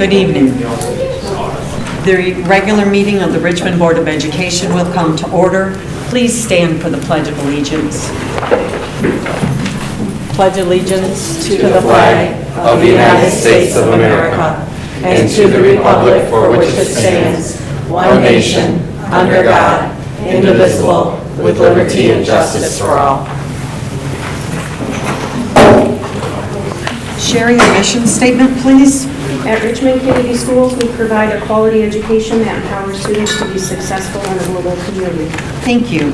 Good evening. The regular meeting of the Richmond Board of Education will come to order. Please stand for the Pledge of Allegiance. Pledge allegiance to the flag of the United States of America and to the republic for which it stands, one nation, under God, indivisible, with liberty and justice for all. Sherry, a mission statement, please. At Richmond Community Schools, we provide a quality education that empowers students to be successful in a global community. Thank you.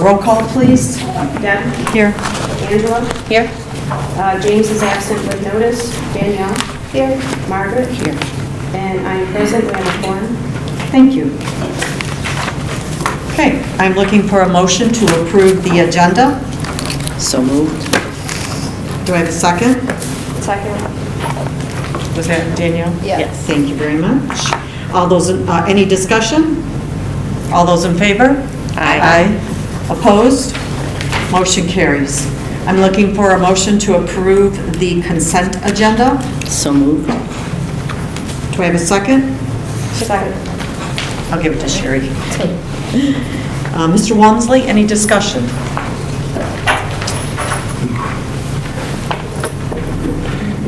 Roll call, please. Deb? Here. Angela? Here. James is absent with notice. Danielle? Here. Margaret? Here. And I am present. We have a quorum. Thank you. Okay, I'm looking for a motion to approve the agenda. So moved. Do I have a second? Second. Was that Danielle? Yes. Thank you very much. All those, any discussion? All those in favor? Aye. Opposed? Motion carries. I'm looking for a motion to approve the consent agenda. So moved. Do I have a second? Second. I'll give it to Sherry. Mr. Walmsley, any discussion?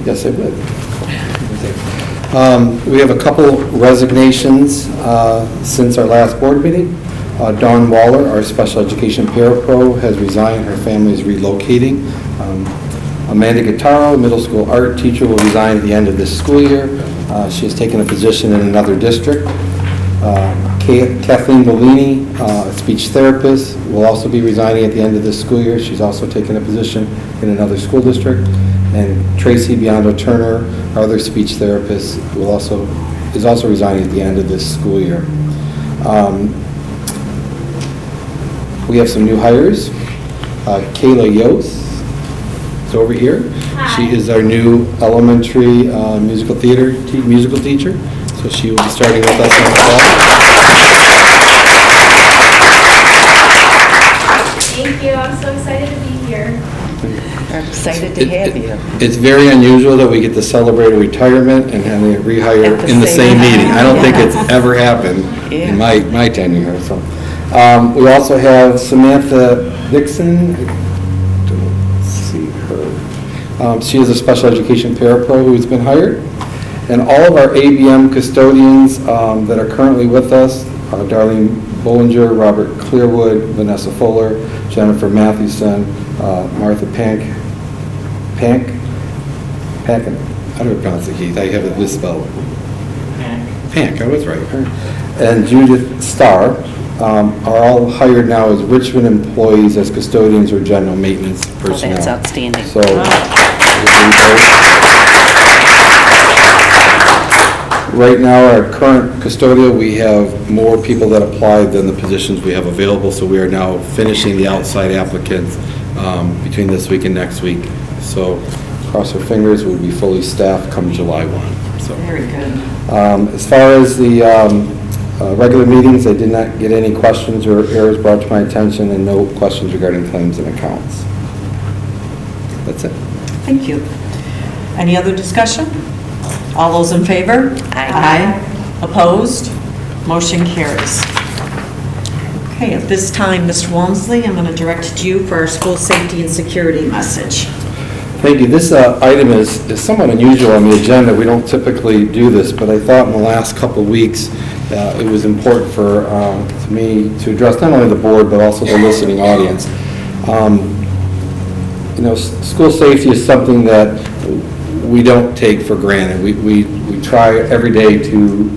Yes, I would. We have a couple resignations since our last board meeting. Dawn Waller, our special education parapro, has resigned. Her family is relocating. Amanda Guittaro, middle school art teacher, will resign at the end of this school year. She has taken a position in another district. Kathleen Bellini, a speech therapist, will also be resigning at the end of this school year. She's also taken a position in another school district. And Tracy Biondo Turner, our other speech therapist, is also resigning at the end of this school year. We have some new hires. Kayla Yost is over here. Hi. She is our new elementary musical teacher. So she will be starting with us on the fall. Thank you. I'm so excited to be here. I'm excited to have you. It's very unusual that we get to celebrate a retirement and have a rehire At the in the same same meeting. I don't think Yeah. it's ever happened Yeah. in my tenure here. So, we also have Samantha Dixon. I don't see her. She is a special education parapro who's been hired. And all of our ABM custodians that are currently with us, Darlene Bollinger, Robert Clearwood, Vanessa Fuller, Jennifer Mathewson, Martha Pank, how do I pronounce it, Keith? I have it misspelled. Pank, I was right. And Judith Starr are all hired now as Richmond employees as custodians or general maintenance personnel. That's outstanding. So, right now, our current custodial, we have more people that applied than the positions we have available, so we are now finishing the outside applicants between this week and next week. So cross our fingers, we'll be fully staffed come July 1. So, Very good. as far as the regular meetings, I did not get any questions or errors brought to my attention, and no questions regarding claims and accounts. That's it. Thank you. Any other discussion? All those in favor? Aye. Opposed? Motion carries. Okay, at this time, Mr. Walmsley, I'm going to direct it to you for our school safety and security message. Thank you. This item is somewhat unusual on the agenda. We don't typically do this, but I thought in the last couple of weeks it was important for me to address not only the board but also the listening audience. School safety is something that we don't take for granted. We try every day to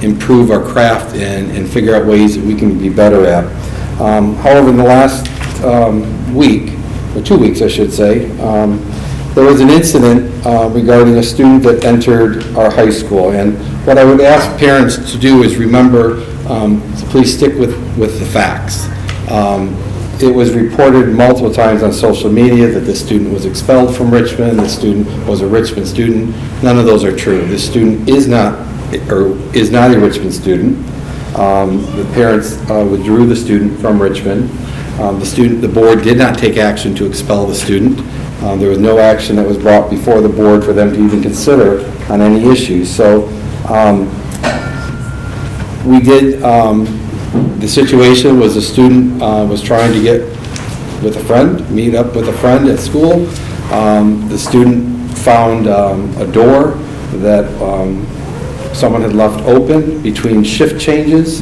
improve our craft and figure out ways that we can be better at. However, in the last week, or 2 weeks I should say, there was an incident regarding a student that entered our high school. And what I would ask parents to do is remember to please stick with the facts. It was reported multiple times on social media that this student was expelled from Richmond, the student was a Richmond student. None of those are true. This student is not a Richmond student. The parents withdrew the student from Richmond. The board did not take action to expel the student. There was no action that was brought before the board for them to even consider on any issues. So we did, the situation was a student was trying to get with a friend, meet up with a friend at school. The student found a door that someone had left open between shift changes,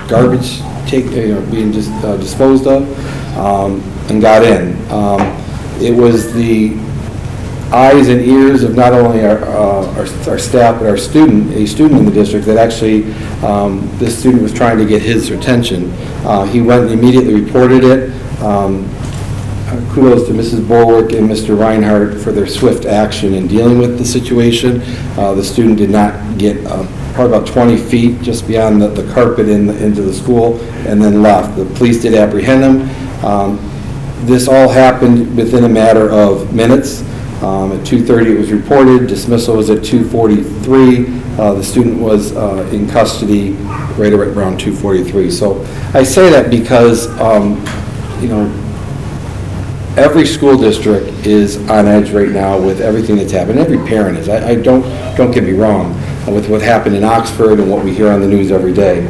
garbage being disposed of, and got in. It was the eyes and ears of not only our staff, but a student in the district that actually, this student was trying to get his attention. He went and immediately reported it. Kudos to Mrs. Borwick and Mr. Reinhardt for their swift action in dealing with the situation. The student did not get probably about 20 feet just beyond the carpet into the school and then left. The police did apprehend him. This all happened within a matter of minutes. At 2:30 it was reported, dismissal was at 2:43. The student was in custody right around 2:43. So I say that because, every school district is on edge right now with everything that's happened. Every parent is. I don't get me wrong with what happened in Oxford and what we hear on the news every day.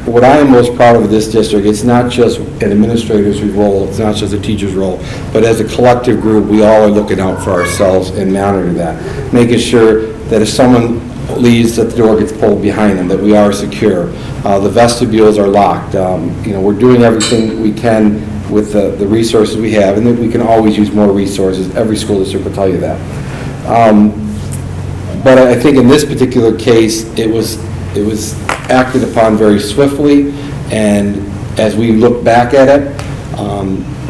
What I am most proud of this district, it's not just an administrator's role, it's not just a teacher's role, but as a collective group, we all are looking out for ourselves and monitoring that, making sure that if someone leaves, that the door gets pulled behind them, that we are secure. The vestibules are locked. We're doing everything we can with the resources we have, and that we can always use more resources. Every school district will tell you that. But I think in this particular case, it was acted upon very swiftly, and as we look back at it,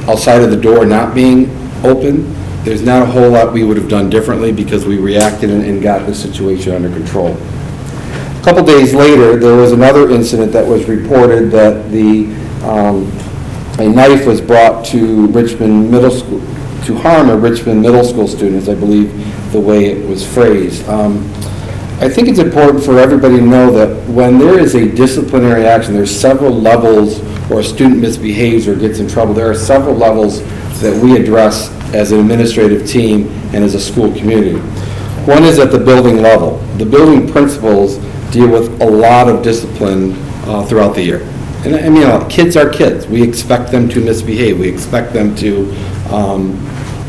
outside of the door not being open, there's not a whole lot we would have done differently because we reacted and got the situation under control. A couple days later, there was another incident that was reported that a knife was brought to Richmond Middle School to harm a Richmond Middle School student, I believe the way it was phrased. I think it's important for everybody to know that when there is a disciplinary action, there's several levels, or a student misbehaves or gets in trouble, there are several levels that we address as an administrative team and as a school community. One is at the building level. The building principals deal with a lot of discipline throughout the year. And I mean, kids are kids. We expect them to misbehave. We expect them to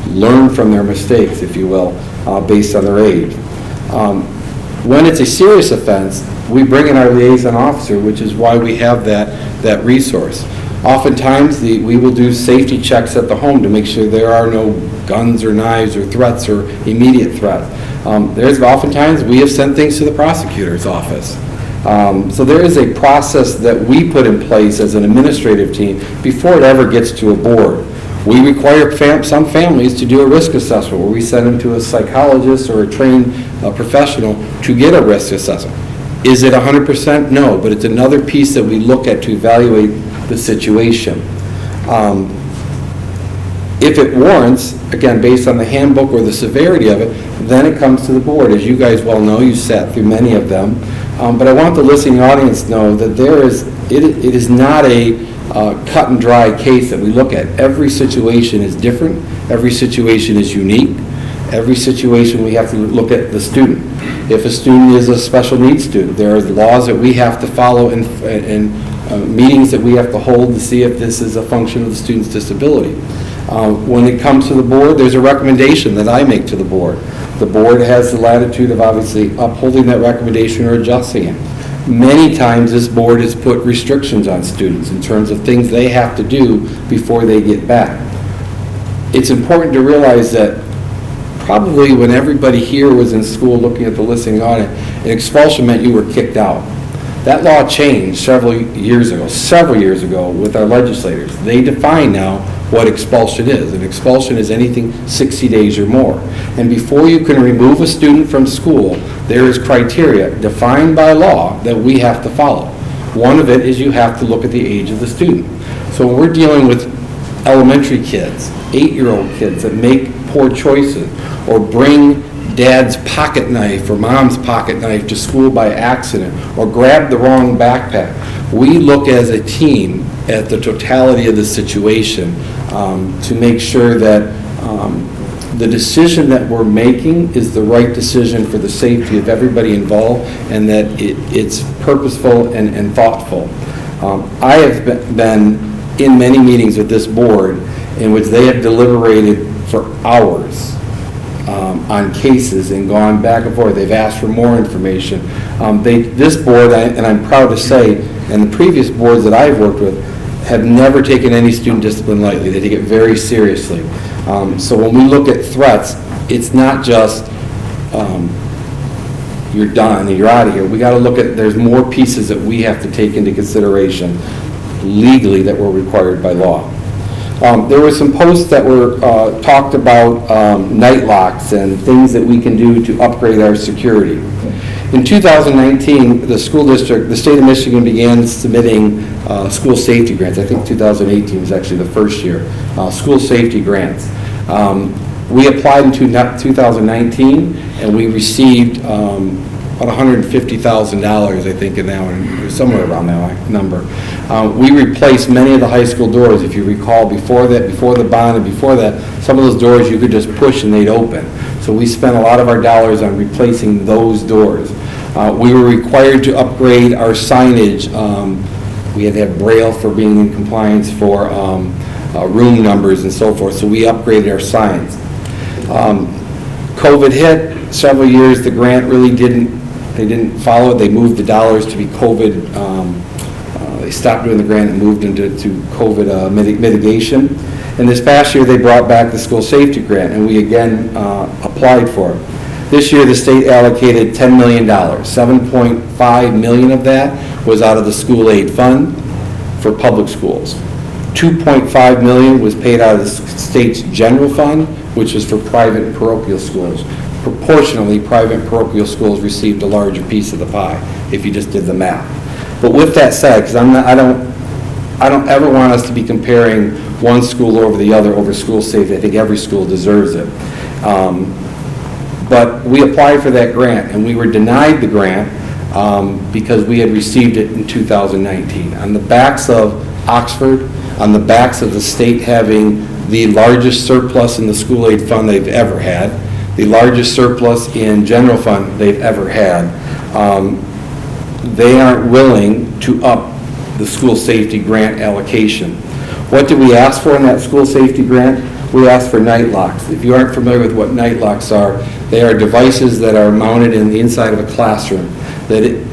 learn from their mistakes, if you will, based on their age. When it's a serious offense, we bring in our liaison officer, which is why we have that resource. Oftentimes, we will do safety checks at the home to make sure there are no guns or knives or threats or immediate threats. Oftentimes, we have sent things to the prosecutor's office. So there is a process that we put in place as an administrative team before it ever gets to a board. We require some families to do a risk assessment where we send them to a psychologist or a trained professional to get a risk assessment. Is it 100%? No, but it's another piece that we look at to evaluate the situation. If it warrants, again, based on the handbook or the severity of it, then it comes to the board. As you guys well know, you sat through many of them. But I want the listening audience to know that it is not a cut and dry case that we look at. Every situation is different. Every situation is unique. Every situation we have to look at the student. If a student is a special needs student, there are laws that we have to follow and meetings that we have to hold to see if this is a function of the student's disability. When it comes to the board, there's a recommendation that I make to the board. The board has the latitude of obviously upholding that recommendation or adjusting it. Many times this board has put restrictions on students in terms of things they have to do before they get back. It's important to realize that probably when everybody here was in school looking at the listening audit, an expulsion meant you were kicked out. That law changed several years ago with our legislators. They define now what expulsion is. An expulsion is anything 60 days or more. And before you can remove a student from school, there is criteria defined by law that we have to follow. One of it is you have to look at the age of the student. So when we're dealing with elementary kids, 8-year-old kids that make poor choices or bring dad's pocket knife or mom's pocket knife to school by accident or grab the wrong backpack, we look as a team at the totality of the situation to make sure that the decision that we're making is the right decision for the safety of everybody involved, and that it's purposeful and thoughtful. I have been in many meetings with this board in which they have deliberated for hours on cases and gone back and forth. They've asked for more information. This board, and I'm proud to say, and the previous boards that I've worked with, have never taken any student discipline lightly. They take it very seriously. So when we look at threats, it's not just you're done and you're out of here. We got to look at, there's more pieces that we have to take into consideration legally that were required by law. There were some posts that were talked about night locks and things that we can do to upgrade our security. In 2019, the school district, the state of Michigan began submitting school safety grants. I think 2018 was actually the first year. School safety grants. We applied in 2019, and we received about $150,000, I think, in that one, somewhere around that number. We replaced many of the high school doors. If you recall, before that, before the bond and before that, some of those doors you could just push and they'd open. So we spent a lot of our dollars on replacing those doors. We were required to upgrade our signage. We had to have Braille for being in compliance for room numbers and so forth, so we upgraded our signs. COVID hit, several years, the grant really they didn't follow it. They moved the dollars to be COVID, they stopped doing the grant and moved into COVID mitigation. And this past year, they brought back the school safety grant, and we again applied for it. This year, the state allocated $10 million. $7.5 million of that was out of the school aid fund for public schools. $2.5 million was paid out of the state's general fund, which was for private and parochial schools. Proportionally, private and parochial schools received a larger piece of the pie, if you just did the math. But with that said, because I don't ever want us to be comparing one school over the other over school safety. I think every school deserves it. But we applied for that grant, and we were denied the grant because we had received it in 2019. On the backs of Oxford, on the backs of the state having the largest surplus in the school aid fund they've ever had, the largest surplus in general fund they've ever had, they aren't willing to up the school safety grant allocation. What did we ask for in that school safety grant? We asked for night locks. If you aren't familiar with what night locks are, they are devices that are mounted in the inside of a classroom that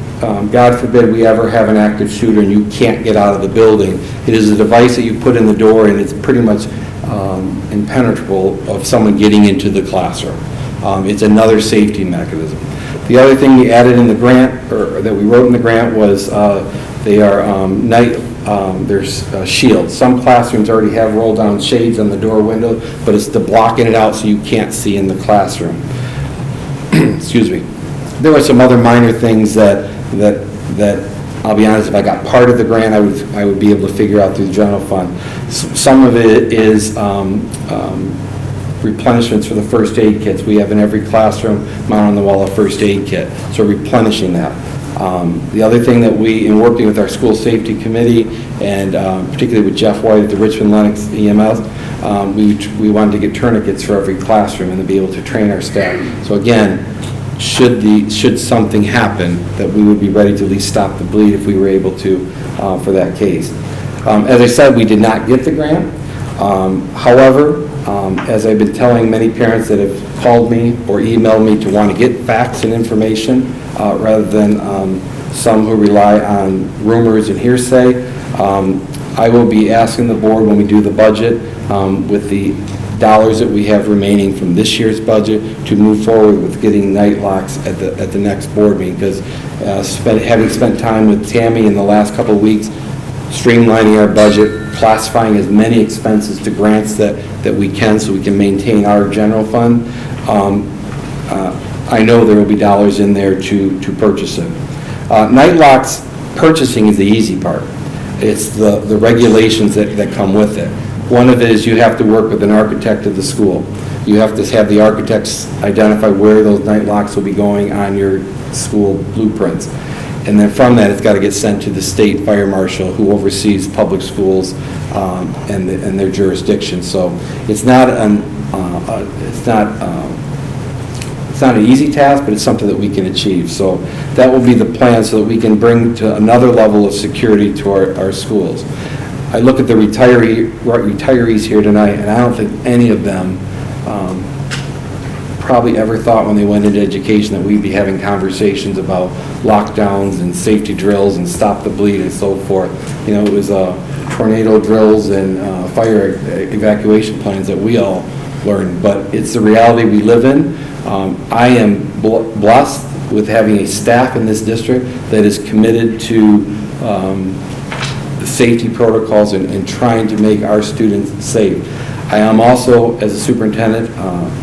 God forbid we ever have an active shooter and you can't get out of the building. It is a device that you put in the door, and it's pretty much impenetrable of someone getting into the classroom. It's another safety mechanism. The other thing we added in the grant, or that we wrote in the grant, was they are there's shields. Some classrooms already have roll-down shades on the door window, but it's to blocking it out so you can't see in the classroom. Excuse me. There were some other minor things that I'll be honest, if I got part of the grant, I would be able to figure out through the general fund. Some of it is replenishments for the first aid kits. We have in every classroom mounted on the wall a first aid kit, so replenishing that. The other thing that we, in working with our school safety committee and particularly with Jeff White at the Richmond Lennox EMS, we wanted to get tourniquets for every classroom and to be able to train our staff. So again, should something happen, that we would be ready to at least stop the bleed if we were able to for that case. As I said, we did not get the grant. However, as I've been telling many parents that have called me or emailed me to want to get facts and information rather than some who rely on rumors and hearsay, I will be asking the board when we do the budget with the dollars that we have remaining from this year's budget to move forward with getting night locks at the next board meeting, because having spent time with Tammy in the last couple of weeks, streamlining our budget, classifying as many expenses to grants that we can so we can maintain our general fund, I know there will be dollars in there to purchase it. Night locks purchasing is the easy part. It's the regulations that come with it. One of it is you have to work with an architect of the school. You have to have the architects identify where those night locks will be going on your school blueprints. And then from that, it's got to get sent to the state fire marshal who oversees public schools and their jurisdiction. So it's not it's not an easy task, but it's something that we can achieve. So that will be the plan so that we can bring to another level of security to our schools. I look at the retirees here tonight, and I don't think any of them probably ever thought when they went into education that we'd be having conversations about lockdowns and safety drills and stop the bleed and so forth. You know, it was tornado drills and fire evacuation plans that we all learned, but it's the reality we live in. I am blessed with having a staff in this district that is committed to the safety protocols and trying to make our students safe. I am also, as a superintendent,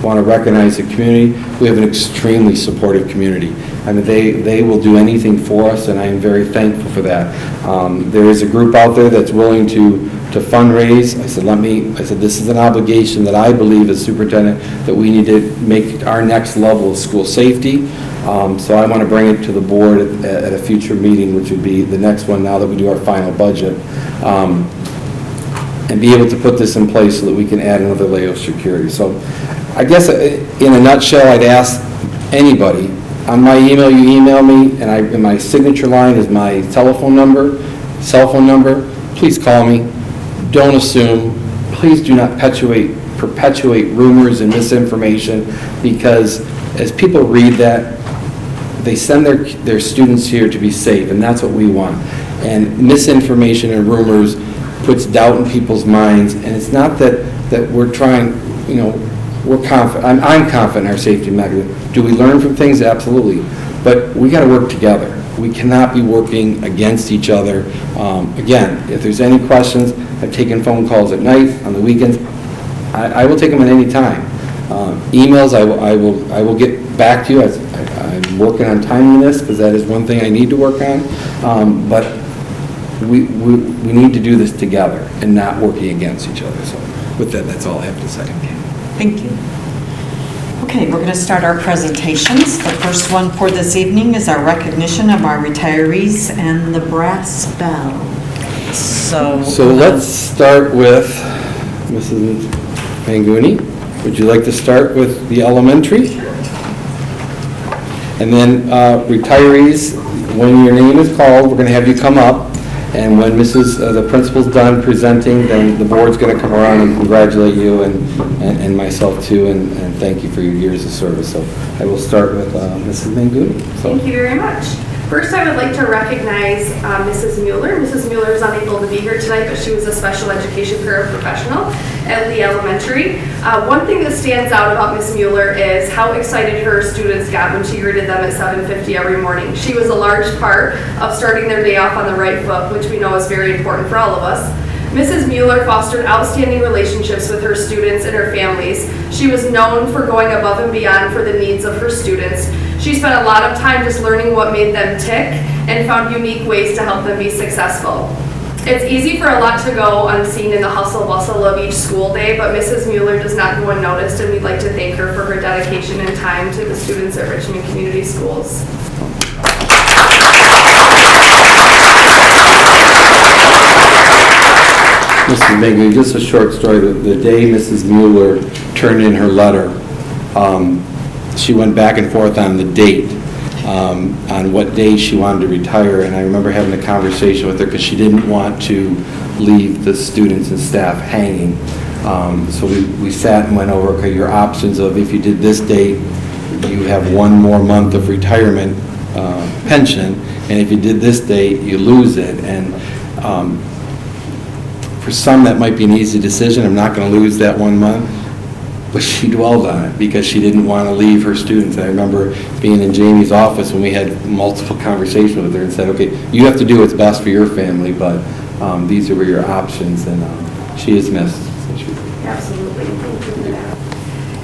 want to recognize the community. We have an extremely supportive community. I mean, they will do anything for us, and I am very thankful for that. There is a group out there that's willing to fundraise. I said, this is an obligation that I believe as superintendent that we need to make our next level of school safety. So I want to bring it to the board at a future meeting, which would be the next one now that we do our final budget. And be able to put this in place so that we can add another layer of security. So I guess in a nutshell, I'd ask anybody, on my email, you email me, and my signature line is my telephone number, cell phone number. Please call me. Don't assume. Please do not perpetuate rumors and misinformation, because as people read that, they send their students here to be safe, and that's what we want. And misinformation and rumors puts doubt in people's minds, and it's not that we're trying, we're confident. I'm confident in our safety mechanism. Do we learn from things? Absolutely. But we got to work together. We cannot be working against each other. Again, if there's any questions, I've taken phone calls at night, on the weekends. I will take them at any time. Emails, I will get back to you. I'm working on timeliness because that is one thing I need to work on. But we need to do this together and not working against each other. So with that, that's all I have to say. Thank you. Okay, we're going to start our presentations. The first one for this evening is our recognition of our retirees and the brass bell. So let's start with Mrs. Manguni. Would you like to start with the elementary? And then retirees, when your name is called, we're going to have you come up. And when the principal's done presenting, then the board's going to come around and congratulate you and myself too, and thank you for your years of service. So I will start with Mrs. Manguni. Thank you very much. First, I would like to recognize Mrs. Mueller. Mrs. Mueller is unable to be here tonight, but she was a special education paraprofessional at Lee Elementary. One thing that stands out about Ms. Mueller is how excited her students got when she greeted them at 7:50 every morning. She was a large part of starting their day off on the right foot, which we know is very important for all of us. Mrs. Mueller fostered outstanding relationships with her students and her families. She was known for going above and beyond for the needs of her students. She spent a lot of time just learning what made them tick and found unique ways to help them be successful. It's easy for a lot to go unseen in the hustle bustle of each school day, but Mrs. Mueller does not go unnoticed, and we'd like to thank her for her dedication and time to the students at Richmond Community Schools. Mrs. Manguni, just a short story. The day Mrs. Mueller turned in her letter, she went back and forth on the date, on what day she wanted to retire, and I remember having a conversation with her because she didn't want to leave the students and staff hanging. So we sat and went over, okay, your options of if you did this date, you have one more month of retirement pension, and if you did this date, you lose it. And for some, that might be an easy decision. I'm not going to lose that 1 month. But she dwelled on it because she didn't want to leave her students. I remember being in Jamie's office when we had multiple conversations with her and said, okay, you have to do what's best for your family, but these are your options, and she is missed. Absolutely. Thank you for that.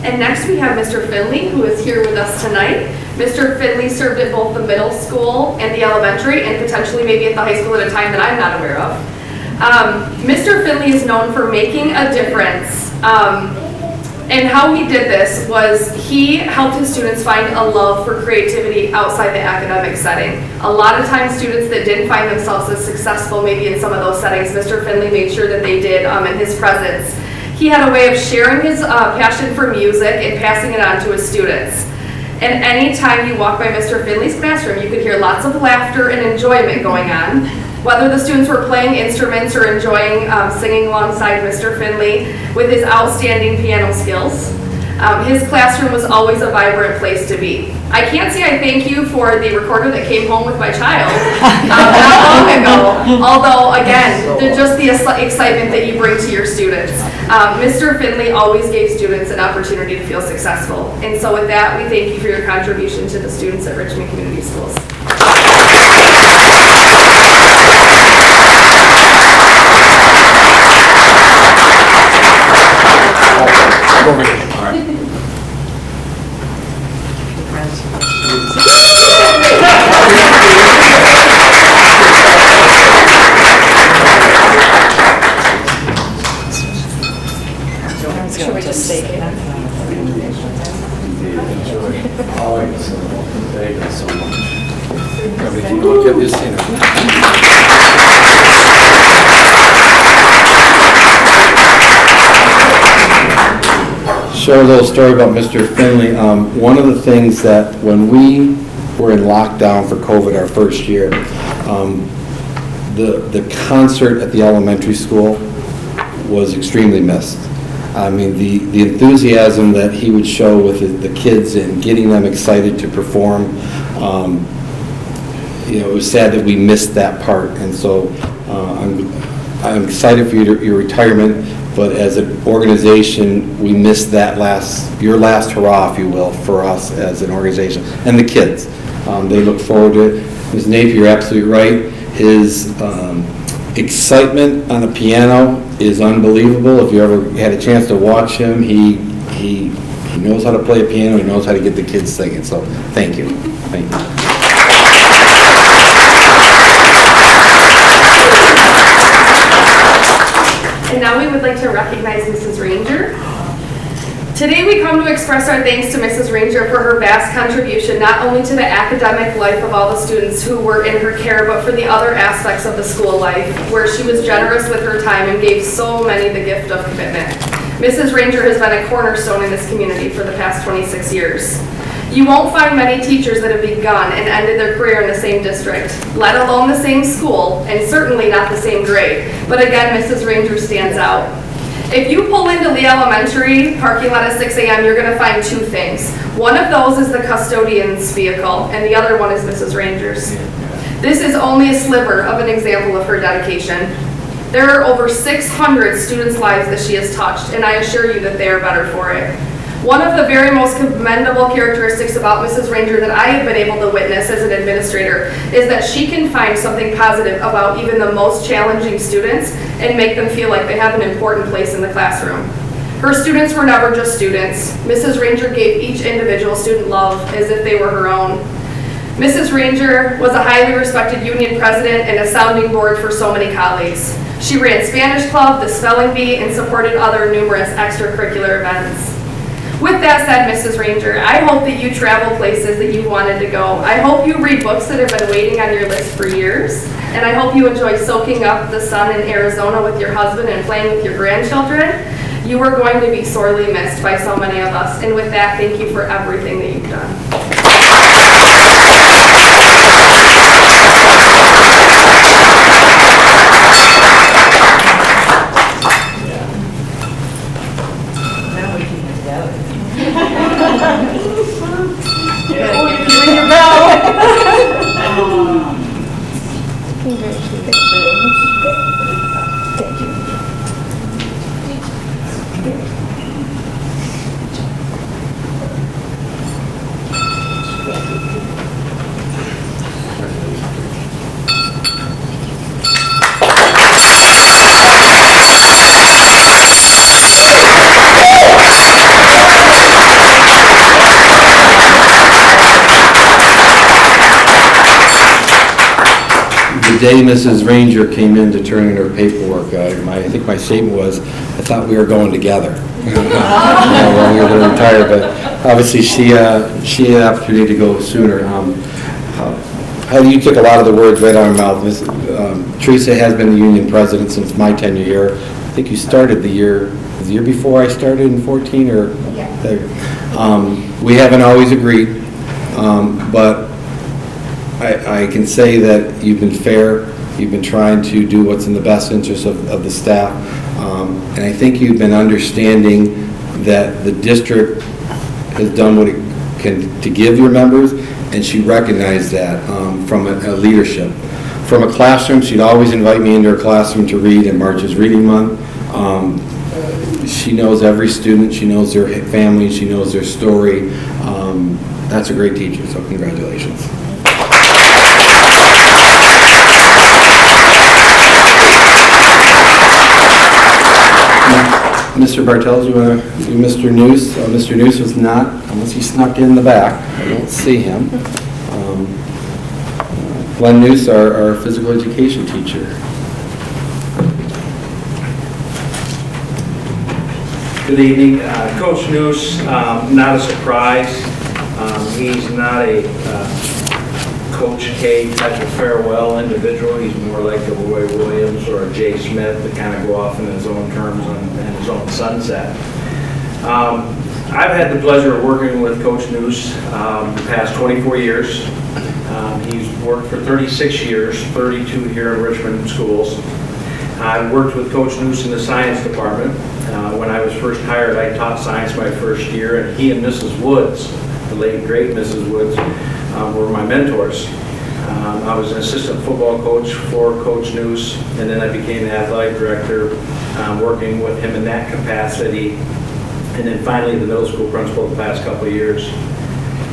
And next we have Mr. Finley, who is here with us tonight. Mr. Finley served at both the middle school and the elementary, and potentially maybe at the high school at a time that I'm not aware of. Mr. Finley is known for making a difference. And how he did this was he helped his students find a love for creativity outside the academic setting. A lot of times students that didn't find themselves as successful maybe in some of those settings, Mr. Finley made sure that they did in his presence. He had a way of sharing his passion for music and passing it on to his students. And anytime you walk by Mr. Finley's classroom, you could hear lots of laughter and enjoyment going on. Whether the students were playing instruments or enjoying singing alongside Mr. Finley with his outstanding piano skills, his classroom was always a vibrant place to be. I can't say I thank you for the recorder that came home with my child not long ago, although again, just the excitement that you bring to your students. Mr. Finley always gave students an opportunity to feel successful. And so with that, we thank you for your contribution to the students at Richmond Community Schools. Share a little story about Mr. Finley. One of the things that when we were in lockdown for COVID our first year, the concert at the elementary school was extremely missed. I mean, the enthusiasm that he would show with the kids and getting them excited to perform, it was sad that we missed that part. And so I'm excited for your retirement. But as an organization, we missed that your last hurrah, if you will, for us as an organization. And the kids, they look forward to it. Ms. Napier, you're absolutely right. His excitement on the piano is unbelievable. If you ever had a chance to watch him, he knows how to play a piano. He knows how to get the kids singing. So thank you. Thank you. And now we would like to recognize Mrs. Ranger. Today we come to express our thanks to Mrs. Ranger for her vast contribution, not only to the academic life of all the students who were in her care, but for the other aspects of the school life, where she was generous with her time and gave so many the gift of commitment. Mrs. Ranger has been a cornerstone in this community for the past 26 years. You won't find many teachers that have begun and ended their career in the same district, let alone the same school, and certainly not the same grade. But again, Mrs. Ranger stands out. If you pull into Lee Elementary parking lot at 6 a.m., you're going to find two things. One of those is the custodian's vehicle, and the other one is Mrs. Ranger's. This is only a sliver of an example of her dedication. There are over 600 students' lives that she has touched, and I assure you that they are better for it. One of the very most commendable characteristics about Mrs. Ranger that I have been able to witness as an administrator is that she can find something positive about even the most challenging students and make them feel like they have an important place in the classroom. Her students were never just students. Mrs. Ranger gave each individual student love as if they were her own. Mrs. Ranger was a highly respected union president and a sounding board for so many colleagues. She ran Spanish Club, the Spelling Bee, and supported other numerous extracurricular events. With that said, Mrs. Ranger, I hope that you travel places that you wanted to go. I hope you read books that have been waiting on your list for years. And I hope you enjoy soaking up the sun in Arizona with your husband and playing with your grandchildren. You are going to be sorely missed by so many of us. And with that, thank you for everything that you've done. The day Mrs. Ranger came in to turn in her paperwork, I think my statement was, I thought we were going together when we were going to retire, but obviously she had the opportunity to go sooner. Heidi, you took a lot of the words right out of her mouth. Teresa has been the union president since my tenure here. I think you started the year was the year before I started in 14, or? Yeah. We haven't always agreed, but I can say that you've been fair, you've been trying to do what's in the best interest of the staff, and I think you've been understanding that the district has done what it can to give your members, and she recognized that from a leadership. From a classroom, she'd always invite me into her classroom to read in March's Reading Month. She knows every student, she knows their family, she knows their story. That's a great teacher, so congratulations. Mr. Bartels, you want to do Mr. Noose? Mr. Noose was not, unless he snuck in the back. I don't see him. Glenn Noose, our physical education teacher. Good evening. Coach Noose, not a surprise. He's not a Coach K type of farewell individual. He's more like a Roy Williams or a Jay Smith that kind of go off in his own terms and his own sunset. I've had the pleasure of working with Coach Noose the past 24 years. He's worked for 36 years, 32 here in Richmond schools. I worked with Coach Noose in the science department. When I was first hired, I taught science my first year, and he and Mrs. Woods, the late great Mrs. Woods, were my mentors. I was an assistant football coach for Coach Noose, and then I became the athletic director, working with him in that capacity, and then finally the middle school principal the past couple of years.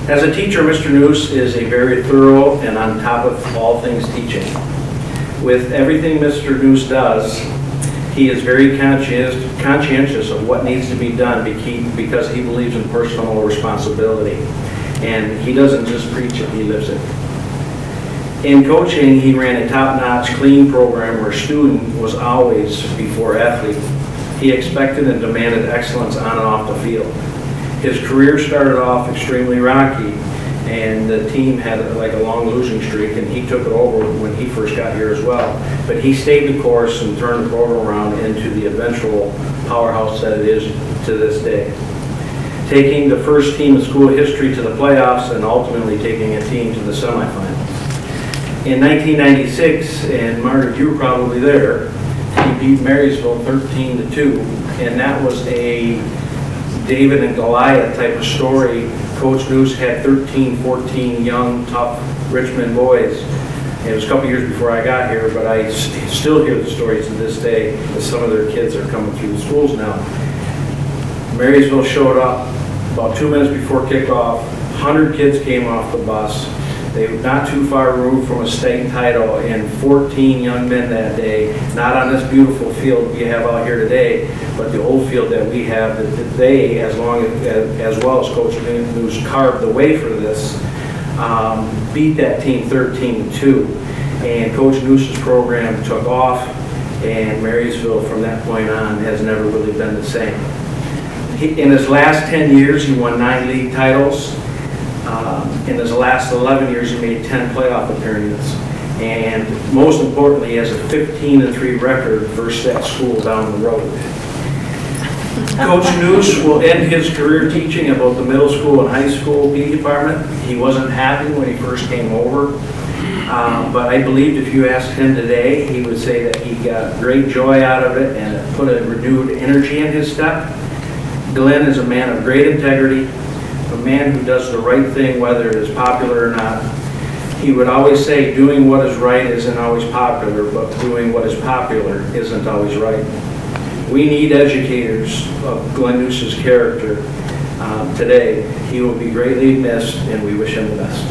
As a teacher, Mr. Noose is a very thorough and on top of all things teaching. With everything Mr. Noose does, he is very conscientious of what needs to be done because he believes in personal responsibility. And he doesn't just preach it, he lives it. In coaching, he ran a top-notch, clean program where student was always before athlete. He expected and demanded excellence on and off the field. His career started off extremely rocky, and the team had like a long losing streak, and he took it over when he first got here as well. But he stayed the course and turned the program around into the eventual powerhouse that it is to this day. Taking the first team in school history to the playoffs and ultimately taking a team to the semifinals. In 1996, and Margaret, you were probably there, he beat Marysville 13-2, and that was a David and Goliath type of story. Coach Noose had 13, 14 young, tough Richmond boys. It was a couple years before I got here, but I still hear the stories to this day as some of their kids are coming through the schools now. Marysville showed up about 2 minutes before kickoff. 100 kids came off the bus. They were not too far removed from a state title, and 14 young men that day, not on this beautiful field we have out here today, but the old field that we have, that they, as well as Coach Noose, carved the way for this, beat that team 13-2. And Coach Noose's program took off, and Marysville from that point on has never really been the same. In his last 10 years, he won 9 league titles. In his last 11 years, he made 10 playoff appearances. And most importantly, he has a 15-3 record versus that school down the road. Coach Noose will end his career teaching about the middle school and high school PE department. He wasn't happy when he first came over. But I believe if you asked him today, he would say that he got great joy out of it and it put a renewed energy in his step. Glenn is a man of great integrity, a man who does the right thing whether it is popular or not. He would always say doing what is right isn't always popular, but doing what is popular isn't always right. We need educators of Glenn Noose's character today. He will be greatly missed, and we wish him the best.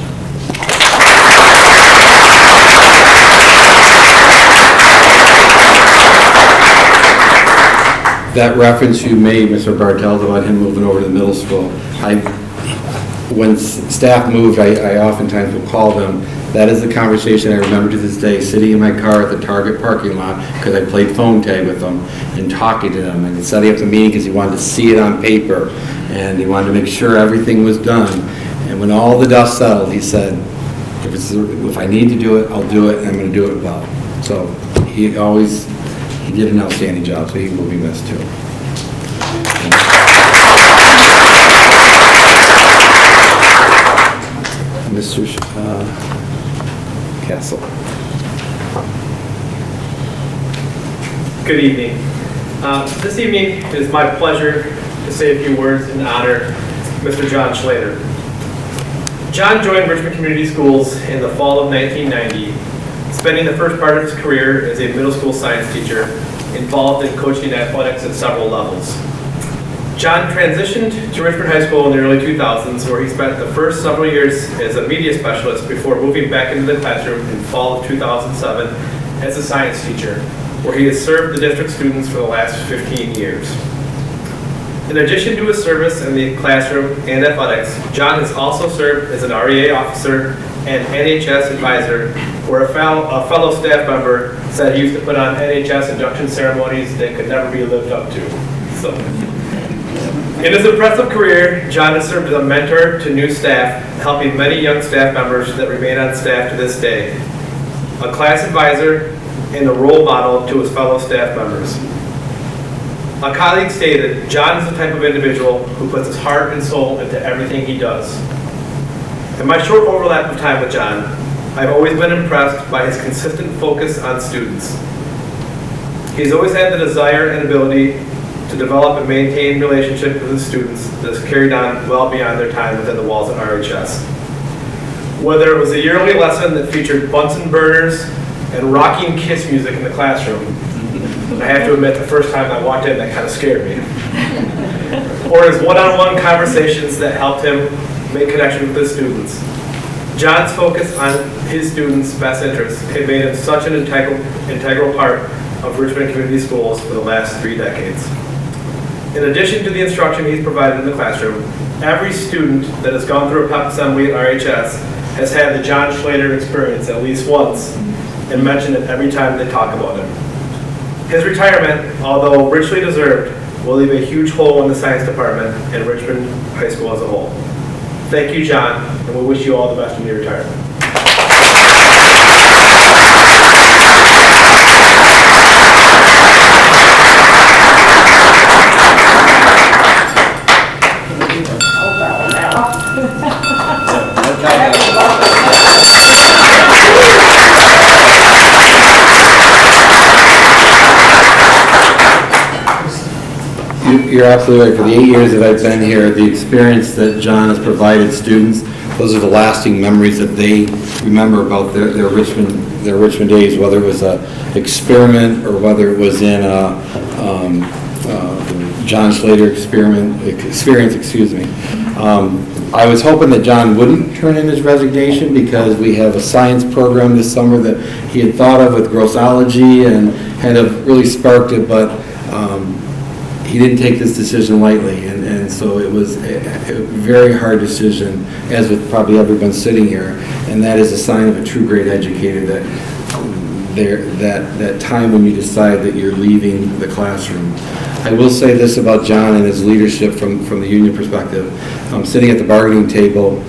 That reference you made, Mr. Bartels, about him moving over to the middle school, when staff moved, I oftentimes will call them. That is the conversation I remember to this day, sitting in my car at the Target parking lot, because I played phone tag with them, and talking to them, and setting up the meeting because he wanted to see it on paper, and he wanted to make sure everything was done. And when all the dust settled, he said, if I need to do it, I'll do it, and I'm going to do it well. So he did an outstanding job, so he will be missed too. Mr. Castle. Good evening. This evening it is my pleasure to say a few words in honor of Mr. John Schlater. John joined Richmond Community Schools in the fall of 1990, spending the first part of his career as a middle school science teacher involved in coaching athletics at several levels. John transitioned to Richmond High School in the early 2000s, where he spent the first several years as a media specialist before moving back into the classroom in fall of 2007 as a science teacher, where he has served the district students for the last 15 years. In addition to his service in the classroom and athletics, John has also served as an REA officer and NHS advisor, where a fellow staff member said he used to put on NHS induction ceremonies that could never be lived up to. So, in his impressive career, John has served as a mentor to new staff, helping many young staff members that remain on staff to this day, a class advisor, and a role model to his fellow staff members. A colleague stated, John is the type of individual who puts his heart and soul into everything he does. In my short overlap of time with John, I've always been impressed by his consistent focus on students. He's always had the desire and ability to develop and maintain relationships with his students that has carried on well beyond their time within the walls of RHS. Whether it was a yearly lesson that featured Bunsen burners and rocking Kiss music in the classroom, I have to admit the first time I walked in that kind of scared me, or his one-on-one conversations that helped him make connections with his students. John's focus on his students' best interests had made him such an integral part of Richmond Community Schools for the last 3 decades. In addition to the instruction he's provided in the classroom, every student that has gone through a pep assembly at RHS has had the John Schlater experience at least once and mention it every time they talk about it. His retirement, although richly deserved, will leave a huge hole in the science department and Richmond High School as a whole. Thank you, John, and we wish you all the best in your retirement. You're absolutely right. For the 8 years that I've been here, the experience that John has provided students, those are the lasting memories that they remember about their Richmond days, whether it was an experiment or whether it was in a John Schlater experience. Excuse me. I was hoping that John wouldn't turn in his resignation because we have a science program this summer that he had thought of with grossology and kind of really sparked it, but he didn't take this decision lightly, and so it was a very hard decision, as with probably everyone sitting here, and that is a sign of a true great educator, that time when you decide that you're leaving the classroom. I will say this about John and his leadership from the union perspective. Sitting at the bargaining table,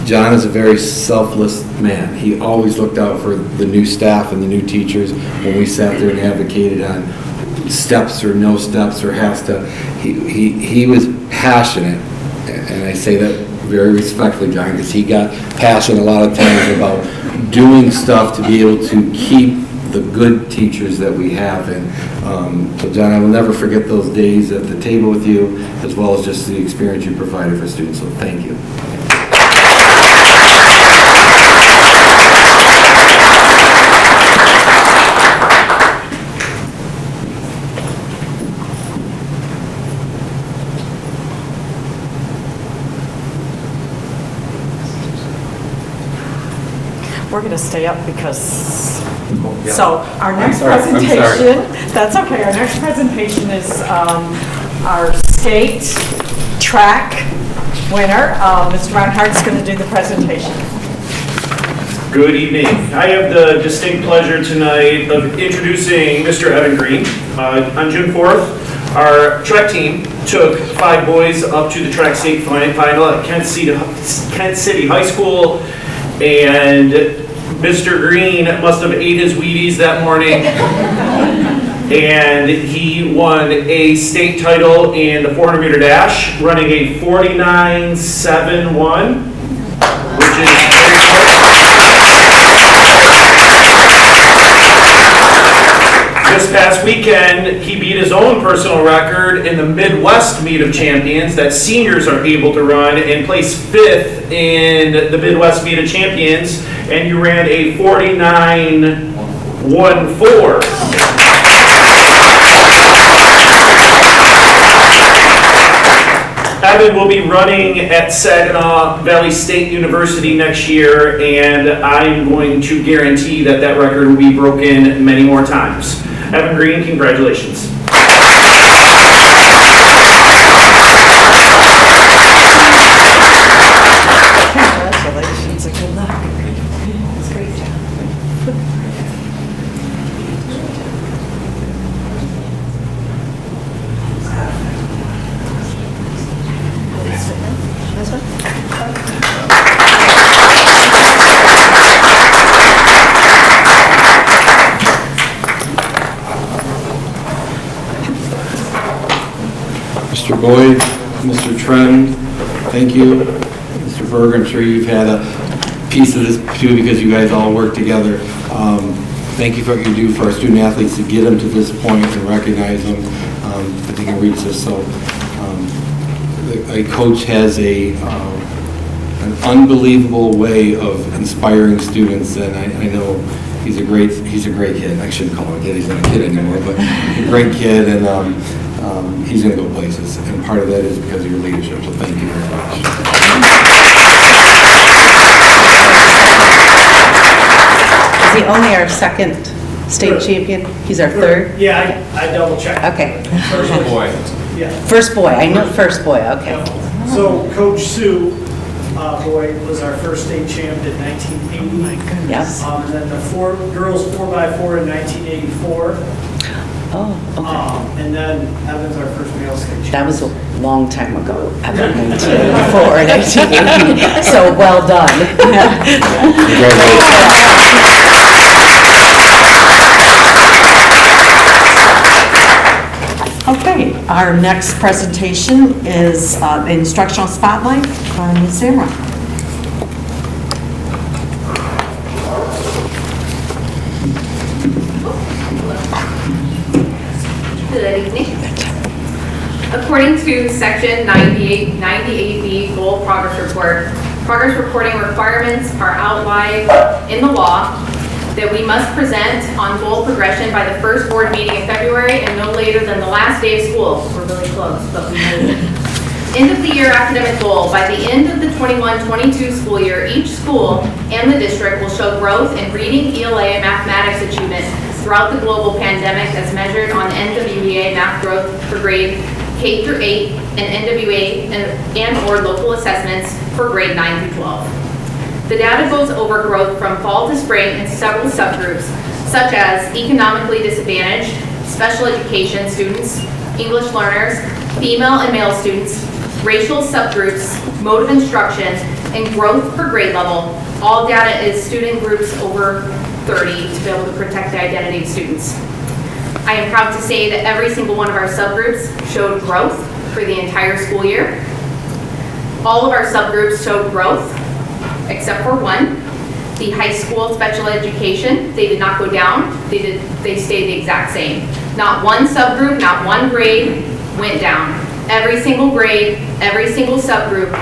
John is a very selfless man. He always looked out for the new staff and the new teachers when we sat there and advocated on steps or no steps or has to. He was passionate, and I say that very respectfully, John, because he got passionate a lot of times about doing stuff to be able to keep the good teachers that we have. And so John, I will never forget those days at the table with you, as well as just the experience you provided for students, so thank you. We're going to stay up because, so our next I'm sorry. presentation, that's okay, our next presentation is our state track winner. Mr. Reinhardt's going to do the presentation. Good evening. I have the distinct pleasure tonight of introducing Mr. Evan Green. On June 4th, our track team took 5 boys up to the track state final at Kent City High School, and Mr. Green must have ate his Wheaties that morning, and he won a state title in the 400-meter dash, running a 49.71, which which is very important. This past weekend, he beat his own personal record in the Midwest Meet of Champions that seniors are able to run and placed 5th in the Midwest Meet of Champions, and you ran a 49.14. Evan will be running at Saginaw Valley State University next year, and I'm going to guarantee that that record will be broken many more times. Evan Green, congratulations. Congratulations and good luck. It's a great job. Mr. Boyd, Mr. Trend, thank you. Mr. Berger, I'm sure you've had a piece of this too because you guys all work together. Thank you for what you do for our student athletes to get them to this point and recognize them, that they can reach this. So a coach has an unbelievable way of inspiring students, and I know he's a great kid. I shouldn't call him a kid, he's not a kid anymore, but he's a great kid, and he's going to go places, and part of that is because of your leadership, so thank you very much. Is he only our second state champion? He's our third? Yeah, I double checked. Okay. First boy. Yeah. First boy, I know first boy, okay. So Coach Sue Boyd was our first state champ in 1980. My goodness. Yes. And then the girls 4x4 in 1984. Oh, okay. And then Evan's our first male state champ. That was a long time ago, about 1984, 1980. So well done. Okay, our next presentation is the Instructional Spotlight by Ms. Sarah. Good evening. According to Section 98B Goal Progress Report, progress reporting requirements are outlined in the law that we must present on goal progression by the first board meeting in February and no later than the last day of school. We're really close, but we made it. End of the year academic goal. By the end of the 21-22 school year, each school and the district will show growth in reading, ELA, and mathematics achievement throughout the global pandemic as measured on NWEA math growth for grade K through 8 and NWA and or local assessments for grade 9 through 12. The data goes over growth from fall to spring in several subgroups, such as economically disadvantaged, special education students, English learners, female and male students, racial subgroups, mode of instruction, and growth per grade level. All data is student groups over 30 to be able to protect the identity of students. I am proud to say that every single one of our subgroups showed growth for the entire school year. All of our subgroups showed growth, except for one, the high school special education. They did not go down, they stayed the exact same. Not one subgroup, not one grade went down. Every single grade, every single subgroup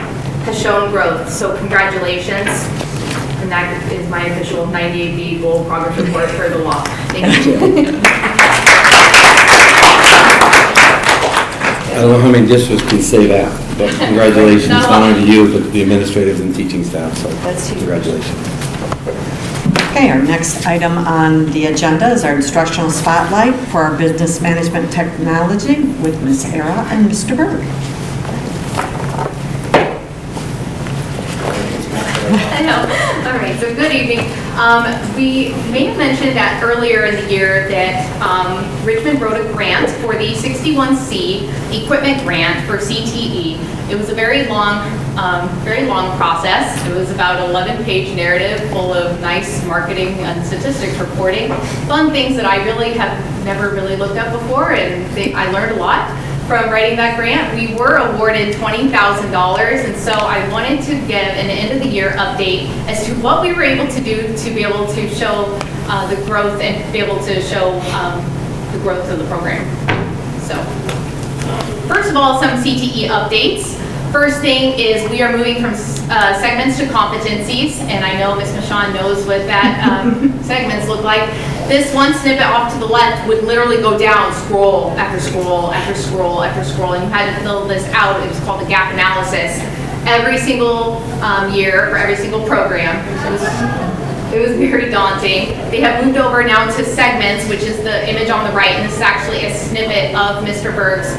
has shown growth, so congratulations. And that is my official 98B goal progress report for the law. Thank you. I don't know how many districts can say that, but congratulations, not only to you, but the administrators and teaching staff, so congratulations. Okay, our next item on the agenda is our instructional spotlight for our business management technology with Ms. Era and Mr. Berg. Hello. All right, so good evening. We may have mentioned that earlier in the year that Richmond wrote a grant for the 61C equipment grant for CTE. It was a very long process. It was about an 11-page narrative full of nice marketing and statistics reporting, fun things that I really have never really looked at before, and I learned a lot. from writing that grant. We were awarded $20,000, and so I wanted to give an end of the year update as to what we were able to do to be able to show the growth and be able to show the growth of the program. So, first of all, some CTE updates. First thing is we are moving from segments to competencies, and I know Ms. Michon knows what that segments look like. This one snippet off to the left would literally go down, scroll after scroll after scroll after scroll, and you had to fill this out. It was called the gap analysis. Every single year for every single program. It was very daunting. They have moved over now to segments, which is the image on the right, and this is actually a snippet of Mr. Berg's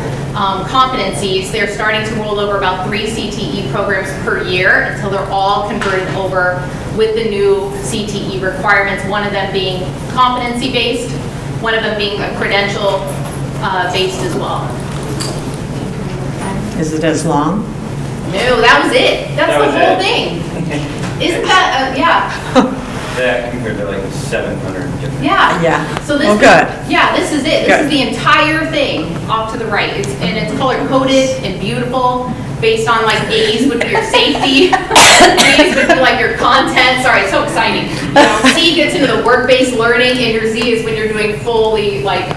competencies. They're starting to roll over about 3 CTE programs per year until they're all converted over with the new CTE requirements, one of them being competency-based, one of them being a credential-based as well. Is it as long? No, that was it. That's That the was whole it. thing. Isn't that, yeah. That compared to like 700 different. Yeah. Yeah. So this, Oh, good. Yeah, this is it. This Good. is the entire thing off to the right. It's color coded and beautiful, based on like A's would be your safety, B's would be like your content. Sorry, it's so exciting. C gets into the work-based learning, and your Z is when you're doing fully like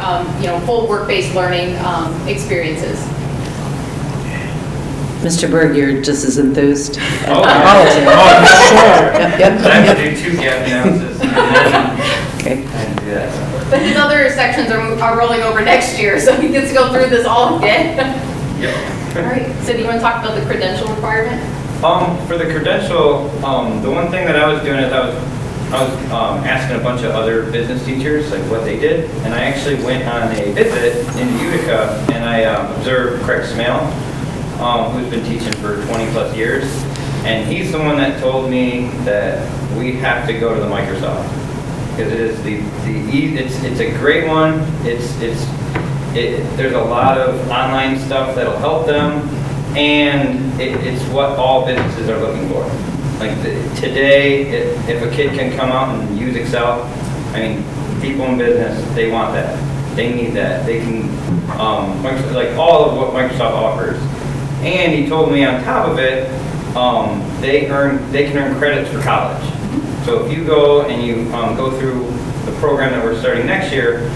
full work-based learning experiences. Mr. Berg, you're just as enthused. Oh, sure. Yep, I have to do 2 gap analysis and then Okay. do that. But his other sections are rolling over next year, so he gets to go through this all again. Yep. All right, so do you want to talk about the credential requirement? For the credential, the one thing that I was doing is I was asking a bunch of other business teachers like what they did, and I actually went on a visit in Utica, and I observed Craig Smale, who's been teaching for 20 plus years, and he's the one that told me that we have to go to the Microsoft because it is it's a great one. There's a lot of online stuff that'll help them, and it's what all businesses are looking for. Like today, if a kid can come out and use Excel, I mean, people in business, they want that. They need that. They can, like all of what Microsoft offers. And he told me on top of it, they can earn credits for college. So if you go and you go through the program that we're starting next year,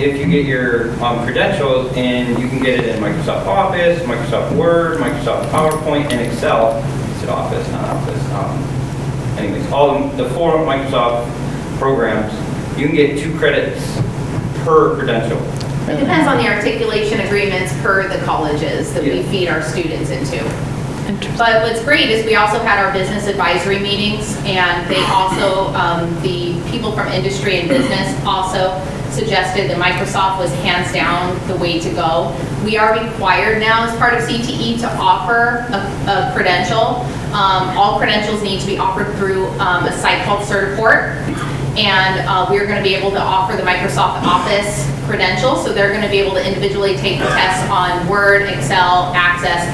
if you get your credentials, and you can get it in Microsoft Office, Microsoft Word, Microsoft PowerPoint, and Excel. It's Office, not Office. Anyways, all the 4 Microsoft programs, you can get 2 credits per credential. It depends on the articulation agreements per the colleges that we feed our students into. But what's great is we also had our business advisory meetings, and they also, the people from industry and business also suggested that Microsoft was hands down the way to go. We are required now as part of CTE to offer a credential. All credentials need to be offered through a site called Certiport, and we're going to be able to offer the Microsoft Office credential, so they're going to be able to individually take the tests on Word, Excel, Access.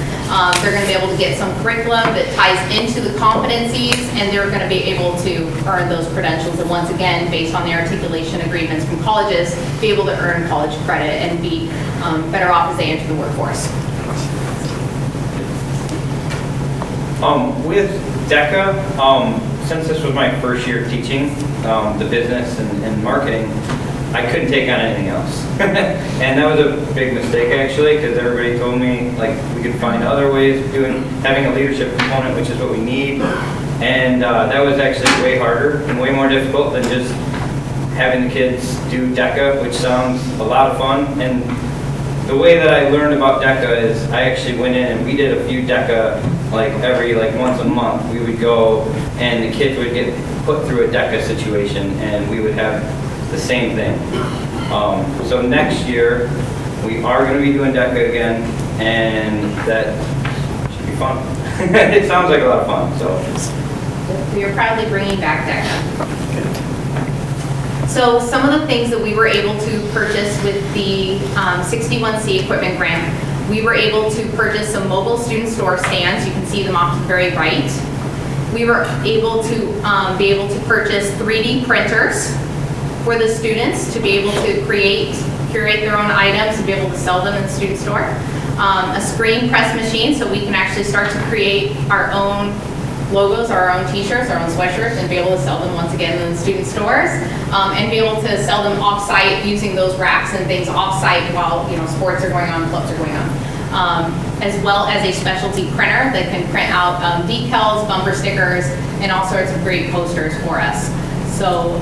They're going to be able to get some curriculum that ties into the competencies, and they're going to be able to earn those credentials, and once again, based on the articulation agreements from colleges, be able to earn college credit and be better off as they enter the workforce. With DECA, since this was my first year teaching the business and marketing, I couldn't take on anything else. And that was a big mistake actually, because everybody told me like we could find other ways of having a leadership component, which is what we need. And that was actually way harder and way more difficult than just having the kids do DECA, which sounds a lot of fun. And the way that I learned about DECA is I actually went in and we did a few DECA every once a month. We would go and the kids would get put through a DECA situation, and we would have the same thing. So next year we are going to be doing DECA again, and that should be fun. It sounds like a lot of fun. So We are proudly bringing back DECA. So some of the things that we were able to purchase with the 61C equipment grant, we were able to purchase some mobile student store stands. You can see them off to the very right. We were able to purchase 3D printers for the students to be able to create curate their own items and be able to sell them in the student store. A screen press machine, so we can actually start to create our own logos, our own t-shirts, our own sweatshirts, and be able to sell them once again in the student stores, and be able to sell them off-site using those racks and things off-site while, you know, sports are going on, clubs are going on. As well as a specialty printer that can print out decals, bumper stickers, and all sorts of great posters for us. So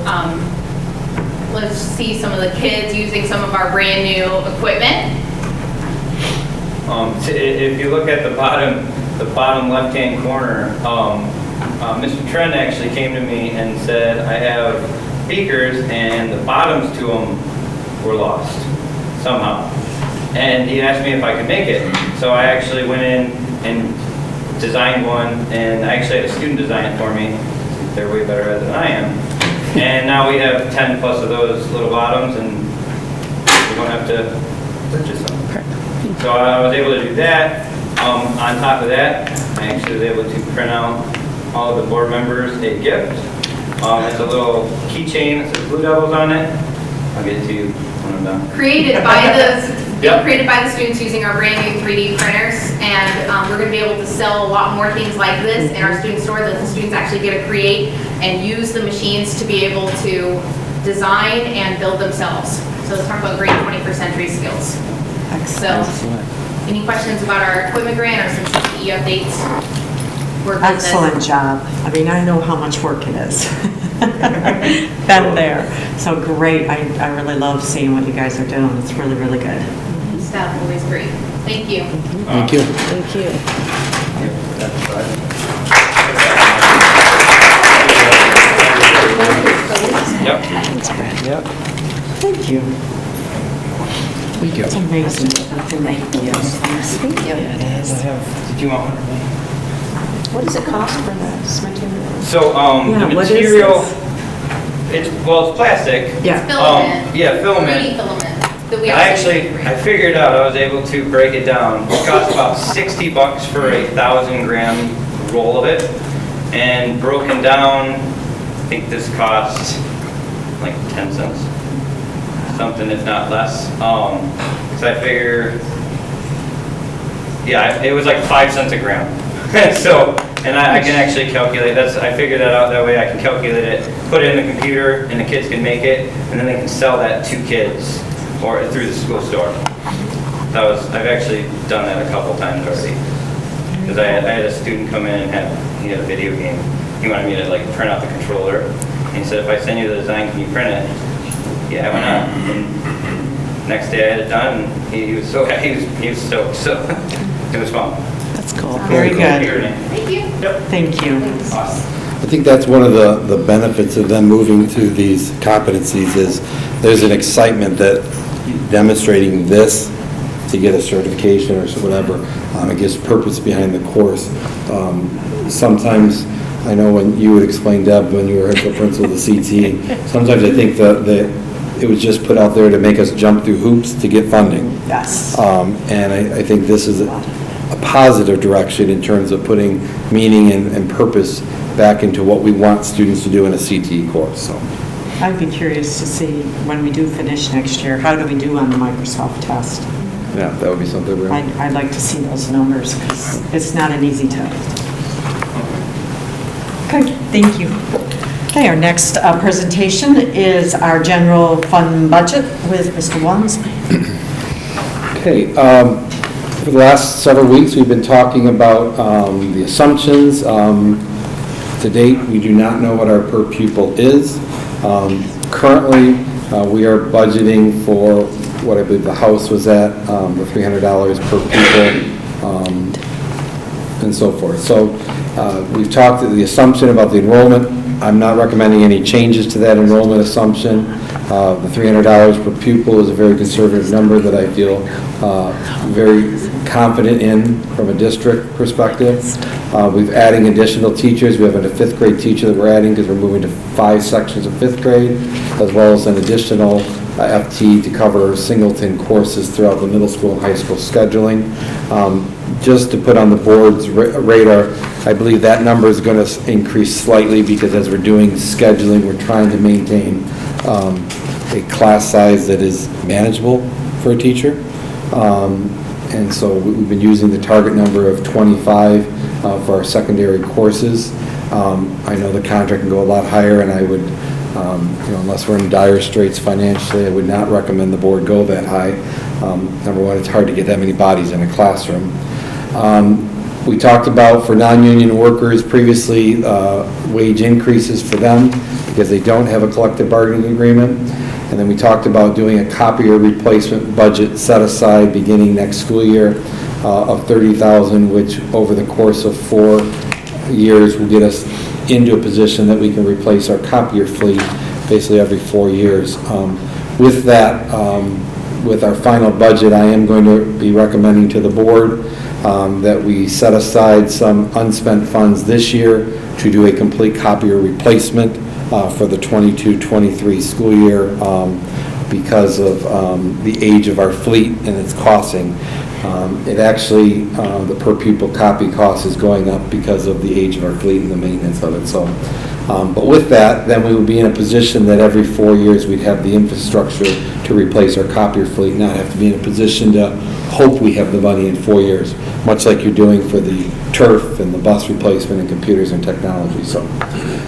let's see some of the kids using some of our brand new equipment. If you look at the bottom left-hand corner, Mr. Trent actually came to me and said, I have beakers and the bottoms to them were lost somehow. And he asked me if I could make it. So I actually went in and designed one, and I actually had a student design it for me. They're way better at it than I am. And now we have 10 plus of those little bottoms, and we don't have to purchase them. So I was able to do that. On top of that, I actually was able to print out all of the board members a gift. It's a little keychain that says Blue Devils on it. I'll get it to you when I'm done. Created by the students using our brand new 3D printers, and we're going to be able to sell a lot more things like this in our student store that the students actually get to create and use the machines to be able to design and build themselves. So let's talk about great 21st century skills. Excellent. So, any questions about our equipment grant or some Cte Updates? Excellent job. I mean, I know how much work it is. Been there. So great. I really love seeing what you guys are doing. It's really, really good. Staff always great. Thank you. Thank you. Thank you. Yep. Yep. Thank you. Thank you. It's amazing. Thank you. Did you want one? What does it cost for this material? So Yeah, the what is material, this? it's plastic. Yeah. Filament. Yeah, filament. 3D filament. That we I also actually, use. I figured out, I was able to break it down. It costs about $60 for a 1,000-gram roll of it. And broken down, I think this costs like 10 cents. Something if not less. Because I figure, yeah, it was like 5 cents a gram. So, and I can actually calculate, I figured that out, that way I can calculate it, put it in the computer, and the kids can make it, and then they can sell that to kids, or through the school store. I've actually done that a couple times already. Because I had a student come in and he had a video game. He wanted me to like print out the controller, and he said, if I send you the design, can you print it? Yeah, why not? And next day I had it done, and he was so happy, he was stoked, so it was fun. That's cool. Very good. Thank you. Thank you. I think that's one of the benefits of them moving to these competencies is there's an excitement that demonstrating this to get a certification or whatever, it gives purpose behind the course. Sometimes, I know when you would explain, Deb, when you were the principal of the CT, sometimes I think that it was just put out there to make us jump through hoops to get funding. Yes. And I think this is a positive direction in terms of putting meaning and purpose back into what we want students to do in a CTE course. So I'd be curious to see when we do finish next year, how do we do on the Microsoft test? yeah, that would be something we're. I'd like to see those numbers because it's not an easy test. Okay, thank you. Okay, our next presentation is our general fund budget with Mr. Walmsley. Okay, for the last several weeks, we've been talking about the assumptions. To date, we do not know what our per pupil is. Currently, we are budgeting for what I believe the house was at, the $300 per pupil, and so forth. So we've talked the assumption about the enrollment. I'm not recommending any changes to that enrollment assumption. The $300 per pupil is a very conservative number that I feel very confident in from a district perspective. We've adding additional teachers. We have a 5th grade teacher that we're adding because we're moving to 5 sections of 5th grade, as well as an additional FT to cover singleton courses throughout the middle school and high school scheduling. Just to put on the board's radar, I believe that number is going to increase slightly because as we're doing scheduling, we're trying to maintain class size that is manageable for a teacher. And so we've been using the target number of 25 for our secondary courses. I know the contract can go a lot higher, and I would, unless we're in dire straits financially, I would not recommend the board go that high. Number one, it's hard to get that many bodies in a classroom. We talked about for non-union workers previously wage increases for them because they don't have a collective bargaining agreement. And then we talked about doing a copier replacement budget set aside beginning next school year of $30,000, which over the course of 4 years will get us into a position that we can replace our copier fleet basically every 4 years. With that, with our final budget, I am going to be recommending to the board that we set aside some unspent funds this year to do a complete copier replacement for the 22-23 school year because of the age of our fleet and its costing. It actually, the per pupil copy cost is going up because of the age of our fleet and the maintenance of it. So, but with that, then we would be in a position that every 4 years we'd have the infrastructure to replace our copier fleet, not have to be in a position to hope we have the money in 4 years, much like you're doing for the turf and the bus replacement and computers and technology. So,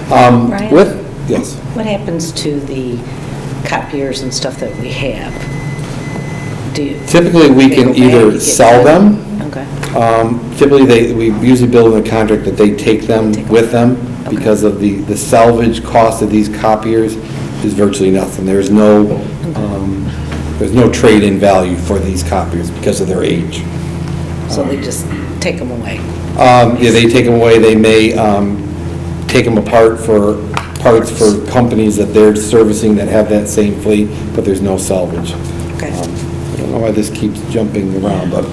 Brian? Yes. What happens to the copiers and stuff that we have? Typically, we can either sell them. Okay. Typically, we usually build in a contract that they take them with them because of the salvage cost of these copiers is virtually nothing. There's no trade-in value for these copiers because of their age. So they just take them away? Yeah, they take them away. They may take them apart for parts for companies that they're servicing that have that same fleet, but there's no salvage. Okay. I don't know why this keeps jumping around, but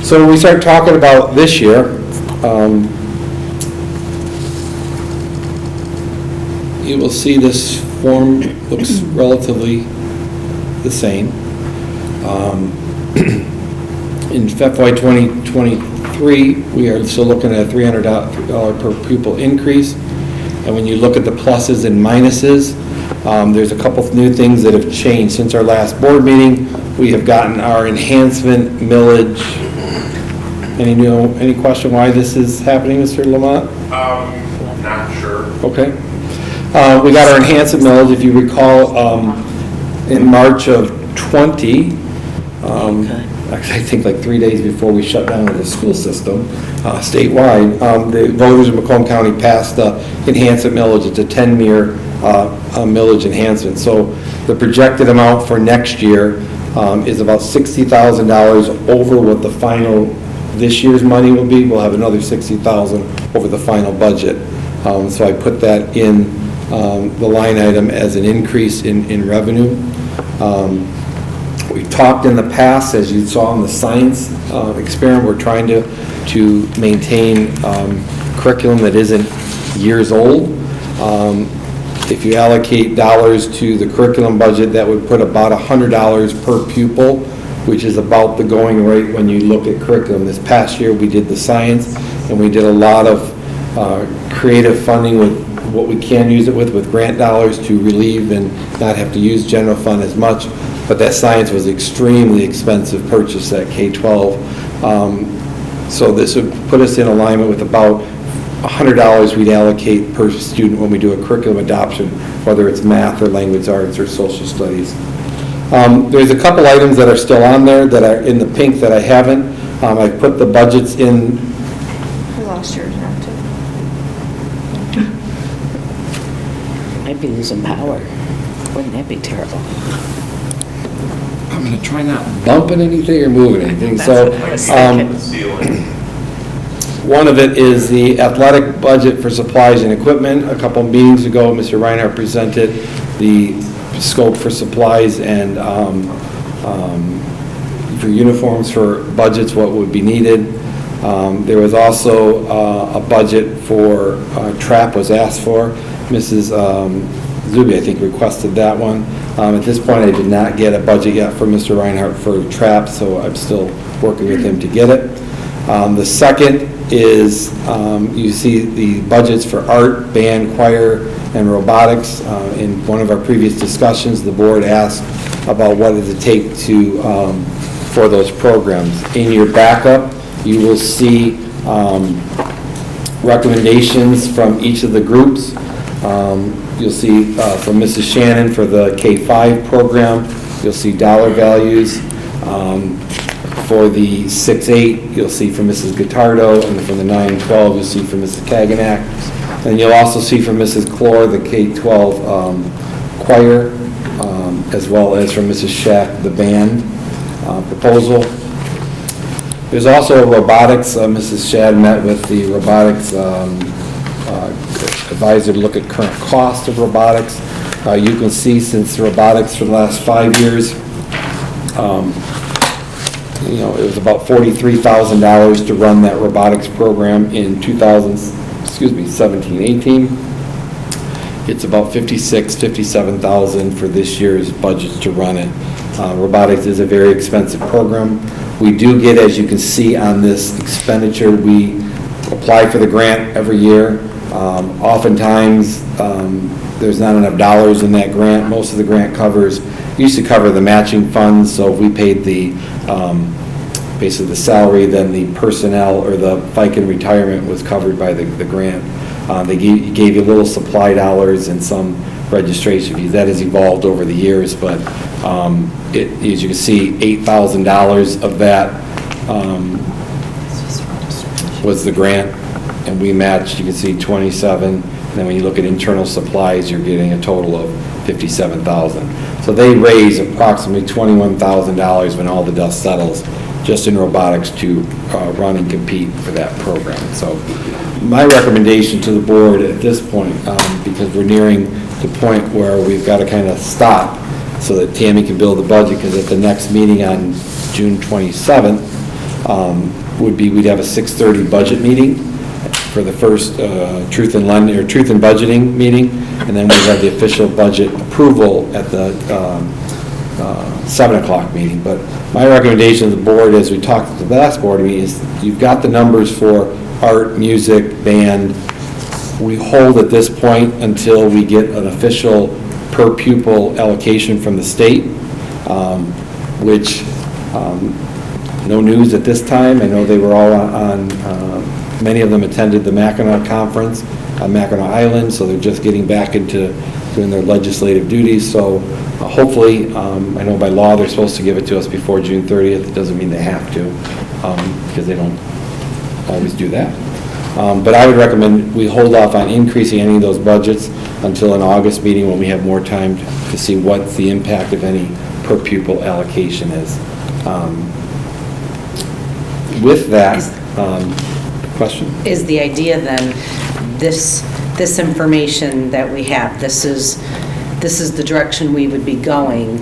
so when we start talking about this year, you will see this form looks relatively the same. In FY 2023, we are still looking at a $300 per pupil increase. And when you look at the pluses and minuses, there's a couple of new things that have changed since our last board meeting. We have gotten our enhancement millage. Any question why this is happening, Mr. Lamont? Not sure. Okay. We got our enhancement millage, if you recall, in March of 20. Actually, I think like 3 days before we shut down the school system statewide, the voters in Macomb County passed the enhancement millage. It's a 10-year millage enhancement. So the projected amount for next year is about $60,000 over what the final this year's money will be. We'll have another $60,000 over the final budget. So I put that in the line item as an increase in revenue. We've talked in the past, as you saw in the science experiment, we're trying to maintain curriculum that isn't years old. If you allocate dollars to the curriculum budget, that would put about $100 per pupil, which is about the going rate when you look at curriculum. This past year, we did the science, and we did a lot of creative funding with what we can use it with grant dollars to relieve and not have to use general fund as much. But that science was extremely expensive purchase at K-12. So this would put us in alignment with about $100 we'd allocate per student when we do a curriculum adoption, whether it's math or language arts or social studies. There's a couple items that are still on there that are in the pink that I haven't. I put the budgets in. I lost yours now too. Might be losing power. Wouldn't that be terrible? I'm going to try not bumping anything or moving anything. So one of it is the athletic budget for supplies and equipment. A couple of meetings ago, Mr. Reinhardt presented the scope for supplies and for uniforms for budgets, what would be needed. There was also a budget for TRAP was asked for. Mrs. Zuby, I think, requested that one. At this point, I did not get a budget yet for Mr. Reinhardt for TRAP, so I'm still working with him to get it. The second is, you see the budgets for art, band, choir, and robotics. In one of our previous discussions, the board asked about what does it take to, for those programs. In your backup, you will see recommendations from each of the groups. You'll see from Mrs. Shannon for the K-5 program, you'll see dollar values. For the 6-8, you'll see from Mrs. Guittardo, and from the 9-12, you'll see from Mrs. Kaganak. And you'll also see from Mrs. Clore the K-12 choir, as well as from Mrs. Shack the band proposal. There's also robotics. Mrs. Shad met with the robotics advisor to look at current cost of robotics. You can see since robotics for the last 5 years, it was about $43,000 to run that robotics program in 17-18. It's about $57,000 for this year's budget to run it. Robotics is a very expensive program. We do get, as you can see on this expenditure, we apply for the grant every year. Oftentimes, there's not enough dollars in that grant. Most of the grant used to cover the matching funds, so if we paid the basically the salary, then the personnel or the FICA and retirement was covered by the grant. They gave you little supply dollars and some registration fees. That has evolved over the years, but as you can see, $8,000 of that was the grant, and we matched, you can see 27, and then when you look at internal supplies, you're getting a total of $57,000. So they raise approximately $21,000 when all the dust settles, just in robotics to run and compete for that program. So my recommendation to the board at this point, because we're nearing the point where we've got to kind of stop so that Tammy can build the budget, because at the next meeting on June 27th we'd have a 6:30 budget meeting for the first truth and budgeting meeting, and then we have the official budget approval at the 7 o'clock meeting. But my recommendation to the board, as we talked at the last board meeting, is you've got the numbers for art, music, band. We hold at this point until we get an official per pupil allocation from the state, which no news at this time. I know they were all on many of them attended the Mackinac conference on Mackinac Island, so they're just getting back into doing their legislative duties. So hopefully, I know by law they're supposed to give it to us before June 30th. It doesn't mean they have to, because they don't always do that. But I would recommend we hold off on increasing any of those budgets until an August meeting when we have more time to see what the impact of any per pupil allocation is. With that, question? Is the idea then, this information that we have, this is the direction we would be going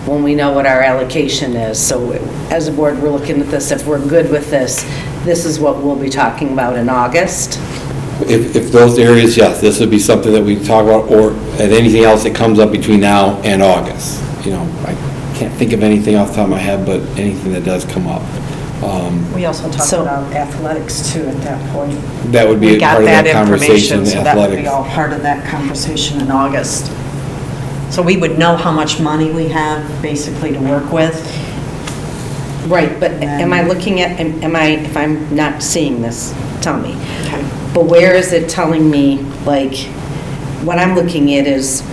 when we know what our allocation is. So as a board, we're looking at this. If we're good with this, this is what we'll be talking about in August. If those areas, yes, this would be something that we talk about, or at anything else that comes up between now and August. I can't think of anything off the top of my head, but anything that does come up. We also talked about athletics too at that point. That would be part of that conversation, so that would be all part of that conversation in August. So we would know how much money we have basically to work with. Right, but am I looking at, if I'm not seeing this, tell me. Okay. But where is it telling me, like, what I'm looking at is,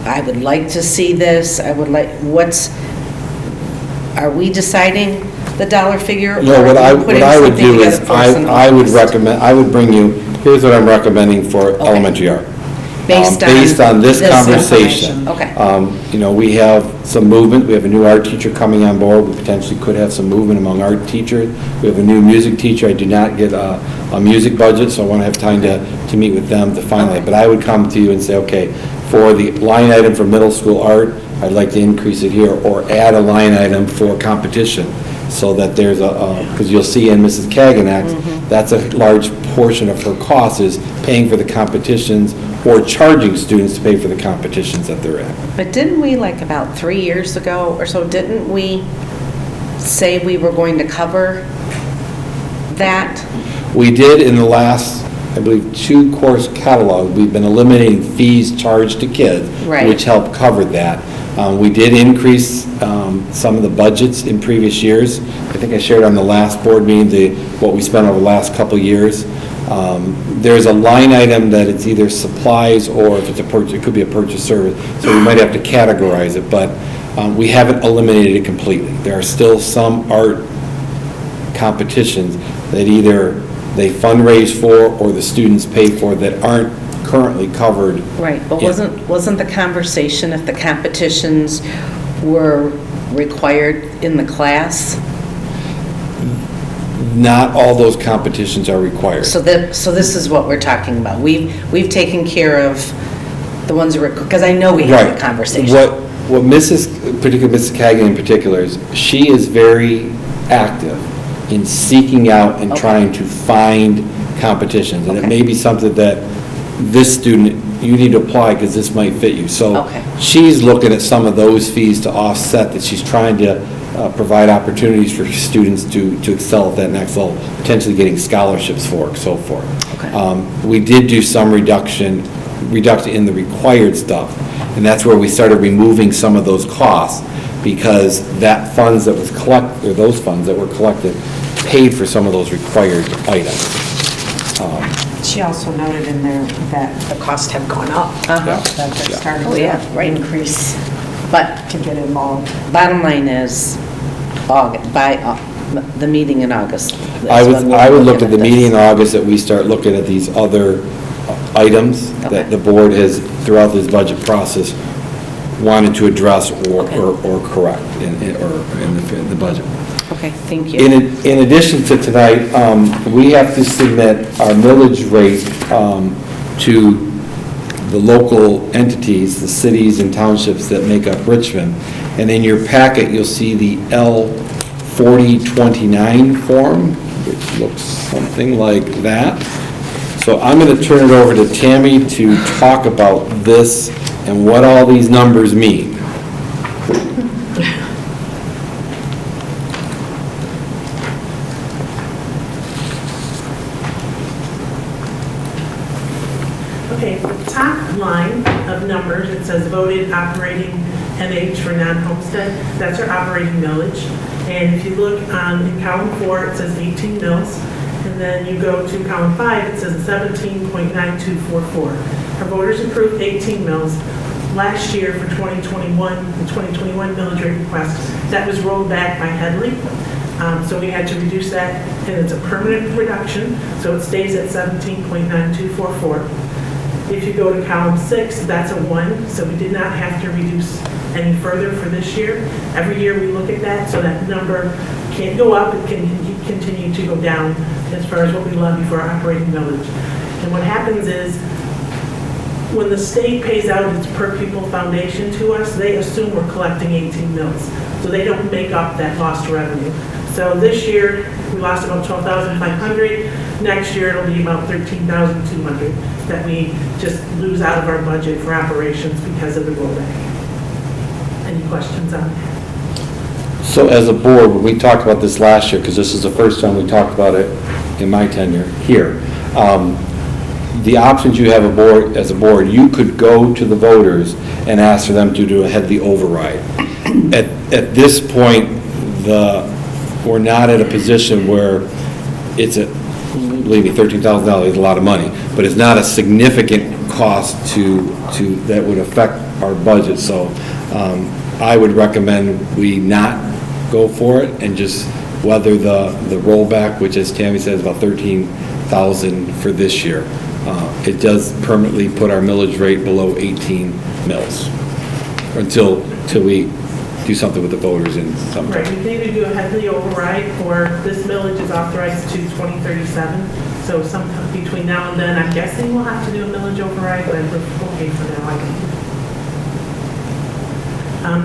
I would like to see this, are we deciding the dollar figure? No, what I would do is, I would bring you, here's what I'm recommending for elementary art. Based on this conversation. Okay. We have some movement. We have a new art teacher coming on board. We potentially could have some movement among art teachers. We have a new music teacher. I do not get a music budget, so I want to have time to meet with them to finalize. But I would come to you and say, okay, for the line item for middle school art, I'd like to increase it here, or add a line item for competition, so that there's because you'll see in Mrs. Kaganak's, that's a large portion of her cost is paying for the competitions or charging students to pay for the competitions that they're at. But didn't we, like about 3 years ago or so, didn't we say we were going to cover that? We did in the last, I believe, 2 course catalogs, we've been eliminating fees charged to kids, Right. which helped cover that. We did increase some of the budgets in previous years. I think I shared on the last board meeting what we spent over the last couple of years. There's a line item that it's either supplies or if it's a purchase, it could be a purchase service, so we might have to categorize it, but we haven't eliminated it completely. There are still some art competitions that either they fundraise for or the students pay for that aren't currently covered. Right, but Yeah. wasn't the conversation if the competitions were required in the class? Not all those competitions are required. So this is what we're talking about. We've taken care of the ones, because I know we had Right. a conversation. What particularly Mrs. Kagan in particular is, she is very active in seeking out and trying to find competitions. And it may be something that this student, you need to apply because this might fit you. So she's looking at some of those fees to offset that. She's trying to provide opportunities for students to excel at that next level, potentially getting scholarships for, so forth. We did do some reduction in the required stuff, and that's where we started removing some of those costs, because that funds that was collected, or those funds that were collected, paid for some of those required items. She also noted in there that the costs have gone up. That they're starting to increase, But to get involved. bottom line is, the meeting in August. is I when we're would look looking at the this. meeting in August that we start looking at these other items that the board has, throughout this budget process, wanted to address or correct in the budget. Okay, thank you. In addition to tonight, we have to submit our millage rate to the local entities, the cities and townships that make up Richmond. And in your packet, you'll see the L4029 form, which looks something like that. So I'm going to turn it over to Tammy to talk about this and what all these numbers mean. Okay, the top line of numbers, it says voted operating MH for non-homestead. That's our operating millage. And if you look in column 4, it says 18 mills. And then you go to column 5, it says 17.9244. Our voters approved 18 mills. Last year for 2021, the 2021 millage rate request, that was rolled back by Headley. So we had to reduce that, and it's a permanent reduction, so it stays at 17.9244. If you go to column 6, that's a 1, so we did not have to reduce any further for this year. Every year we look at that, so that number can't go up, it can continue to go down as far as what we levy for our operating millage. And what happens is, when the state pays out its per pupil foundation to us, they assume we're collecting 18 mills. So they don't make up that lost revenue. So this year, we lost about 12,500. Next year, it'll be about 13,200 that we just lose out of our budget for operations because of the rollback. Any questions on that? So as a board, we talked about this last year, because this is the first time we talked about it in my tenure here. The options you have as a board, you could go to the voters and ask for them to do a Headley override. At this point, we're not at a position where it's believe me, $13,000 is a lot of money, but it's not a significant cost that would affect our budget. So I would recommend we not go for it and just weather the rollback, which, as Tammy says, about $13,000 for this year. It does permanently put our millage rate below 18 mills until we do something with the voters in some time. Right, we can either do a Headley override, or this millage is authorized to 2037. So sometime between now and then, I'm guessing we'll have to do a millage override, but we're okay for now, I think.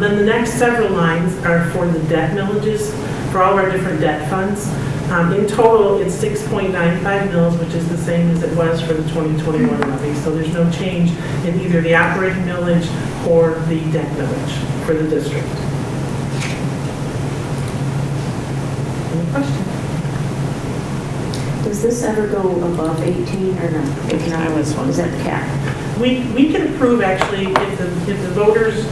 Then the next several lines are for the debt millages, for all of our different debt funds. In total, it's 6.95 mils, which is the same as it was for the 2021 levy. So there's no change in either the operating millage or the debt millage for the district. question. Does this ever go above 18 or not? If not, is that the cap? We can approve, actually, if the voters,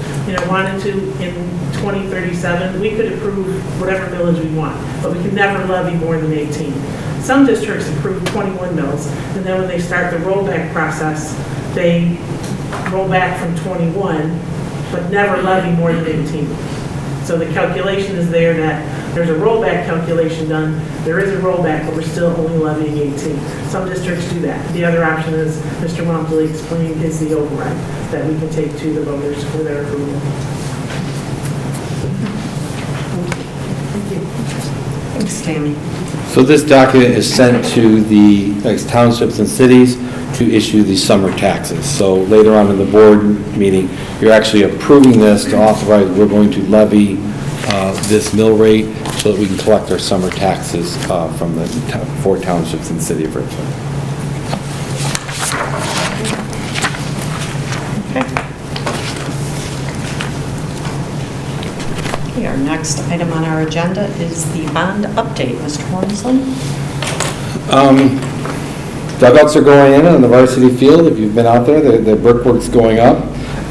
wanted to in 2037, we could approve whatever millage we want, but we can never levy more than 18. Some districts approve 21 mills, and then when they start the rollback process, they roll back from 21, but never levy more than 18. So the calculation is there that there's a rollback calculation done. There is a rollback, but we're still only levying 18. Some districts do that. The other option, is Mr. Wamsley explained, is the override that we can take to the voters for their approval. Thank you. Thanks, Tammy. So this document is sent to the townships and cities to issue the summer taxes. So later on in the board meeting, you're actually approving this to authorize we're going to levy this mill rate so that we can collect our summer taxes from the 4 townships in the city of Richmond. Okay, our next item on our agenda is the bond update. Mr. Wormsley? Dugouts are going in on the varsity field. If you've been out there, the brickwork's going up.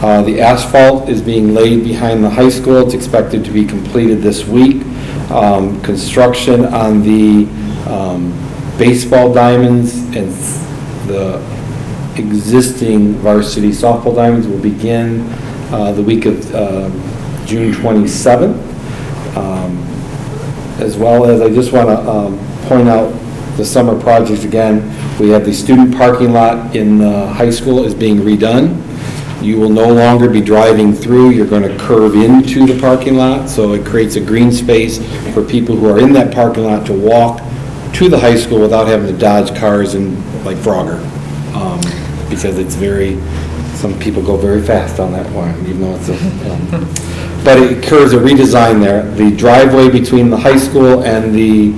The asphalt is being laid behind the high school. It's expected to be completed this week. Construction on the baseball diamonds and the existing varsity softball diamonds will begin the week of June 27th. As well as, I just want to point out the summer projects again. We have the student parking lot in the high school is being redone. You will no longer be driving through, you're going to curve into the parking lot, so it creates a green space for people who are in that parking lot to walk to the high school without having to dodge cars and like Frogger. Because it's some people go very fast on that one, even though it's but it occurs a redesign there. The driveway between the high school and the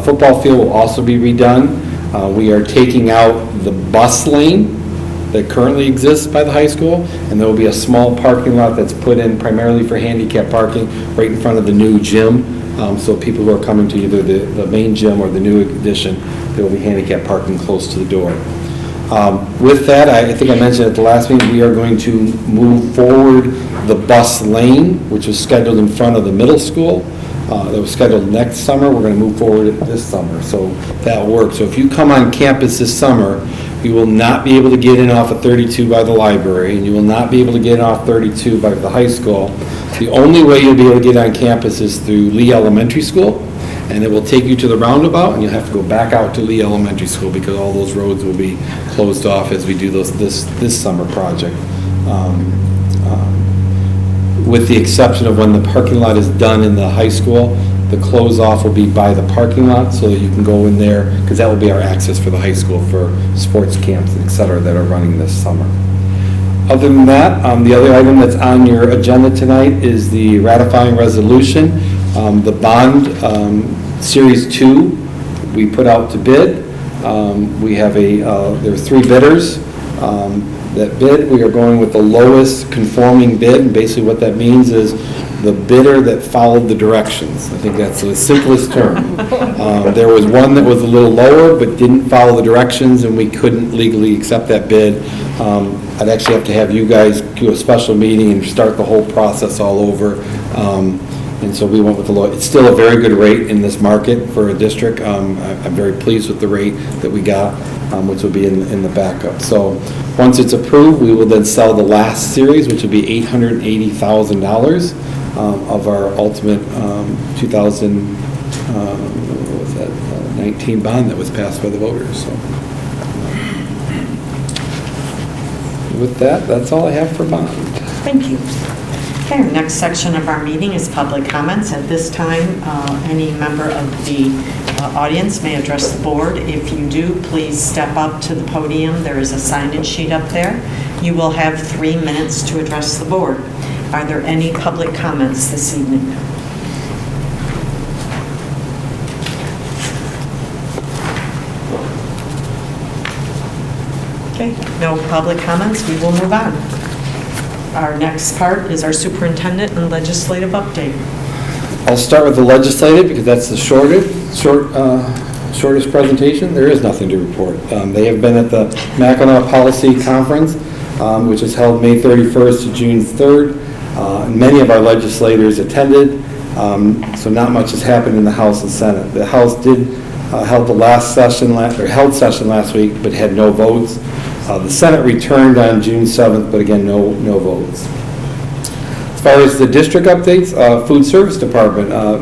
football field will also be redone. We are taking out the bus lane that currently exists by the high school, and there will be a small parking lot that's put in primarily for handicap parking right in front of the new gym. So people who are coming to either the main gym or the new addition, there will be handicap parking close to the door. With that, I think I mentioned at the last meeting, we are going to move forward the bus lane, which was scheduled in front of the middle school. That was scheduled next summer. We're going to move forward this summer, so that works. So if you come on campus this summer, you will not be able to get in off of 32 by the library, and you will not be able to get in off 32 by the high school. The only way you'll be able to get on campus is through Lee Elementary School, and it will take you to the roundabout, and you'll have to go back out to Lee Elementary School because all those roads will be closed off as we do this summer project. With the exception of when the parking lot is done in the high school, the close off will be by the parking lot so that you can go in there, because that will be our access for the high school for sports camps, et cetera, that are running this summer. Other than that, the other item that's on your agenda tonight is the ratifying resolution. The bond, Series 2, we put out to bid. We have there are 3 bidders that bid. We are going with the lowest conforming bid, and basically what that means is the bidder that followed the directions. I think that's the simplest term. There was one that was a little lower but didn't follow the directions, and we couldn't legally accept that bid. I'd actually have to have you guys do a special meeting and start the whole process all over. And so we went with the low. It's still a very good rate in this market for a district. I'm very pleased with the rate that we got, which will be in the backup. So once it's approved, we will then sell the last series, which will be $880,000 of our ultimate 2019 bond that was passed by the voters. So with that, that's all I have for bond. Thank you. Okay, our next section of our meeting is public comments. At this time, any member of the audience may address the board. If you do, please step up to the podium. There is a sign-in sheet up there. You will have 3 minutes to address the board. Are there any public comments this evening? Okay, no public comments. We will move on. Our next part is our superintendent and legislative update. I'll start with the legislative because that's the shortest presentation. There is nothing to report. They have been at the Mackinac Policy Conference, which is held May 31st to June 3rd. Many of our legislators attended, so not much has happened in the House and Senate. The House did held session last week, but had no votes. The Senate returned on June 7th, but again, no votes. As far as the district updates, Food Service Department, our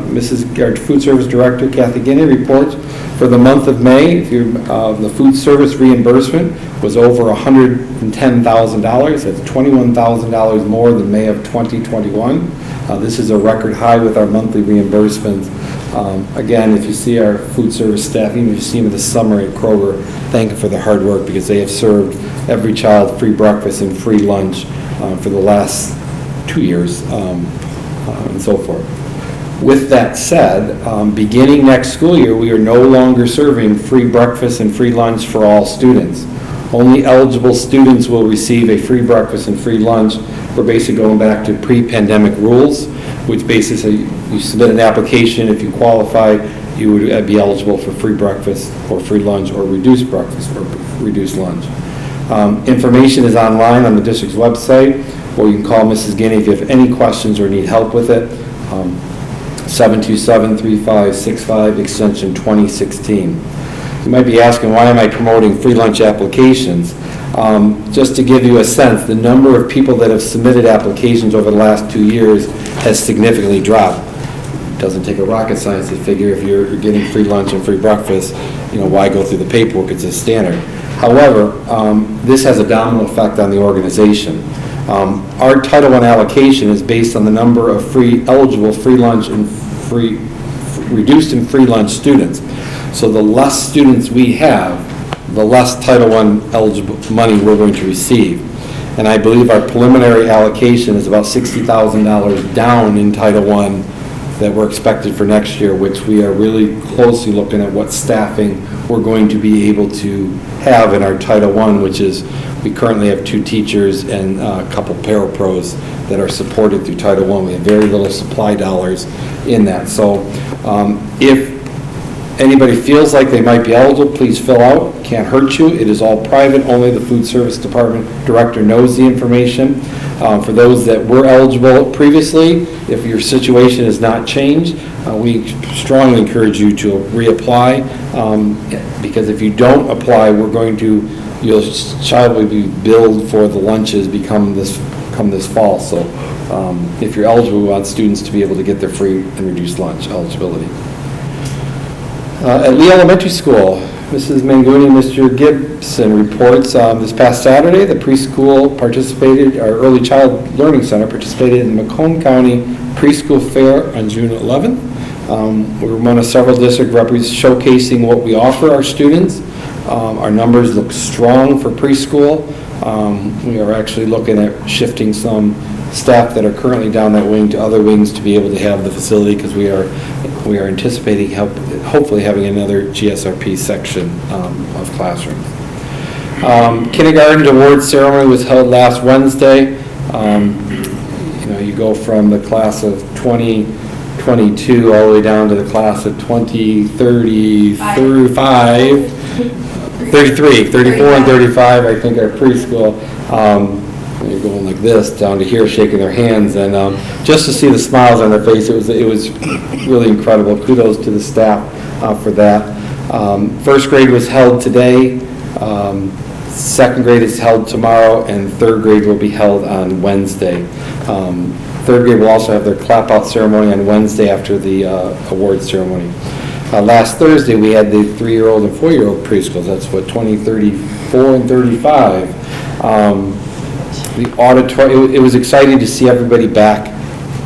Food Service Director, Cte Updates, reports for the month of May, the food service reimbursement was over $110,000. That's $21,000 more than May of 2021. This is a record high with our monthly reimbursements. Again, if you see our food service staff, even if you see them this summer at Kroger, thank you for the hard work because they have served every child free breakfast and free lunch for the last 2 years and so forth. With that said, beginning next school year, we are no longer serving free breakfast and free lunch for all students. Only eligible students will receive a free breakfast and free lunch. We're basically going back to pre-pandemic rules, which basically you submit an application. If you qualify, you would be eligible for free breakfast or free lunch or reduced breakfast or reduced lunch. Information is online on the district's website, or you can call Mrs. Guinea if you have any questions or need help with it. 727-3565, extension 2016. You might be asking, why am I promoting free lunch applications? Just to give you a sense, the number of people that have submitted applications over the last 2 years has significantly dropped. It doesn't take a rocket science to figure if you're getting free lunch and free breakfast, why go through the paperwork? It's a standard. However, this has a domino effect on the organization. Our Title I allocation is based on the number of eligible free lunch and reduced and free lunch students. So the less students we have, the less Title I eligible money we're going to receive. And I believe our preliminary allocation is about $60,000 down in Title I that we're expected for next year, which we are really closely looking at what staffing we're going to be able to have in our Title I, which is we currently have 2 teachers and a couple parapros that are supported through Title I. We have very little supply dollars in that. So if anybody feels like they might be eligible, please fill out. Can't hurt you. It is all private. Only the Food Service Department Director knows the information. For those that were eligible previously, if your situation has not changed, we strongly encourage you to reapply because if you don't apply, your child will be billed for the lunches come this fall. So if you're eligible, we want students to be able to get their free and reduced lunch eligibility. At Lee Elementary School, Mrs. Manguni and Mr. Gibson reports this past Saturday, the preschool our Early Child Learning Center participated in the Macomb County Preschool Fair on June 11th. We were one of several district reps showcasing what we offer our students. Our numbers look strong for preschool. We are actually looking at shifting some staff that are currently down that wing to other wings to be able to have the facility because we are anticipating hopefully having another GSRP section of classrooms. Kindergarten award ceremony was held last Wednesday. You go from the class of 2022 all the way down to the class of 34 and 35, I think, are preschool. You're going like this down to here, shaking their hands, and just to see the smiles on their face, it was really incredible. Kudos to the staff for that. First grade was held today. Second grade is held tomorrow, and third grade will be held on Wednesday. Third grade will also have their clap-out ceremony on Wednesday after the award ceremony. Last Thursday, we had the 3-year-old and 4-year-old preschools. That's 34 and 35. The auditorium, it was exciting to see everybody back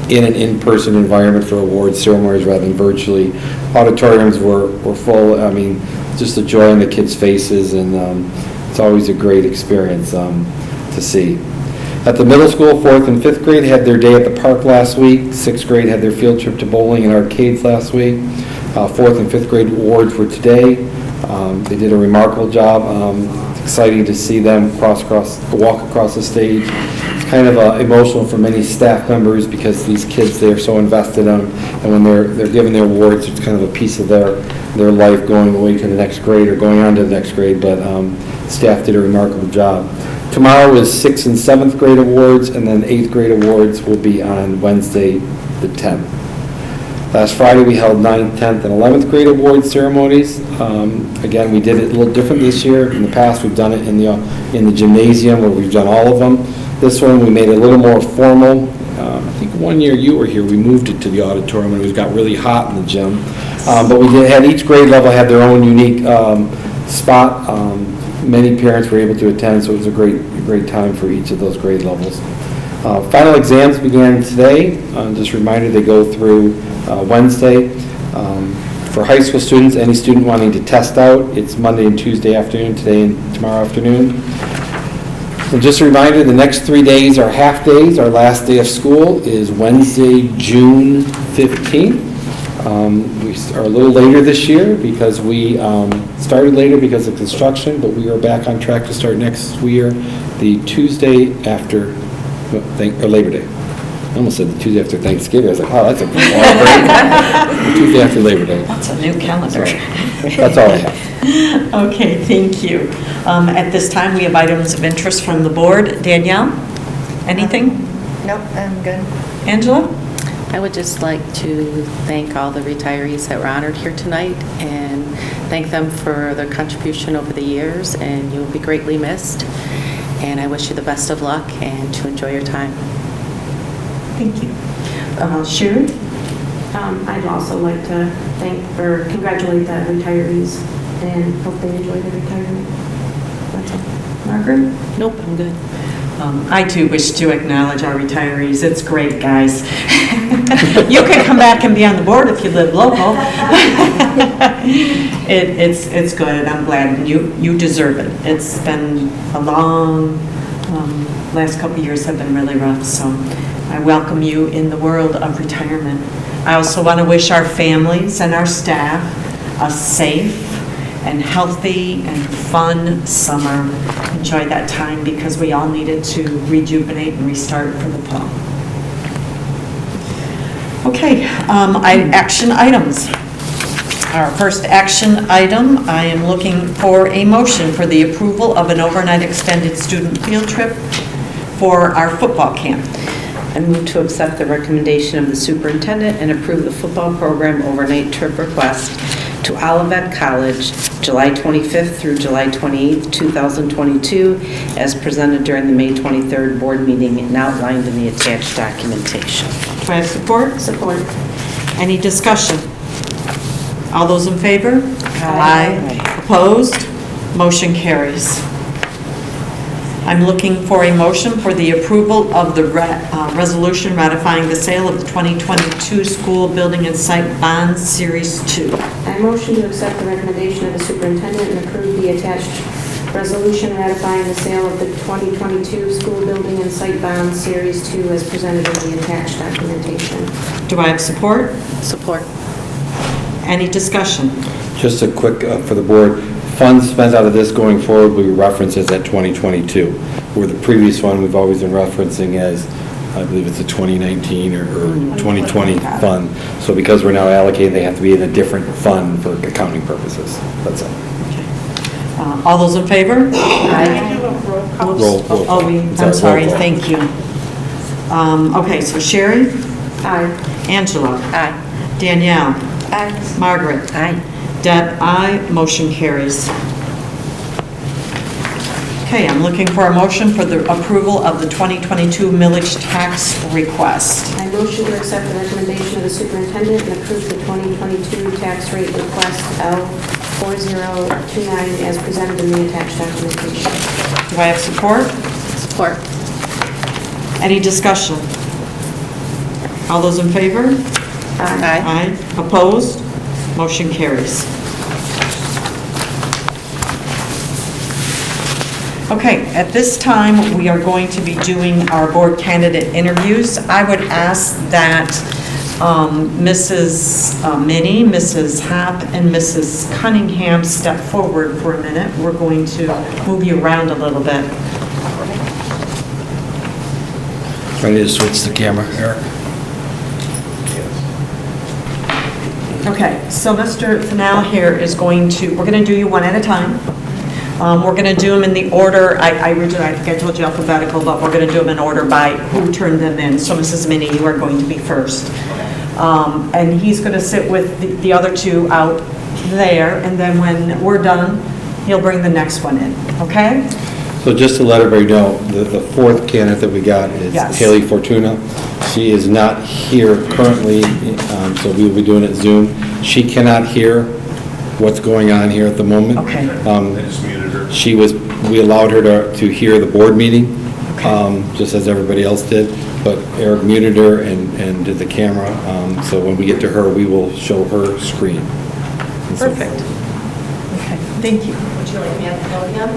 in an in-person environment for award ceremonies rather than virtually. Auditoriums were full. I mean, just the joy in the kids' faces, and it's always a great experience to see. At the middle school, 4th and 5th grade had their day at the park last week. 6th grade had their field trip to bowling and arcades last week. 4th and 5th grade awards were today. They did a remarkable job. exciting to see them walk across the stage. It's kind of emotional for many staff members because these kids, they're so invested in them, and when they're given their awards, it's kind of a piece of their life going away to the next grade or going on to the next grade, but staff did a remarkable job. Tomorrow is 6th and 7th grade awards, and then 8th grade awards will be on Wednesday, the 10th. Last Friday, we held 9th, 10th, and 11th grade award ceremonies. Again, we did it a little different this year. In the past, we've done it in the gymnasium where we've done all of them. This one, we made it a little more formal. I think one year you were here, we moved it to the auditorium when it got really hot in the gym. But we did have each grade level had their own unique spot. Many parents were able to attend, so it was a great time for each of those grade levels. Final exams began today. Just a reminder, they go through Wednesday. For high school students, any student wanting to test out, it's Monday and Tuesday afternoon, today and tomorrow afternoon. And just a reminder, the next 3 days are half days. Our last day of school is Wednesday, June 15th. We are a little later this year because we started later because of construction, but we are back on track to start next year, the Tuesday after Labor Day. I almost said the Tuesday after Thanksgiving. I was like, oh, that's a long break. The Tuesday after Labor Day. That's a new calendar. That's all I have. Okay, thank you. At this time, we have items of interest from the board. Danielle, anything? Nope, I'm good. Angela? I would just like to thank all the retirees that were honored here tonight and thank them for their contribution over the years, and you'll be greatly missed. And I wish you the best of luck and to enjoy your time. Thank you. Sharon? I'd also like to congratulate the retirees and hope they enjoy their retirement. That's all. Margaret? Nope, I'm good. I too wish to acknowledge our retirees. It's great, guys. You can come back and be on the board if you live local. It's good. I'm glad. You deserve it. It's been a long, last couple of years have been really rough, so I welcome you in the world of retirement. I also want to wish our families and our staff a safe and healthy and fun summer. Enjoy that time because we all needed to rejuvenate and restart for the fall. Okay, action items. Our first action item, I am looking for a motion for the approval of an overnight extended student field trip for our football camp. I move to accept the recommendation of the superintendent and approve the football program overnight trip request to Olivet College, July 25th through July 28th, 2022, as presented during the May 23rd board meeting and outlined in the attached documentation. Do I have support? Support. Any discussion? All those in favor? Aye. Opposed? Motion carries. I'm looking for a motion for the approval of the resolution ratifying the sale of the 2022 school building and site bonds Series 2. I motion to accept the recommendation of the superintendent and approve the attached resolution ratifying the sale of the 2022 school building and site bonds Series 2 as presented in the attached documentation. Do I have support? Support. Any discussion? Just a quick, for the board, funds spent out of this going forward, we reference as at 2022, where the previous one we've always been referencing as, I believe it's a 2019 or 2020 fund. So because we're now allocating, they have to be in a different fund for accounting purposes. That's all. All those in favor? Aye. I'm sorry, thank you. Okay, so Sherry? Aye. Angela? Aye. Danielle? Aye. Margaret? Aye. Deb, aye. Motion carries. Okay, I'm looking for a motion for the approval of the 2022 millage tax request. I motion to accept the recommendation of the superintendent and approve the 2022 tax rate request L4029 as presented in the attached documentation. Do I have support? Support. Any discussion? All those in favor? Aye. Aye. Opposed? Motion carries. Okay, at this time, we are going to be doing our board candidate interviews. I would ask that Mrs. Minnie, Mrs. Happ, and Mrs. Cunningham step forward for a minute. We're going to move you around a little bit. Ready to switch the camera, Eric? Okay, so Mr. Fennell here is going to, we're going to do you one at a time. We're going to do them in the order, I think I told you alphabetical, but we're going to do them in order by who turned them in. So Mrs. Minnie, you are going to be first. And he's going to sit with the other two out there, and then when we're done, he'll bring the next one in, okay? So just to let everybody know, the fourth candidate that we got is Yes. Haley Fortuna. She is not here currently, so we will be doing it Zoom. She cannot hear what's going on here at the moment. Okay. I just muted her. We allowed her to hear the board meeting, just as everybody else did, but Eric muted her and did the camera, so when we get to her, we will show her screen. And so- Perfect. Okay, thank you. Would you like me at the podium?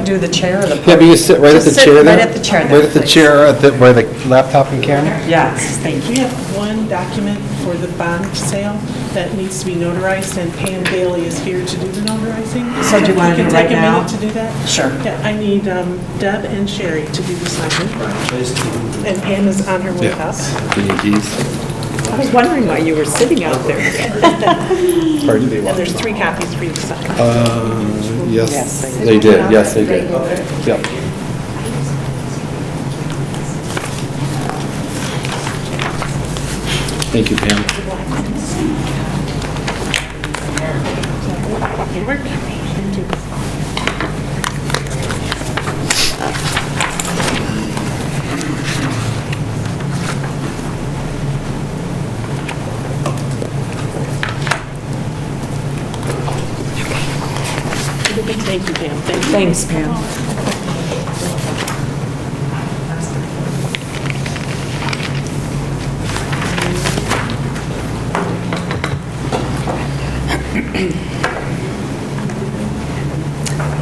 Do the chair or the? Yeah, but you sit right at the Just sit chair there. right at the chair there, Right at the please. chair, where the laptop and camera? Yes, thank We you. have one document for the bond sale that needs to be notarized, and Pam Bailey is here to do the notarizing. So do you want to do it right If you can take a now? minute to do that? Sure. Yeah, I need Deb and Sherry to do the signing. And Pam is on her way up. Do you need these? I was wondering why you were sitting out there. Pardon? And there's 3 copies for you to sign. Yes, they did, yes, they did. Yep. Thank you, Pam. Thank you, Pam. Thank you. Thanks, Pam.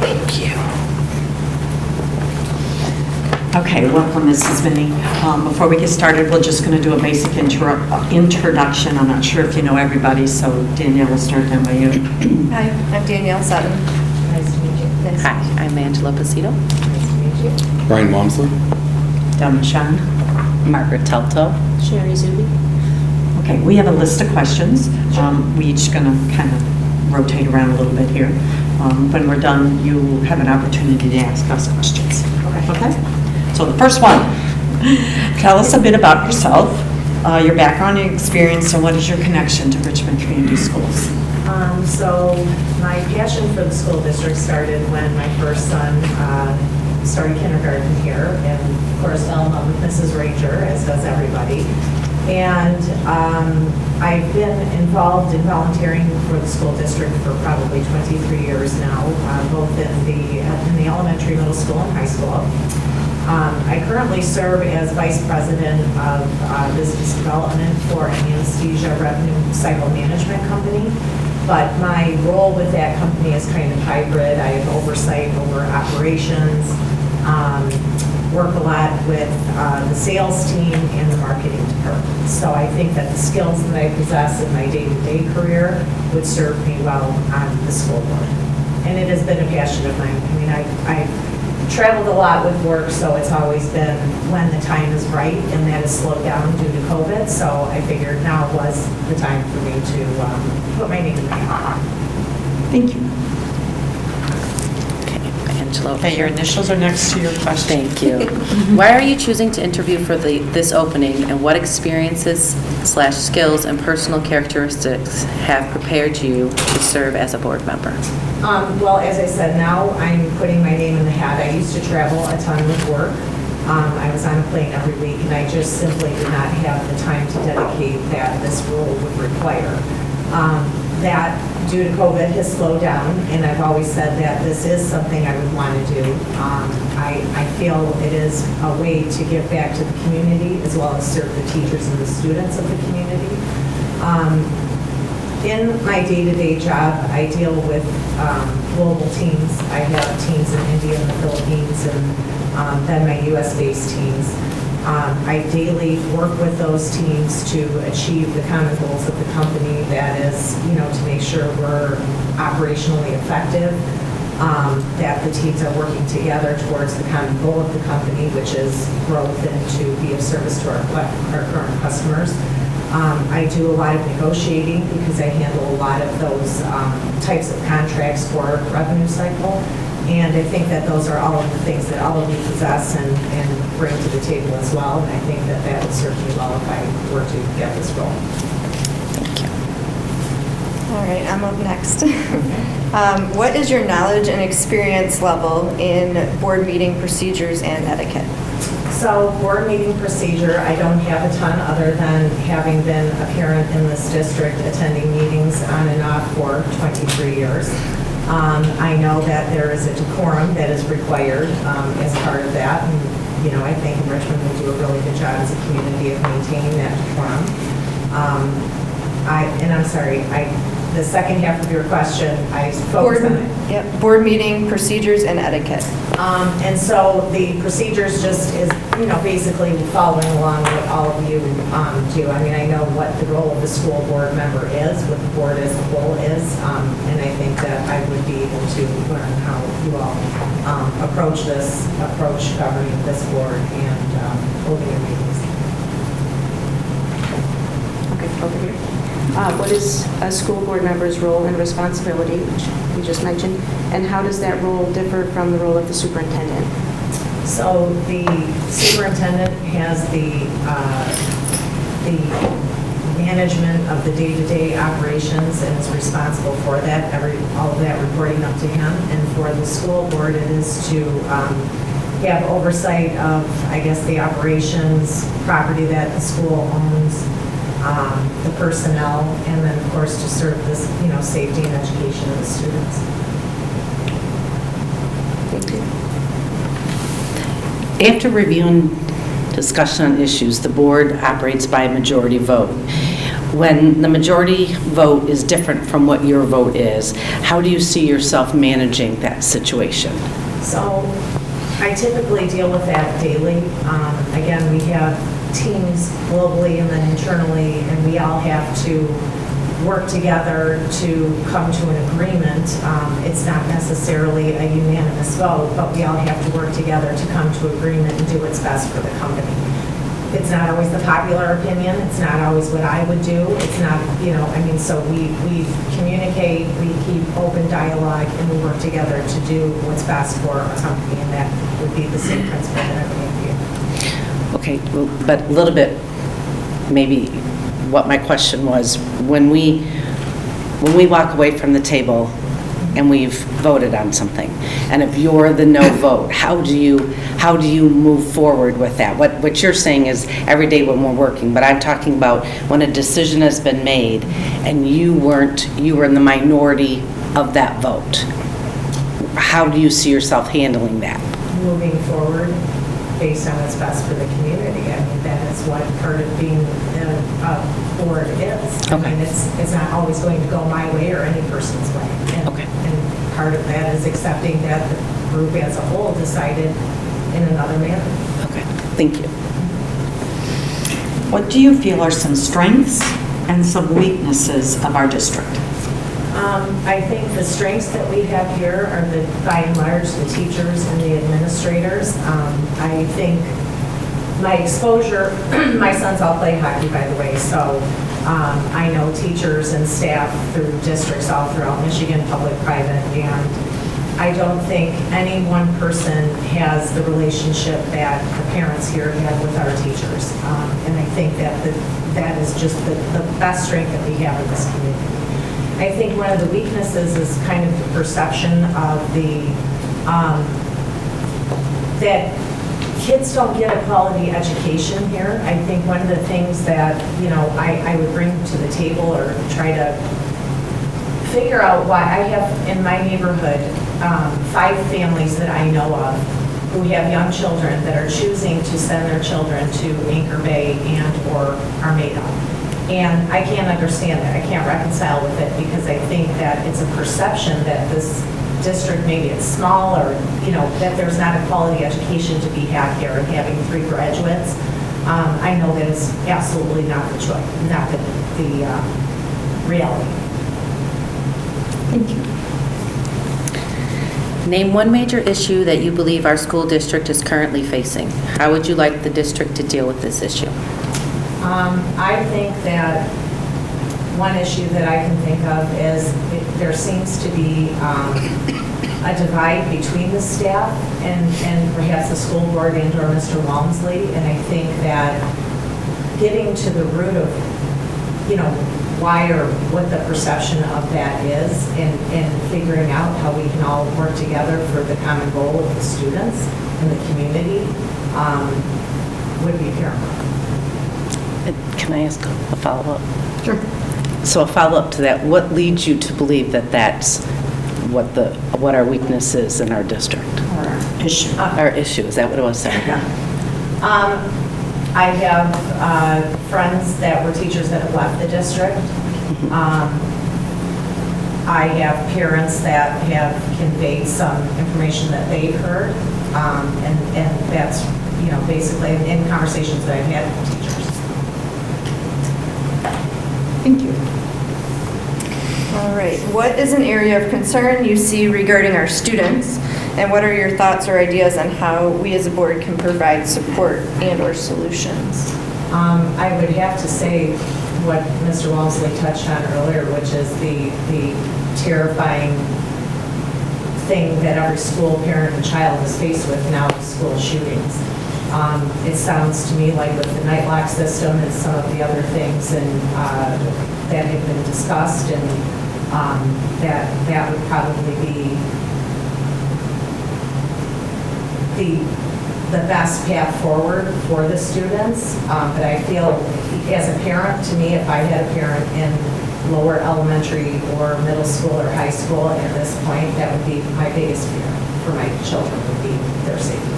Thank you. Okay, welcome, Mrs. Minnie. Before we get started, we're just going to do a basic introduction. I'm not sure if you know everybody, so Danielle will start down by you. Hi, I'm Danielle Sutton. Nice to meet you. Hi, I'm Angela Pacito. Nice to meet you. Brian Walmsley? Delma Shan. Margaret Telto. Sherry Zuby. Okay, we have a list of questions. We each going to kind of rotate around a little bit here. When we're done, you have an opportunity to ask us questions. Okay? So the first one, tell us a bit about yourself, your background and experience, and what is your connection to Richmond Community Schools? So my passion for the school district started when my first son started kindergarten here, and of course fell in love with Mrs. Ranger, as does everybody. And I've been involved in volunteering for the school district for probably 23 years now, both in the elementary, middle school, and high school. I currently serve as Vice President of Business Development for an anesthesia revenue cycle management company. But my role with that company is kind of hybrid. I have oversight over operations, work a lot with the sales team and the marketing department. So I think that the skills that I possess in my day-to-day career would serve me well on the school board. And it has been a passion of mine. I mean, I've traveled a lot with work, so it's always been when the time is right, and that has slowed down due to COVID. So I figured now was the time for me to put my name in the hat. Thank you. Angela. Okay, your initials are next to your question. Thank you. Why are you choosing to interview for this opening, and what experiences/skills and personal characteristics have prepared you to serve as a board member? Well, as I said, now I'm putting my name in the hat. I used to travel a ton with work. I was on a plane every week, and I just simply did not have the time to dedicate that this role would require. That, due to COVID, has slowed down, and I've always said that this is something I would want to do. I feel it is a way to give back to the community as well as serve the teachers and the students of the community. In my day-to-day job, I deal with global teams. I have teams in India and the Philippines, and then my U.S.-based teams. I daily work with those teams to achieve the common goals of the company. That is, to make sure we're operationally effective, that the teams are working together towards the common goal of the company, which is growth and to be of service to our current customers. I do a lot of negotiating because I handle a lot of those types of contracts for revenue cycle. And I think that those are all of the things that all of you possess and bring to the table as well. And I think that that would serve me well if I were to get this role. Thank you. All right, I'm up next. What is your knowledge and experience level in board meeting procedures and etiquette? So board meeting procedure, I don't have a ton other than having been a parent in this district, attending meetings on and off for 23 years. I know that there is a decorum that is required as part of that. And, I think Richmond will do a really good job as a community of maintaining that decorum. I'm sorry, the second half of your question, I focused on it. Yep, board meeting procedures and etiquette. And so the procedures just is, basically following along what all of you do. I mean, I know what the role of the school board member is, what the board as a whole is, and I think that I would be able to learn how you all approach governing this board and holding your meetings. Okay, over here. What is a school board member's role and responsibility, which we just mentioned, and how does that role differ from the role of the superintendent? So the superintendent has the management of the day-to-day operations and is responsible for that, all of that reporting up to him. And for the school board, it is to have oversight of, the operations, property that the school owns, the personnel, and then of course to serve this, safety and education of the students. Thank you. After reviewing discussion on issues, the board operates by a majority vote. When the majority vote is different from what your vote is, how do you see yourself managing that situation? So I typically deal with that daily. Again, we have teams globally and then internally, and we all have to work together to come to an agreement. It's not necessarily a unanimous vote, but we all have to work together to come to agreement and do what's best for the company. It's not always the popular opinion. It's not always what I would do. It's not, so we communicate, we keep open dialogue, and we work together to do what's best for a company, and that would be the same principle that I would give you. Okay, well, but a little bit, maybe what my question was, when we walk away from the table and we've voted on something, and if you're the no vote, how do you move forward with that? What you're saying is every day when we're working, but I'm talking about when a decision has been made and you were in the minority of that vote. How do you see yourself handling that? Moving forward based on what's best for the community. I mean, that is what part of being a board is. Okay. I mean, it's not always going to go my way or any person's way. And, okay. And part of that is accepting that the group as a whole decided in another manner. Okay, thank you. What do you feel are some strengths and some weaknesses of our district? I think the strengths that we have here are by and large, the teachers and the administrators. I think my exposure, my sons all play hockey, by the way, so I know teachers and staff through districts all throughout Michigan, public, private, and I don't think any one person has the relationship that the parents here have with our teachers. And I think that is just the best strength that we have in this community. I think one of the weaknesses is kind of the perception of that kids don't get a quality education here. I think one of the things that, I would bring to the table or try to figure out why I have in my neighborhood 5 families that I know of who have young children that are choosing to send their children to Anchor Bay and or Armada. And I can't understand that. I can't reconcile with it because I think that it's a perception that this district, maybe it's small or, that there's not a quality education to be had here and having 3 graduates. I know that it's absolutely not the choice, not the reality. Thank you. Name one major issue that you believe our school district is currently facing. How would you like the district to deal with this issue? I think that one issue that I can think of is there seems to be a divide between the staff and perhaps the school board and or Mr. Walmsley, and I think that getting to the root of, why or what the perception of that is and figuring out how we can all work together for the common goal of the students and the community would be paramount. Can I ask a follow-up? Sure. So a follow-up to that, what leads you to believe that that's what our weakness is in our district? Issue. Our issue, is that what it was? Sorry. Yeah. I have friends that were teachers that have left the district. I have parents that have conveyed some information that they've heard, and that's, basically in conversations that I've had with teachers. Thank you. All right, what is an area of concern you see regarding our students, and what are your thoughts or ideas on how we as a board can provide support and or solutions? I would have to say what Mr. Walmsley touched on earlier, which is the terrifying thing that every school parent and child is faced with now with school shootings. It sounds to me like with the night lock system and some of the other things and that have been discussed, and that would probably be the best path forward for the students. But I feel as a parent, to me, if I had a parent in lower elementary or middle school or high school at this point, that would be my biggest fear for my children, would be their safety.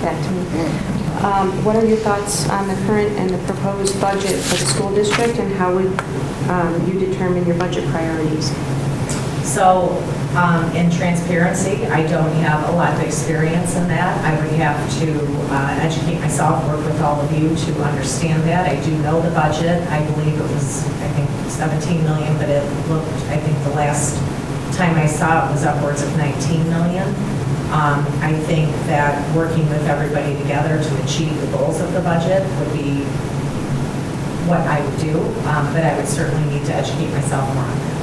Back to me. What are your thoughts on the current and the proposed budget for the school district, and how would you determine your budget priorities? So, in transparency, I don't have a lot of experience in that. I would have to educate myself, work with all of you to understand that. I do know the budget. I believe it was, 17 million, but it looked, the last time I saw it was upwards of 19 million. I think that working with everybody together to achieve the goals of the budget would be what I would do, but I would certainly need to educate myself more on that.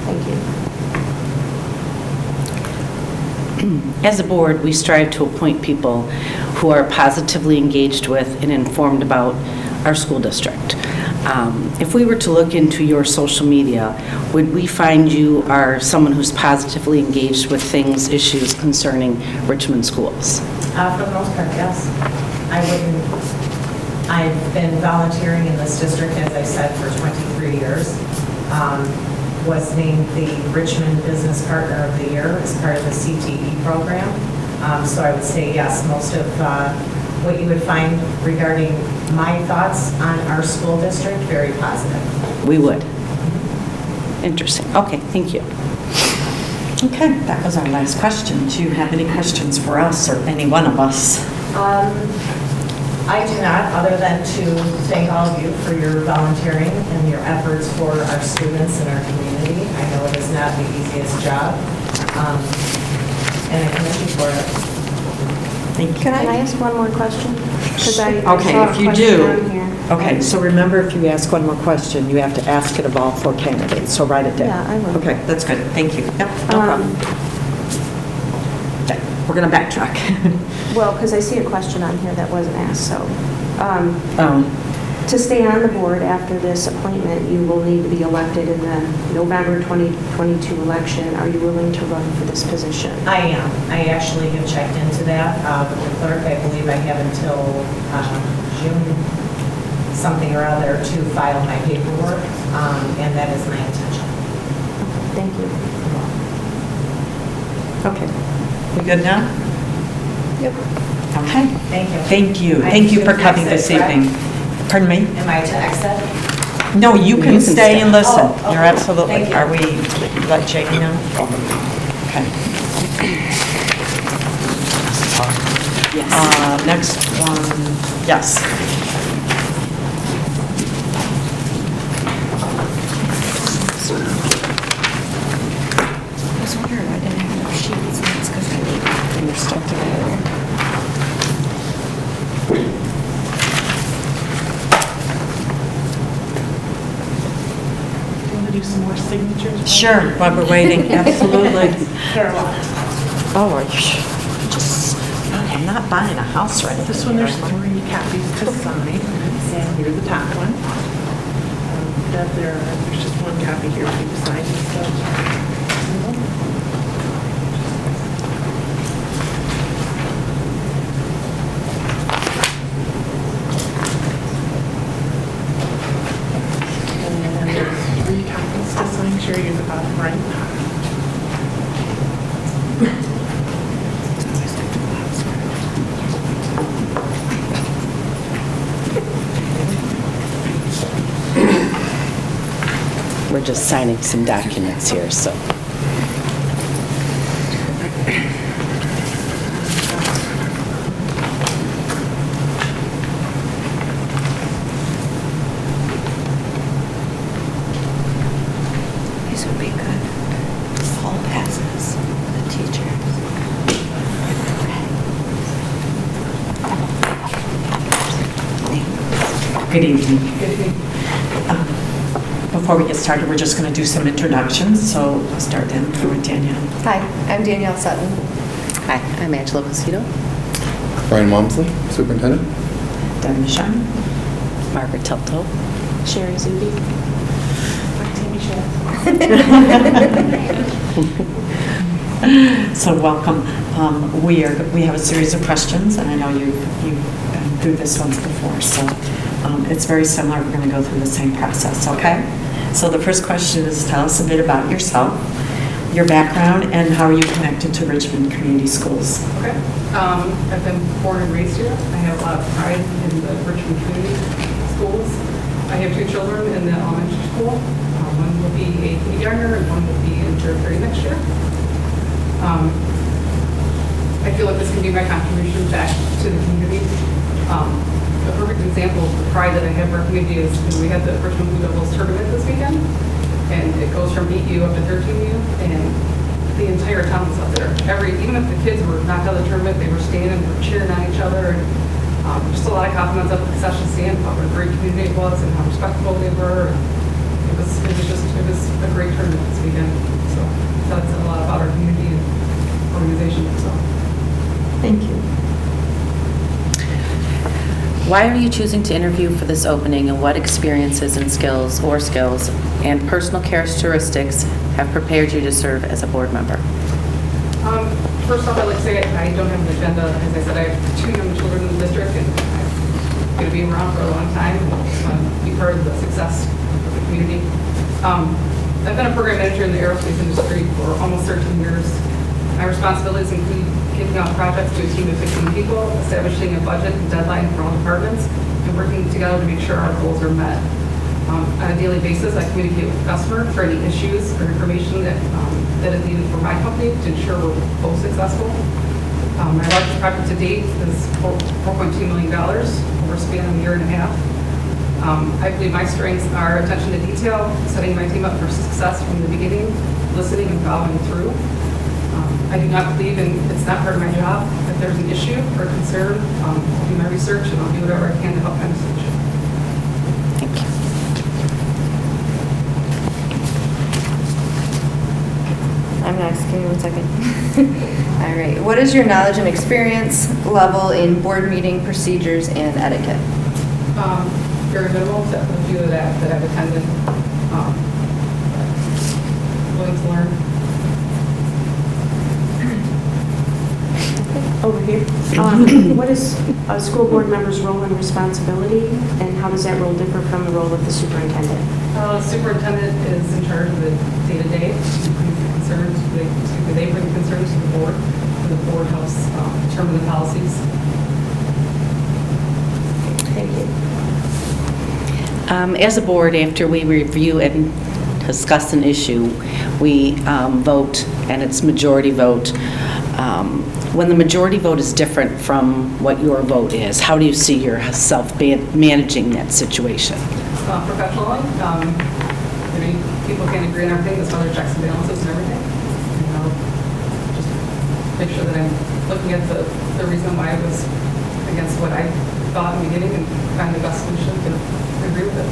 Thank you. As a board, we strive to appoint people who are positively engaged with and informed about our school district. If we were to look into your social media, would we find you are someone who's positively engaged with things, issues concerning Richmond schools? For the most part, yes. I've been volunteering in this district, as I said, for 23 years. Was named the Richmond Business Partner of the Year as part of the CTE program. So I would say yes, most of what you would find regarding my thoughts on our school district, very positive. We would. Interesting. Okay, thank you. Okay, that was our last question. Do you have any questions for us or any one of us? I do not, other than to thank all of you for your volunteering and your efforts for our students and our community. I know it is not the easiest job, and I commend you for it. Thank you. Can I ask one more question? Okay, if you do. Okay, so remember, if you ask one more question, you have to ask it of all four candidates, so write it down. Yeah, I will. Okay, that's good. Thank you. Yep, no problem. Okay, we're going to backtrack. Well, because I see a question on here that wasn't asked, so. To stay on the board after this appointment, you will need to be elected in the November 2022 election. Are you willing to run for this position? I am. I actually have checked into that with the clerk. I believe I have until June something or other to file my paperwork, and that is my intention. Thank you. Okay. We good now? Yep. Okay. Thank you. Thank you. Thank you for coming this evening. Pardon me? Am I to exit? No, you can stay and listen. Oh, okay. You're absolutely. Thank you. Are we let Jamie know? Okay. Next one, yes. I was wondering why I didn't have enough sheets, and it's because I were stuck together. Do some more signatures? Sure, while we're waiting, absolutely. Carol. Oh, I'm not buying a house right This one, there's 3 copies to sign, and here's the top one. There's just 1 copy here for you to sign. And then there's 3 copies to sign. Sure, you're the bottom right. We're just signing some documents here, so. These would be good. All passes, the teachers. Good evening. Before we get started, we're just going to do some introductions, so I'll start then with Danielle. Hi, I'm Danielle Sutton. Hi, I'm Angela Placido. Brian Walmsley, Superintendent. Debbie Shine. Margaret Telto. Sherry Zuby. So welcome. We have a series of questions, and I know you've been through this once before, so it's very similar. We're going to go through the same process, okay? So the first question is, tell us a bit about yourself, your background, and how are you connected to Richmond Community Schools? Okay. I've been born and raised here. I have a lot of pride in the Richmond Community Schools. I have 2 children in the elementary school. One will be a kindergartner and one will be in third grade next year. I feel like this can be my contribution back to the community. A perfect example of the pride that I have for our community is we had the Richmond Blue Devils tournament this weekend, and it goes from 8U up to 13U, and the entire town was up there. Even if the kids were knocked out of the tournament, they were standing, they were cheering on each other, and just a lot of compliments up at the concession stand about what a great community it was and how respectful they were. It was a great tournament this weekend. So that's a lot about our community and organization. So thank you. Why are you choosing to interview for this opening, and what experiences and skills and personal characteristics have prepared you to serve as a board member? First off, I'd like to say I don't have an agenda. As I said, I have 2 young children in the district, and I'm going to be around for a long time and be part of the success of the community. I've been a program manager in the aerospace industry for almost 13 years. My responsibilities include kicking off projects to a team of 15 people, establishing a budget and deadline for all departments, and working together to make sure our goals are met. On a daily basis, I communicate with the customer for any issues or information that is needed for my company to ensure we're both successful. My largest project to date is $4.2 million over a span of a year and a half. I believe my strengths are attention to detail, setting my team up for success from the beginning, listening and following through. I do not believe it's not part of my job. If there's an issue or concern, I'll do my research and I'll do whatever I can to help find a solution. Thank you. I'm next, give me 1 second. All right, what is your knowledge and experience level in board meeting procedures and etiquette? Very minimal, except for a few that I've attended. Willing to learn. Over here. What is a school board member's role and responsibility, and how does that role differ from the role of the superintendent? Superintendent is in charge of the day-to-day concerns. They bring concerns to the board, and the board helps determine the policies. Thank you. As a board, after we review and discuss an issue, we vote, and it's majority vote, When the majority vote is different from what your vote is, how do you see yourself managing that situation? Professionally, maybe people can't agree on everything, there's other checks and balances and everything. And I'll just make sure that I'm looking at the reason why I was against what I thought in the beginning and find the best solution to agree with it.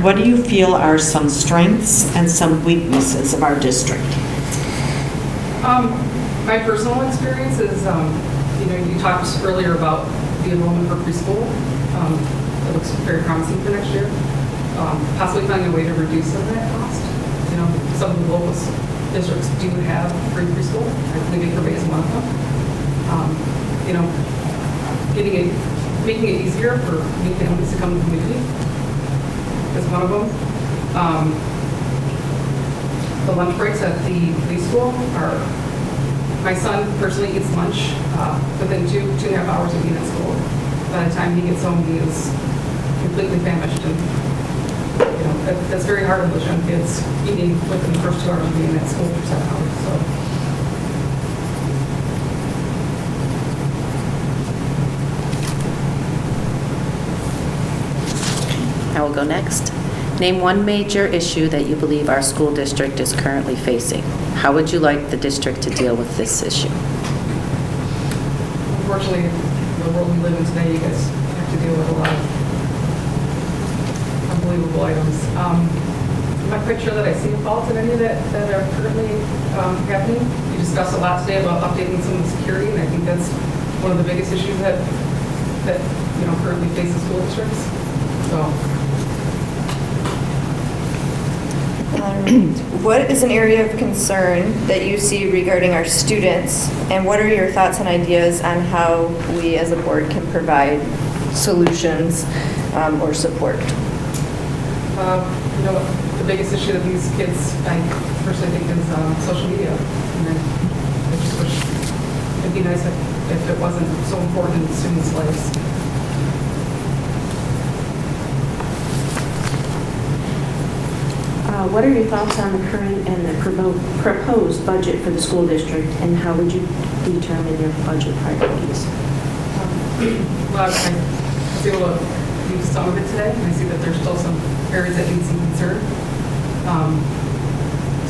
What do you feel are some strengths and some weaknesses of our district? My personal experience is, you talked earlier about the enrollment for preschool. It looks very promising for next year. Possibly finding a way to reduce some of that cost. Some of the local districts do have free preschool. I believe Acre Bay is one of them. Making it easier for new families to come to the community is one of them. The lunch breaks at the preschool are, my son personally eats lunch within 2.5 hours of being at school. By the time he gets home, he is completely famished. And, that's very hard on those young kids, eating within the first 2 hours of being at school for 7 hours. So. I will go next. Name one major issue that you believe our school district is currently facing. How would you like the district to deal with this issue? Unfortunately, the world we live in today, you guys have to deal with a lot of unbelievable items. I'm not quite sure that I see faults in any that are currently happening. You discussed a lot today about updating some of the security, and I think that's one of the biggest issues that currently faces school districts. So. What is an area of concern that you see regarding our students, and what are your thoughts and ideas on how we as a board can provide solutions or support? The biggest issue that these kids, I personally think, is social media. And I just wish it'd be nice if it wasn't so important in students' lives. What are your thoughts on the current and the proposed budget for the school district, and how would you determine your budget priorities? Well, I was able to use some of it today, and I see that there's still some areas that need some concern.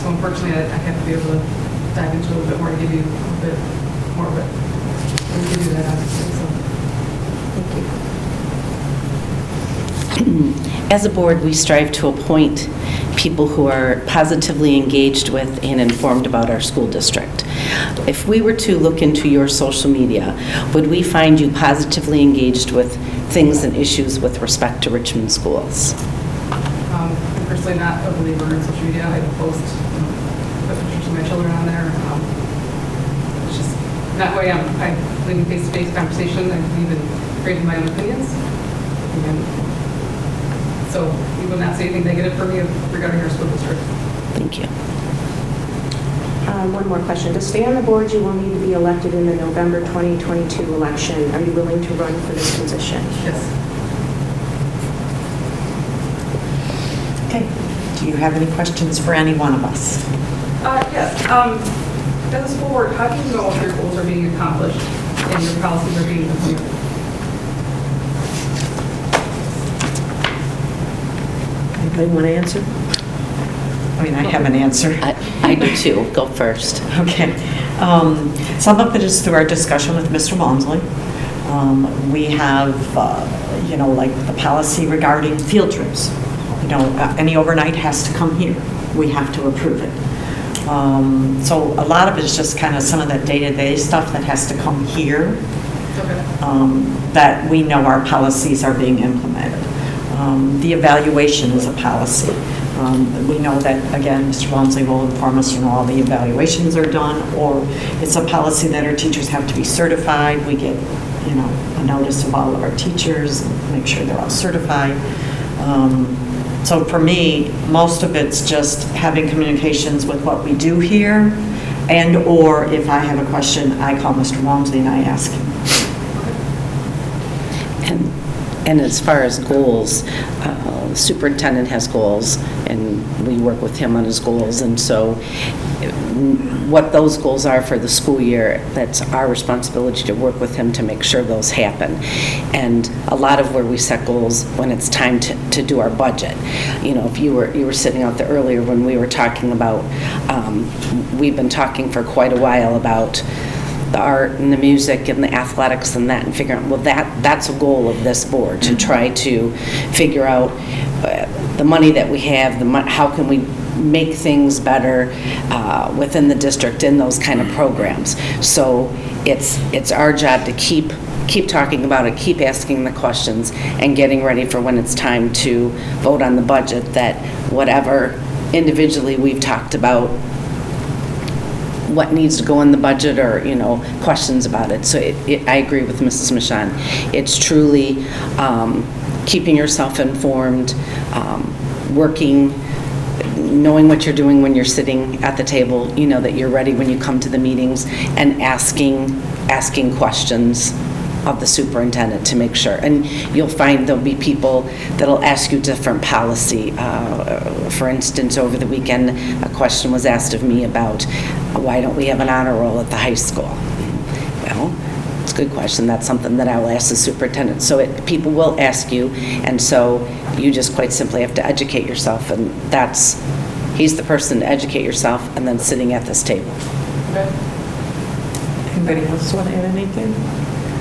So unfortunately, I have to be able to dive into a little bit more to give you a little bit more of it. We'll give you that, obviously. So. Thank you. As a board, we strive to appoint people who are positively engaged with and informed about our school district. If we were to look into your social media, would we find you positively engaged with things and issues with respect to Richmond schools? I'm personally not a believer in social media. I post put pictures of my children on there. It's just not who I am. I believe in face-to-face conversation. I believe in creating my own opinions. So you will not say anything negative for me regarding our school district. Thank you. One more question. To stay on the board, you will need to be elected in the November 2022 election. Are you willing to run for this position? Yes. Okay. Do you have any questions for any one of us? Yes. As a school board, how do you know if your goals are being accomplished and your policies are being implemented? Anybody want to answer? I mean, I have an answer. I do too. Go first. Okay. Some of it is through our discussion with Mr. Walmsley. We have, like the policy regarding field trips. Any overnight has to come here. We have to approve it. So a lot of it is just kind of some of that day-to-day stuff that has to come here. Okay. That we know our policies are being implemented. The evaluation is a policy. We know that, again, Mr. Walmsley will inform us, all the evaluations are done, or it's a policy that our teachers have to be certified. We get, a notice of all of our teachers, and make sure they're all certified. So for me, most of it's just having communications with what we do here, and or if I have a question, I call Mr. Walmsley and I ask him. And And as far as goals, the superintendent has goals, and we work with him on his goals. And so what those goals are for the school year, that's our responsibility to work with him to make sure those happen. And a lot of where we set goals when it's time to do our budget. You know, if you were sitting out there earlier when we were talking about, we've been talking for quite a while about the art and the music and the athletics and that, and figuring out, well, that's a goal of this board, to try to figure out the money that we have, how can we make things better within the district in those kind of programs. So it's our job to keep talking about it, keep asking the questions, and getting ready for when it's time to vote on the budget, that whatever individually we've talked about what needs to go in the budget, or questions about it. So I agree with Mrs. Michon. It's truly keeping yourself informed, working, knowing what you're doing when you're sitting at the table, that you're ready when you come to the meetings, and asking questions of the superintendent to make sure. And you'll find there'll be people that'll ask you different policy. For instance, over the weekend, a question was asked of me about why don't we have an honor roll at the high school? Well, it's a good question. That's something that I'll ask the superintendent. So people will ask you, and so you just quite simply have to educate yourself, and he's the person to educate yourself, and then sitting at this table. Okay. Anybody else want to add anything?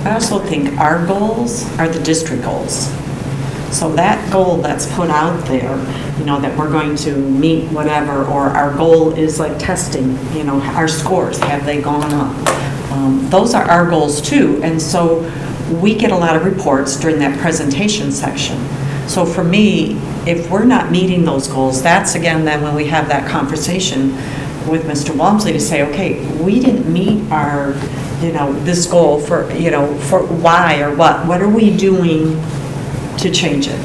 I also think our goals are the district goals. So that goal that's put out there, that we're going to meet whatever, or our goal is like testing, our scores, have they gone up? Those are our goals too. And so we get a lot of reports during that presentation section. So for me, if we're not meeting those goals, that's again then when we have that conversation with Mr. Walmsley to say, okay, we didn't meet our this goal for why or what are we doing to change it?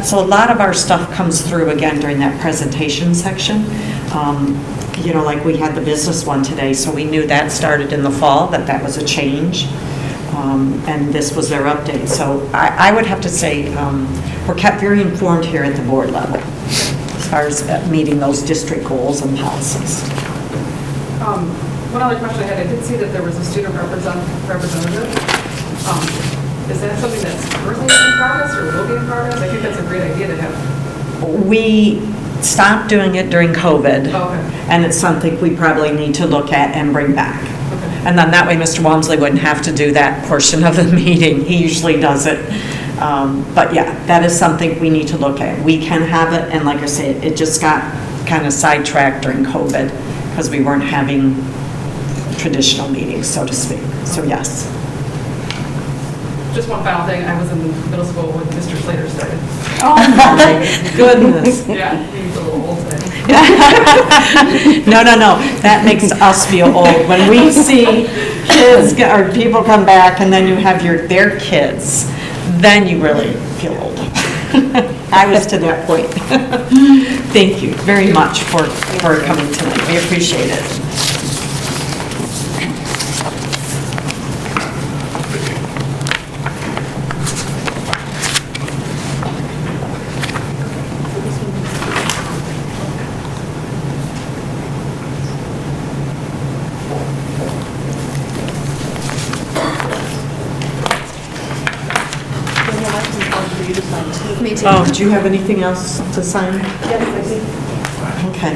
So a lot of our stuff comes through again during that presentation section. Like we had the business one today, so we knew that started in the fall, that was a change. And this was their update. So I would have to say we're kept very informed here at the board level as far as meeting those district goals and policies. One other question I had, I did see that there was a student representative. Is that something that's currently in progress or will be in progress? I think that's a great idea to have. We stopped doing it during COVID, okay. And it's something we probably need to look at and bring back. Okay. And then that way Mr. Walmsley wouldn't have to do that portion of the meeting. He usually does it. But yeah, that is something we need to look at. We can have it, and like I said, it just got kind of sidetracked during COVID because we weren't having traditional meetings, so to speak. So yes. Just one final thing. I was in middle school when Mr. Slater started. Oh my goodness. Yeah, he's a little old. No. That makes us feel old. When we see kids or people come back and then you have their kids, then you really feel old. I was to that point. Thank you very much for coming tonight. We appreciate it. Oh, do you have anything else to sign? Yes, I do. Okay.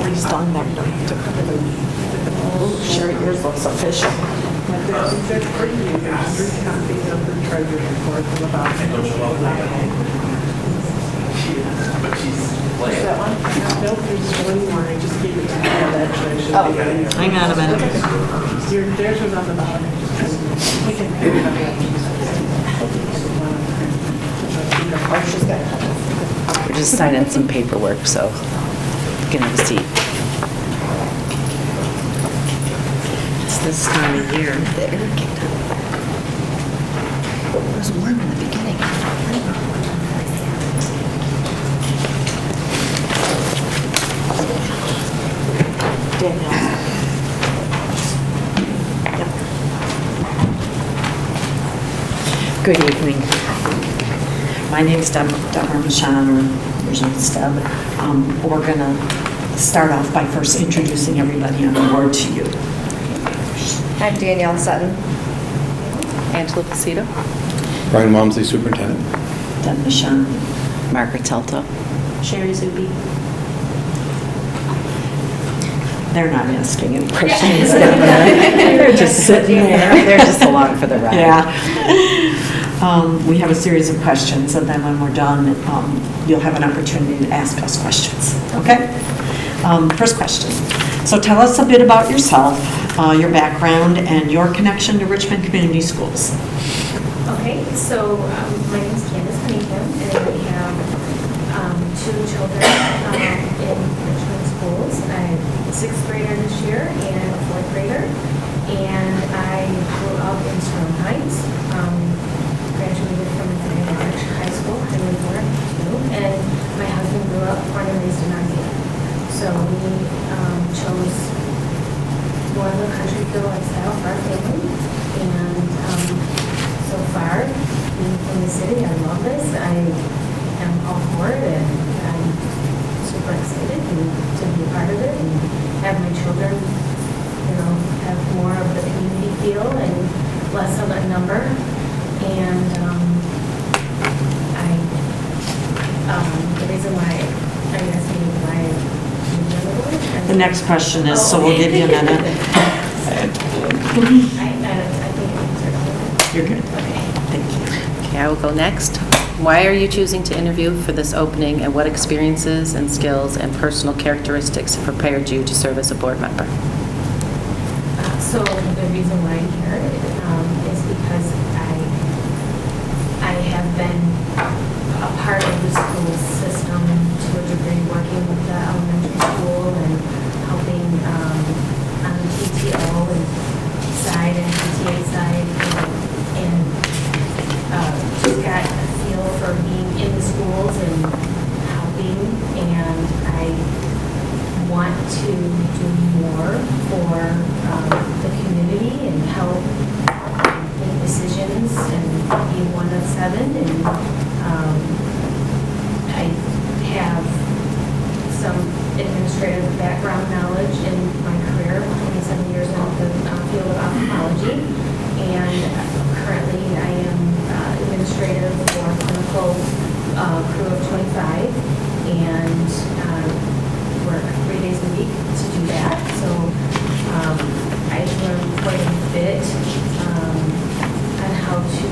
Please sign that. Sure, yours looks official. That one? Nope, there's one more. I just gave it to you. Hang on a minute. Theirs was on the bottom. We're just signing some paperwork, so you can have a seat. It's this time of year. There. It was warm in the beginning. Dan, Good evening. My name's Deborah Michon, or Regina's Deb. We're going to start off by first introducing everybody on the board to you. I'm Danielle Sutton. Angela Placido. Brian Walmsley, Superintendent. Deb Michon. Margaret Telto. Sherry Zuby. They're not asking any questions. They're just sitting there. They're just along for the ride. Yeah. We have a series of questions, and then when we're done, you'll have an opportunity to ask us questions. Okay? First question. So tell us a bit about yourself, your background, and your connection to Richmond Community Schools. Okay, so my name is Candace Cunningham, and I have 2 children in Richmond schools. I'm a 6th grader this year and a 4th grader, and I grew up in Stone Heights. Graduated from Millage High School, I lived there too, and my husband grew up born and raised in Mackinac. So we chose more of a country feel lifestyle for our family, and so far, being from the city, I love this. I am all for it, and I'm super excited to be a part of it and have my children, have more of the community feel and less of a number. And the reason why I asked me why The next question is, so we'll give you a minute. I think You're good. okay. Thank you. Okay, I will go next. Why are you choosing to interview for this opening, and what experiences and skills and personal characteristics have prepared you to serve as a board member? So the reason why I'm here is because I have been a part of the school system to a degree, working with the elementary school and helping on the PTO and side and PTA side, and just got a feel for being in the schools and helping, and I want to do more for the community and help make decisions and be one of 7. And I have some administrative background knowledge in my career, 27 years in the field of ophthalmology, and currently I am administrative for a clinical crew of 25, and work 3 days a week to do that. So I've learned quite a bit on how to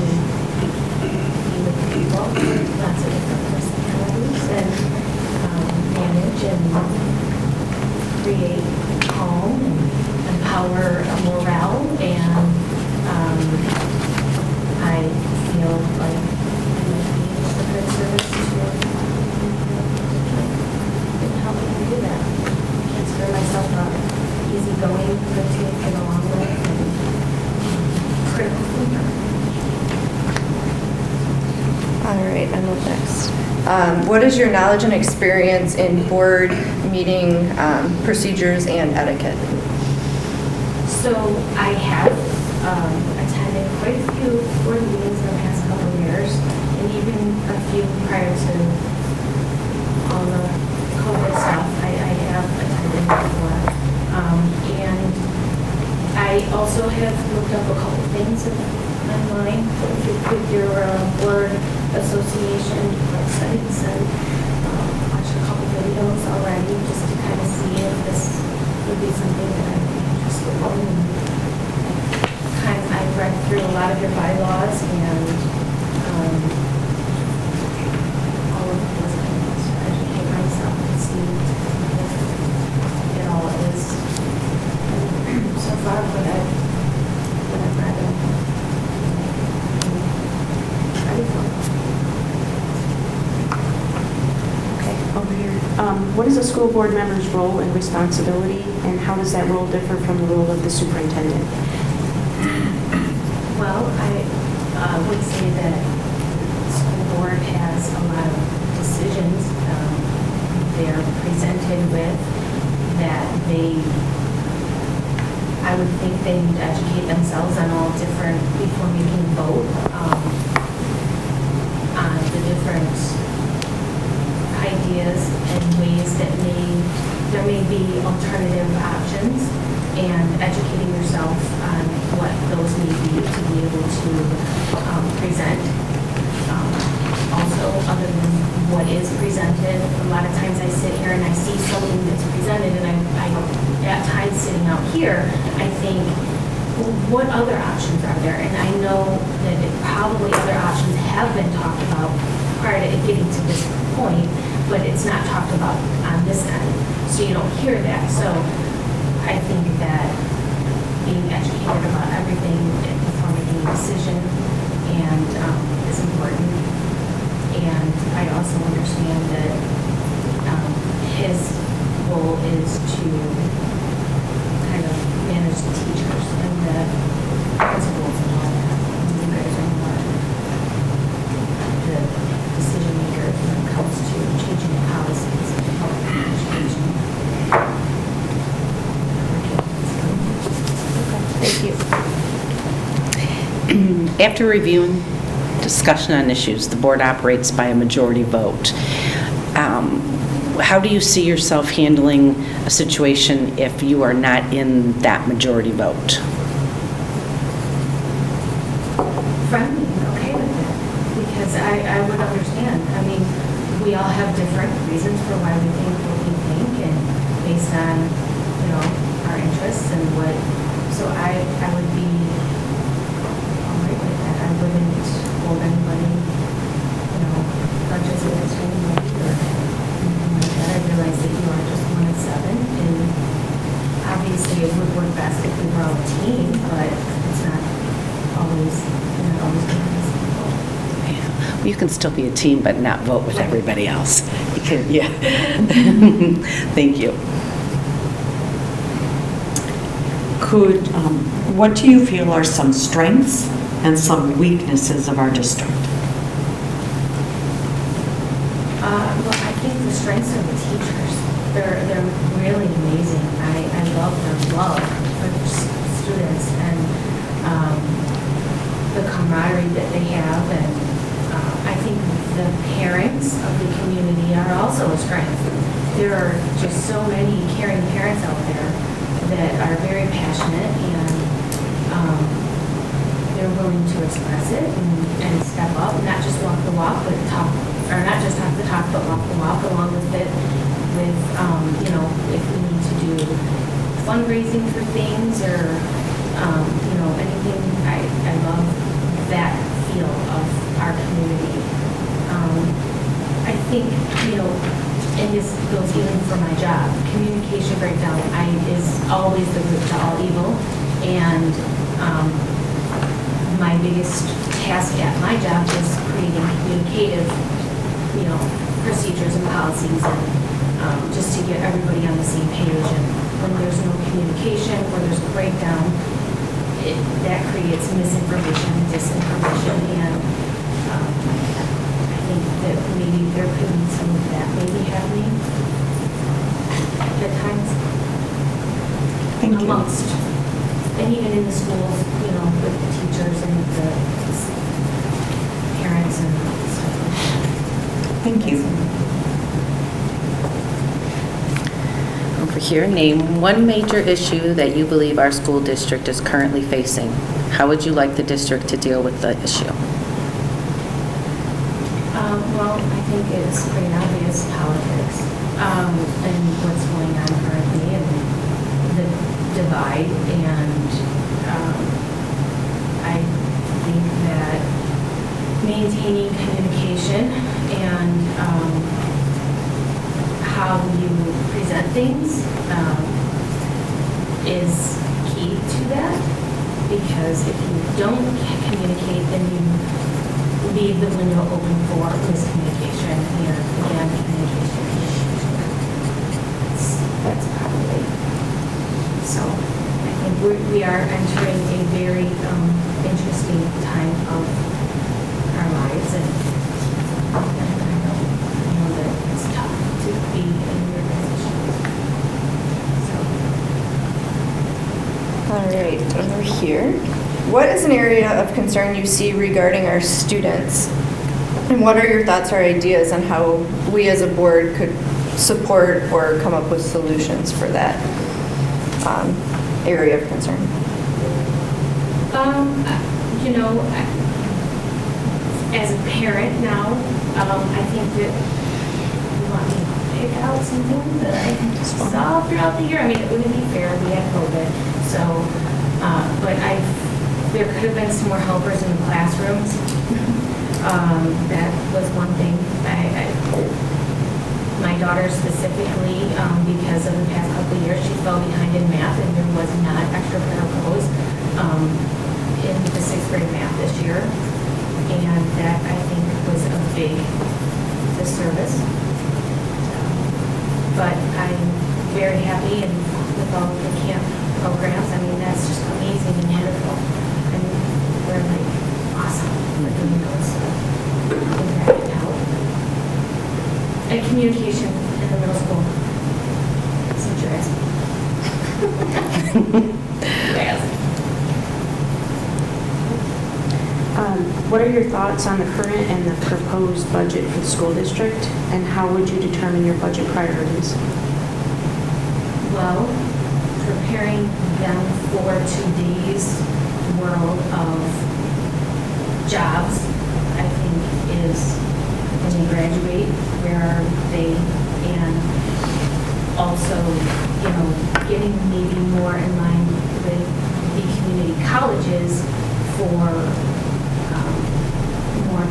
be with people, lots of different personalities, and manage and create calm and empower morale, and I feel like I might be a good service to helping me do that. Consider myself easygoing, good to get along with, and critical thinker. All right, I'm up next. What is your knowledge and experience in board meeting procedures and etiquette? So I have attended quite a few board meetings in the past couple of years, and even a few prior to all the COVID stuff. I have attended before. And I also have looked up a couple things online with your board association websites, and watched a couple videos already just to kind of see if this would be something that I'd be interested in. I've read through a lot of your bylaws, and all of those things to educate myself and see if it all is so far what I've read and ready for. Okay, over here. What is a school board member's role and responsibility, and how does that role differ from the role of the superintendent? Well, I would say that the school board has a lot of decisions they're presented with that I would think they need to educate themselves on all different, before making a vote. different ideas and ways that there may be alternative options, and educating yourself on what those may be to be able to present. Also, other than what is presented, a lot of times I sit here and I see something that's presented, and I at times sitting out here, I think, well, what other options are there? And I know that probably other options have been talked about prior to it getting to this point, but it's not talked about on this end, so you don't hear that. So I think that being educated about everything before making a decision is important. And I also understand that his goal is to kind of manage the teachers and the principals and all that. And you guys are more the decision makers when it comes to changing the policies and helping education. Thank you. After reviewing discussion on issues, the board operates by a majority vote. How do you see yourself handling a situation if you are not in that majority vote? Friendly, okay with it, because I would understand. I mean, we all have different reasons for why we think what we think, and based on, our interests and what, so I would be all right with that. I wouldn't hold anybody, grudges against anybody or anything like that. I realize that you are just one of 7, and obviously it would work best if we were all a team, but it's not always Yeah. You can still be a team, but not vote with everybody else. You can, yeah. Thank you. What do you feel are some strengths and some weaknesses of our district? Well, I think the strengths are the teachers. They're really amazing. I love their love for their students and the camaraderie that they have, and I think the parents of the community are also a strength. There are just so many caring parents out there that are very passionate, and they're willing to express it and step up, not just walk the walk, but talk, or not just talk the talk, but walk the walk along with it. With if we need to do fundraising for things or anything, I love that feel of our community. I think and this goes even for my job. Communication breakdown is always the root to all evil, and my biggest task at my job is creating communicative, procedures and policies, and just to get everybody on the same page. And when there's no communication, or there's a breakdown, that creates misinformation, disinformation, and I think that maybe there could be some of that maybe happening at times. Thank you. Amongst, and even in the schools, with the teachers and the parents and stuff like that. Thank you. Over here, name one major issue that you believe our school district is currently facing. How would you like the district to deal with the issue? Well, I think it's pretty obvious, politics, and what's going on currently, and the divide, and I think that maintaining communication and how you present things is key to that, because if you don't communicate, then you leave the window open for miscommunication, and again, communication. That's probably, so I think we are entering a very interesting time of our lives, and I know that it's tough to be in your position. All right, over here. What is an area of concern you see regarding our students? And what are your thoughts or ideas on how we as a board could support or come up with solutions for that area of concern? You know, as a parent now, I think that you want me to pick out some things that I saw throughout the year. I mean, it wouldn't be fair. We had COVID, so, but there could have been some more helpers in the classrooms. That was one thing. My daughter specifically, because of the past couple of years, she fell behind in math, and there was not extra pair of clothes in the 6th grade math this year. And that, I think, was a big disservice. But I'm very happy and with all the camp programs. I mean, that's just amazing and wonderful. And we're like awesome for doing those. I think that can help. And communication in the middle school. Since you're asking. What are your thoughts on the current and the proposed budget for the school district, and how would you determine your budget priorities? Well, preparing them for today's world of jobs, I think, is when they graduate, where are they, and also, you know, getting maybe more in line with the community colleges for more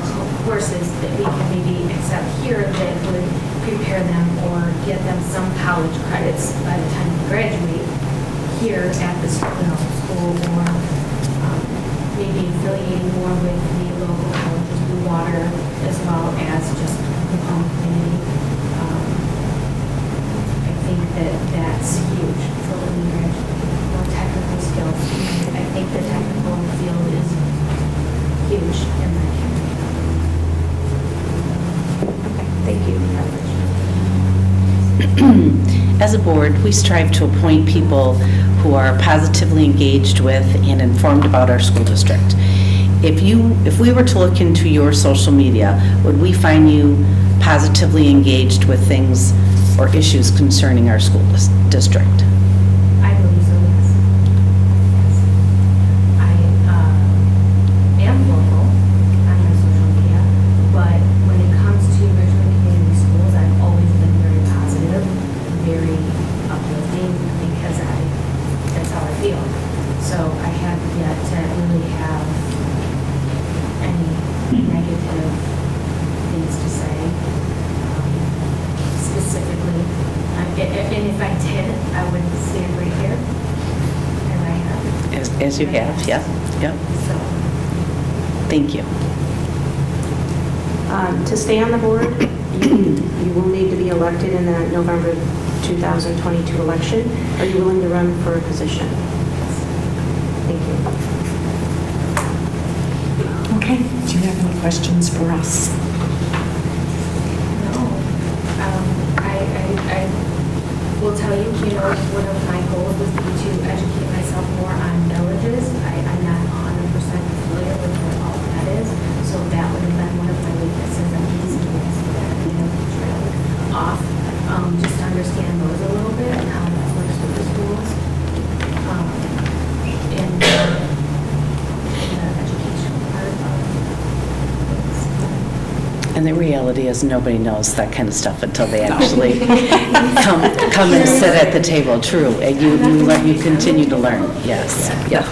courses that we can maybe accept here that would prepare them or get them some college credits by the time they graduate here at the school, or maybe affiliating more with the local colleges, Blue Water, as well as just the home community. I think that that's huge for when we graduate. More technical skills. I think the technical field is huge in that community. Thank you. As a board, we strive to appoint people who are positively engaged with and informed about our school district. If we were to look into your social media, would we find you positively engaged with things or issues concerning our school district? I believe so, yes. I am vocal on my social media, but when it comes to Richmond Community Schools, I've always been very positive, very uplifting, because that's how I feel. So I have yet to really have any negative things to say. Specifically, and if I did, I would stand right here, as I have. As you have, yeah. So, Thank you. To stay on the board, you will need to be elected in the November 2022 election. Are you willing to run for a position? Thank you. Okay, do you have any questions for us? I will tell you, one of my goals would be to educate myself more on millages. I'm not 100% familiar with what all that is, so that would have been one of my weaknesses. I'm easy to trail off, just to understand those a little bit and how that works with the schools. And the educational part of things. And the reality is nobody knows that kind of stuff until they actually come and sit at the table. True, and you continue to learn. Yes. Yep.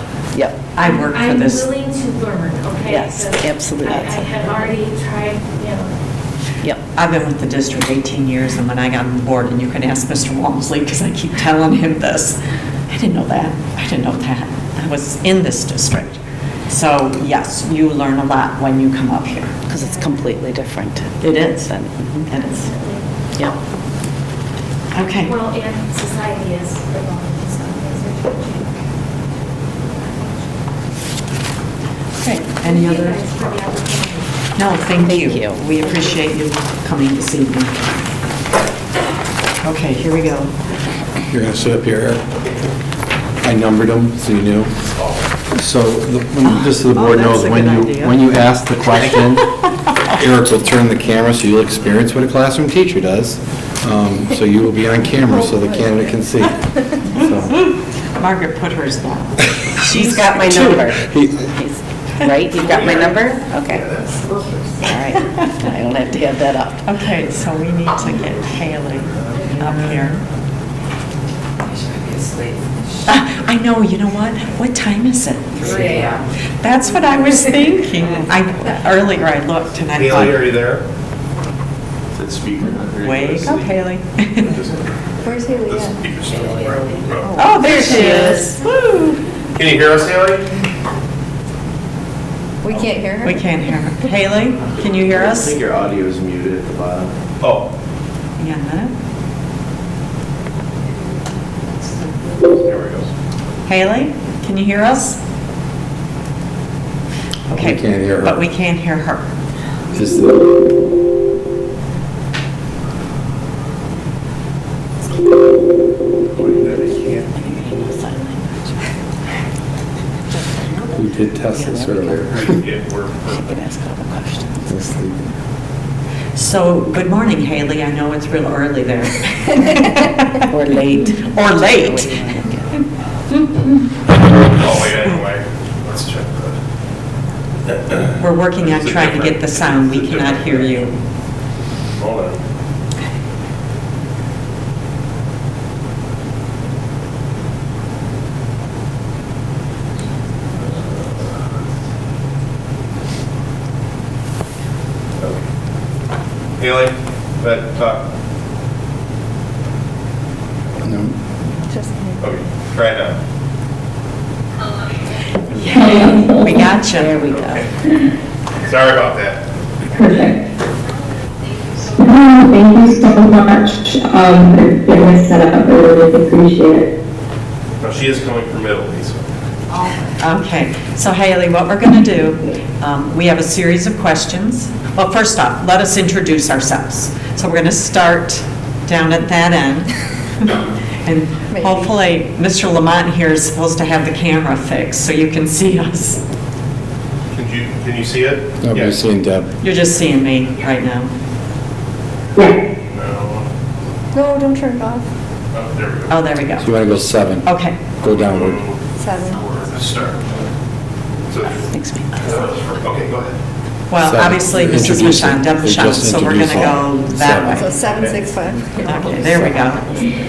I work for this. I'm willing to learn. Okay. Yes, absolutely. I have already tried. Yep. I've been with the district 18 years, and when I got on board, and you can ask Mr. Walmsley, because I keep telling him this, I didn't know that. I didn't know that. I was in this district. So, yes, you learn a lot when you come up here. Because it's completely different. It is. It is. Yep. Okay. Well, and society is evolving, so things are changing. Okay, any other? Thank you guys for the opportunity. No, thank you. We appreciate you coming this evening. Okay, here we go. You're going to sit up here, Eric. I numbered them, so you knew. So, just so the board knows, that's a good idea. when you ask the question, Eric will turn the camera so you'll experience what a classroom teacher does. So you will be on camera so the candidate can see. So. Margaret put hers down. She's got my number. Right? You've got my number? Okay. All right. I don't have to have that up. Okay, so we need to get Haley up here. I know, you know what? What time is it? 3 a.m. That's what I was thinking. Earlier I looked and I Haley, thought, are you there? Is it speaker? wake up, Haley. Where's Haley The at? speaker's still on, right? Oh, there she is. Woo! Can you hear us, Haley? We can't hear her? We can't hear her. Haley, can you hear I us? think your audio is muted at the bottom. Oh. Hang on a minute. There we go. Haley, can you hear us? Okay. We can't hear her. But we can't hear her. Is the... We did test this earlier. So, good morning, Haley. I know it's real early there. Or late. Or late. Oh, wait, anyway, let's check that. We're working on trying to get the sound. We cannot hear you. Hold on. Haley, talk. No. Okay, try it now. We got you. There we go. Sorry about that. Perfect. Thank you so much for getting us set up. I really appreciate it. No, she is coming from Italy, so. Okay, so Haley, what we're going to do, we have a series of questions. Well, first off, let us introduce ourselves. So we're going to start down at that end. And hopefully, Mr. Lamont here is supposed to have the camera fixed so you can see us. Can you see it? Nobody's seeing Deb. You're just seeing me right now. No, don't turn it off. Oh, there we go. Oh, there we go. So you want to go 7. Okay. Go downward. 7. Start. So, okay, go ahead. Well, 7. obviously, this is Introduce Michonne, it. Deb They Michonne, just so we're going to go introduced that So way. 765. Okay, there we go.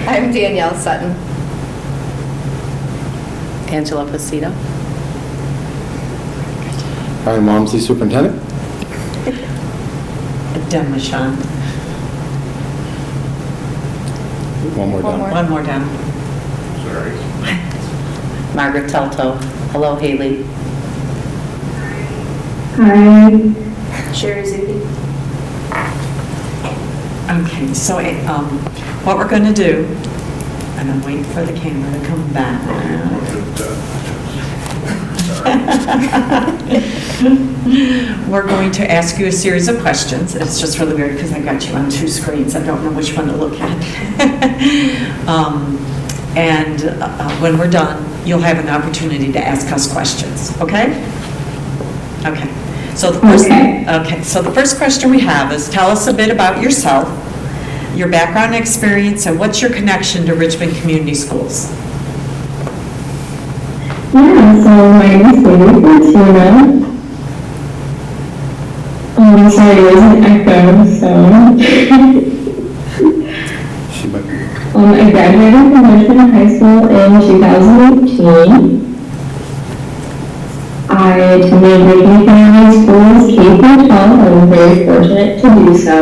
I'm Danielle Sutton. Angela Placido. Brian Walmsley, Superintendent. Deb Michonne. One more down. One more down. Sorry. Margaret Telto. Hello, Haley. Hi. Sherry Zuby. Okay, so what we're going to do, and I'm waiting for the camera to come back. We're going to ask you a series of questions. It's just really weird because I got you on 2 screens. I don't know which one to look at. When we're done, you'll have an opportunity to ask us questions, okay? Okay. So the first question we have is, tell us a bit about yourself, your background and experience, and what's your connection to Richmond Community Schools? Yeah, so my name is Haley Fortuna. Sorry, there's an echo, so. She might be. I graduated from Richmond High School in 2018. I attended Richmond Community Schools K-12. I was very fortunate to do so.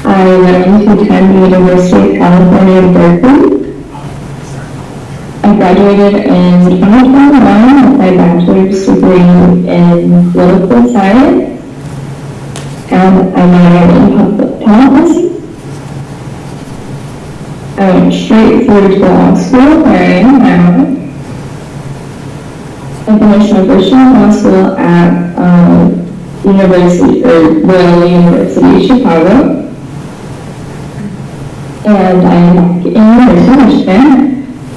I went on to attend the University of California, Berkeley. I graduated in 2021 with my bachelor's degree in political science, and I minored in public policy. I went straight through to law school, where I am now. I finished my first year of law school at Royal University, Chicago. And I am back in Michigan,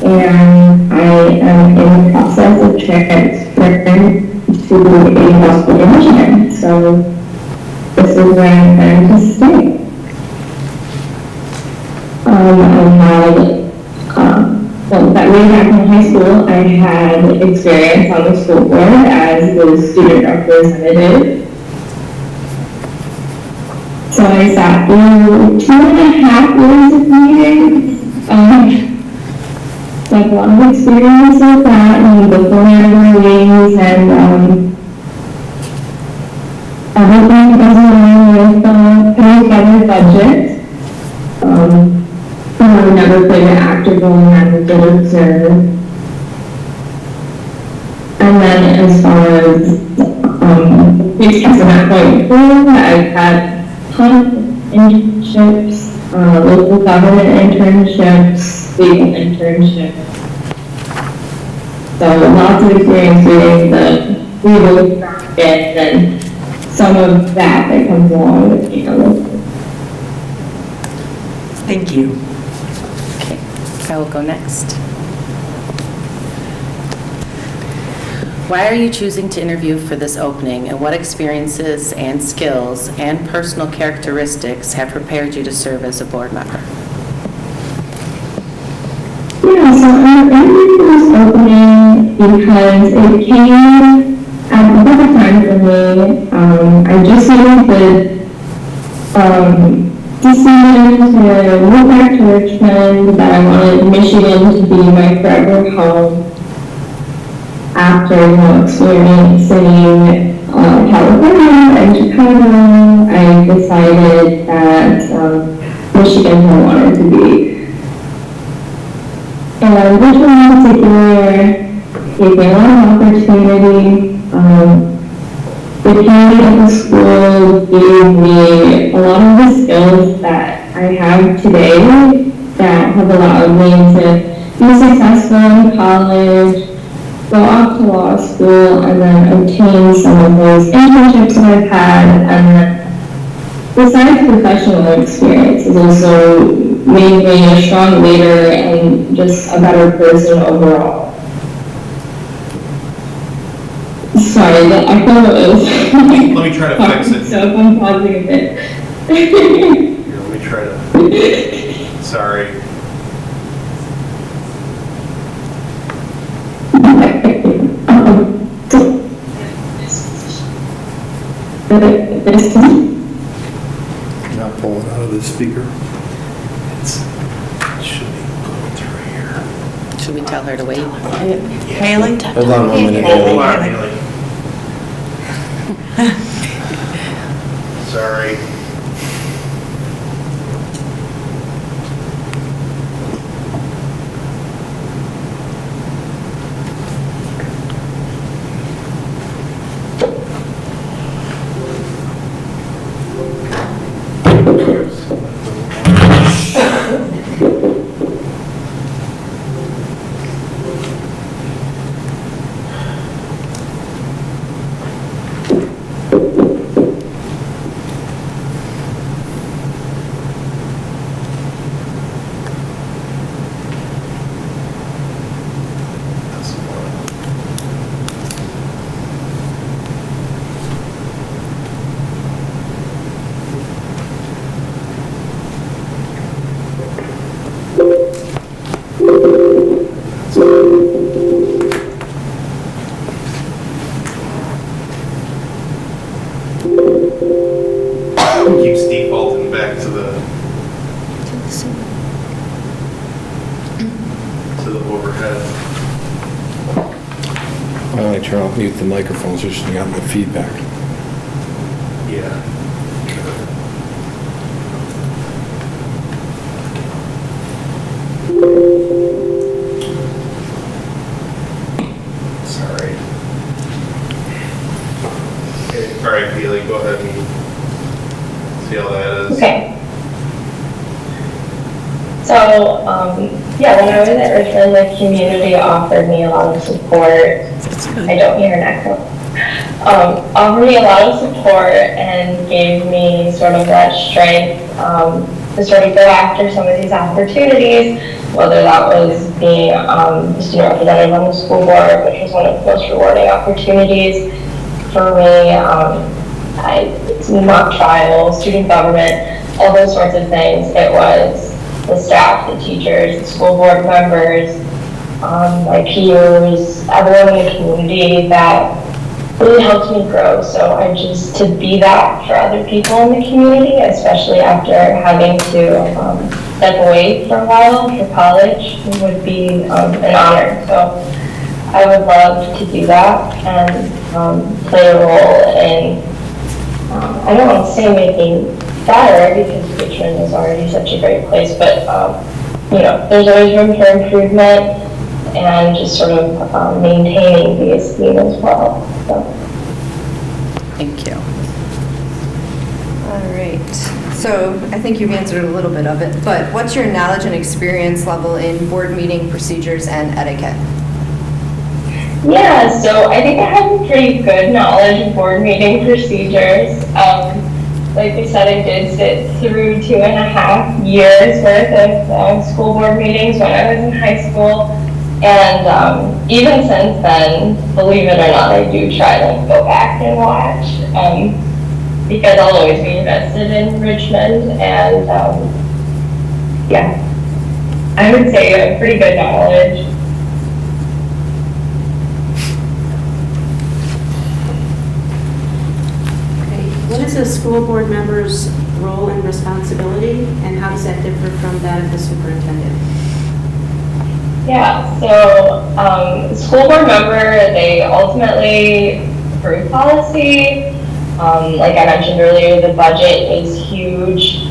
and I am in the process of transferring to be a hospital technician. So this is where I'm planning to stay. That way back in high school, I had experience on the school board as the student representative. So I sat through 2.5 years of meetings. Like a lot of experience with that and the preliminary meetings and everything goes along with putting together a budget. I never played an active role in that, but did observe. And then as far as experience at that point, I've had tons of internships, local government internships, legal internships. So lots of experience reading the legal market and some of that comes along with being a local. Thank you. Okay, I will go next. Why are you choosing to interview for this opening, and what experiences and skills and personal characteristics have prepared you to serve as a board member? Yeah, so I'm interviewing for this opening because it came at the perfect time for me. I just made the decision to move back to Richmond, that I wanted Michigan to be my forever home. After experiencing California and Chicago, I decided that Michigan I wanted to be. And Richmond in particular gave me a lot of opportunity. The community of the school gave me a lot of the skills that I have today that have allowed me to be successful in college, go off to law school, and then obtain some of those internships that I've had, and then besides professional experience, has also made me a strong leader and just a better person overall. Sorry, I thought it was... Let me try to fix it. So if I'm pausing a bit. Here, let me try to... Sorry. Not pulling out of the speaker. It should be going through here. Should we tell her to wait? Haley? Hold on 1 minute. Hold on, Haley. Sorry. It keeps defaulting back to the overhead. Why don't I turn off mute the microphones just so you got the feedback? Yeah. Sorry. Okay, all right, Haley, go ahead and see how that is. Okay. So, yeah, when I was at Richmond, the community offered me a lot of support. I don't hear an echo. Offered me a lot of support and gave me sort of that strength to sort of go after some of these opportunities, whether that was being the student representative on the school board, which was one of the most rewarding opportunities for me. Mock trial, student government, all those sorts of things. It was the staff, the teachers, the school board members, my peers, everyone in the community that really helped me grow. So to be that for other people in the community, especially after having to step away for a while for college, would be an honor. So I would love to do that and play a role in, I don't want to say making better because Richmond is already such a great place, but there's always room for improvement and just sort of maintaining the esteem as well. So. Thank you. All right. So I think you've answered a little bit of it, but what's your knowledge and experience level in board meeting procedures and etiquette? Yeah, so I think I have a pretty good knowledge of board meeting procedures. Like I said, I did sit through 2.5 years worth of school board meetings when I was in high school. And even since then, believe it or not, I do try to go back and watch because I'll always be invested in Richmond. And yeah, I would say I have pretty good knowledge. What is a school board member's role and responsibility, and how does that differ from that of the superintendent? Yeah, so school board member, they ultimately approve policy. Like I mentioned earlier, the budget is huge.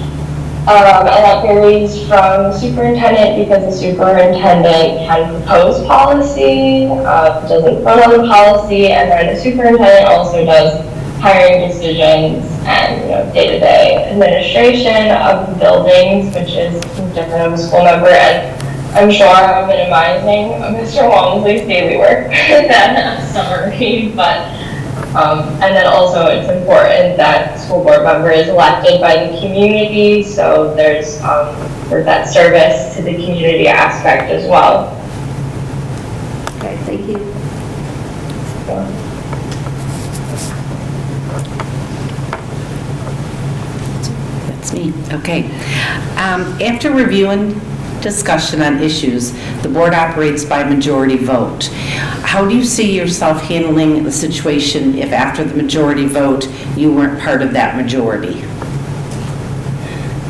And that varies from the superintendent because the superintendent can propose policy, doesn't vote on the policy, and then the superintendent also does hiring decisions and day-to-day administration of the buildings, which is different of a school member. And I'm sure I'm minimizing Mr. Walmsley's daily work in that summary, but and then also it's important that school board member is elected by the community, so there's that service to the community aspect as well. Okay, thank you. That's me. Okay. After reviewing discussion on issues, the board operates by majority vote. How do you see yourself handling the situation if after the majority vote you weren't part of that majority?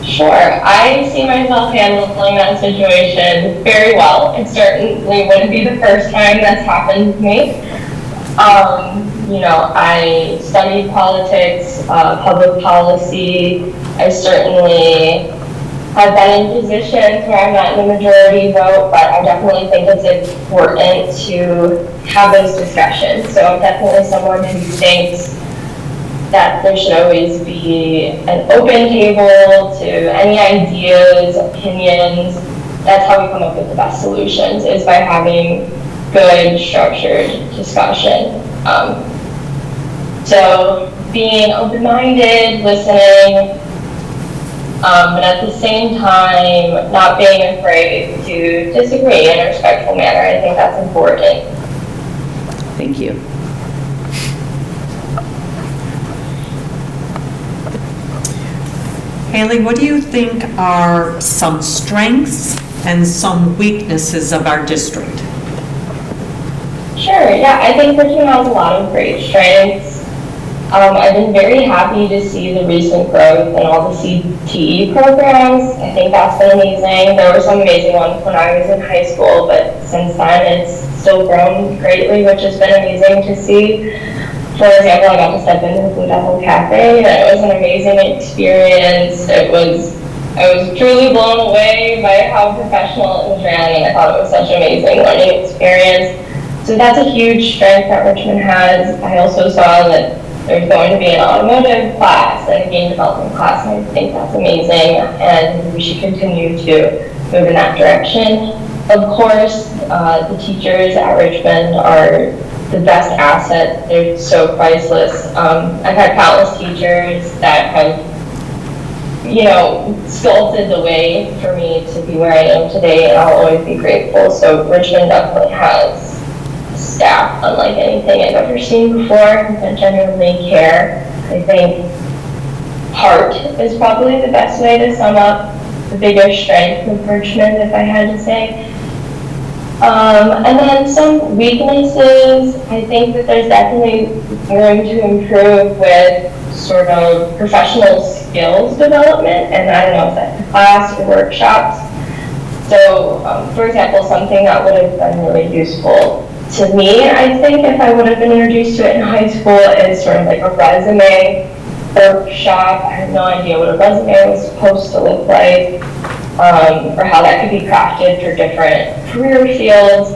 Sure, I see myself handling that situation very well. It certainly wouldn't be the first time that's happened to me. I studied politics, public policy. I certainly have been in positions where I'm not in the majority vote, but I definitely think it's important to have those discussions. So I'm definitely someone who thinks that there should always be an open table to any ideas, opinions. That's how we come up with the best solutions, is by having good, structured discussion. So being open-minded, listening, but at the same time, not being afraid to disagree in a respectful manner. I think that's important. Thank you. Haley, what do you think are some strengths and some weaknesses of our district? Sure, yeah, I think Richmond has a lot of great strengths. I've been very happy to see the recent growth in all the Cte programs. I think that's been amazing. There were some amazing ones when I was in high school, but since then it's still grown greatly, which has been amazing to see. For example, I got to step into the Blue Devil Cafe, and it was an amazing experience. I was truly blown away by how professional it was ran, and I thought it was such an amazing learning experience. So that's a huge strength that Richmond has. I also saw that there's going to be an automotive class and a game development class, and I think that's amazing, and we should continue to move in that direction. Of course, the teachers at Richmond are the best asset. They're so priceless. I've had countless teachers that have you know, sculpted the way for me to be where I am today, and I'll always be grateful. So Richmond definitely has staff unlike anything I've ever seen before that genuinely care. I think heart is probably the best way to sum up the biggest strength of Richmond, if I had to say. And then some weaknesses, I think that there's definitely room to improve with sort of professional skills development, and I don't know if that's class or workshops. So, for example, something that would have been really useful to me, I think, if I would have been introduced to it in high school, is sort of like a resume workshop. I had no idea what a resume was supposed to look like, or how that could be crafted for different career fields,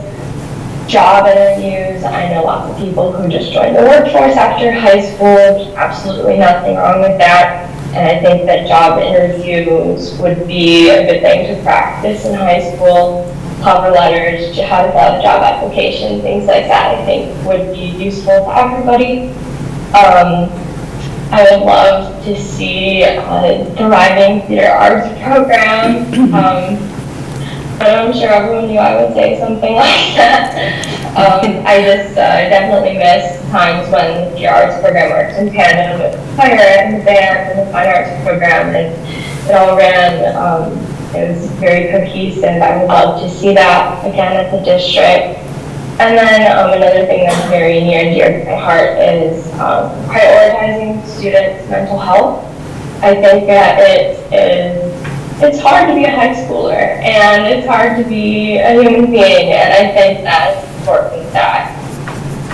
job interviews. I know lots of people who just joined the workforce after high school. There's absolutely nothing wrong with that. And I think that job interviews would be a good thing to practice in high school. Cover letters, how to fill out a job application, things like that, I think would be useful to everybody. I would love to see a thriving theater arts program. But I'm sure everyone knew I would say something like that. I definitely miss times when the theater arts program worked in tandem with the choir and the band and the fine arts program, and it all ran. It was very cohesive. I would love to see that again at the district. And then another thing that's very near and dear to my heart is prioritizing students' mental health. I think that it's hard to be a high schooler, and it's hard to be a human being, and I think that it's important that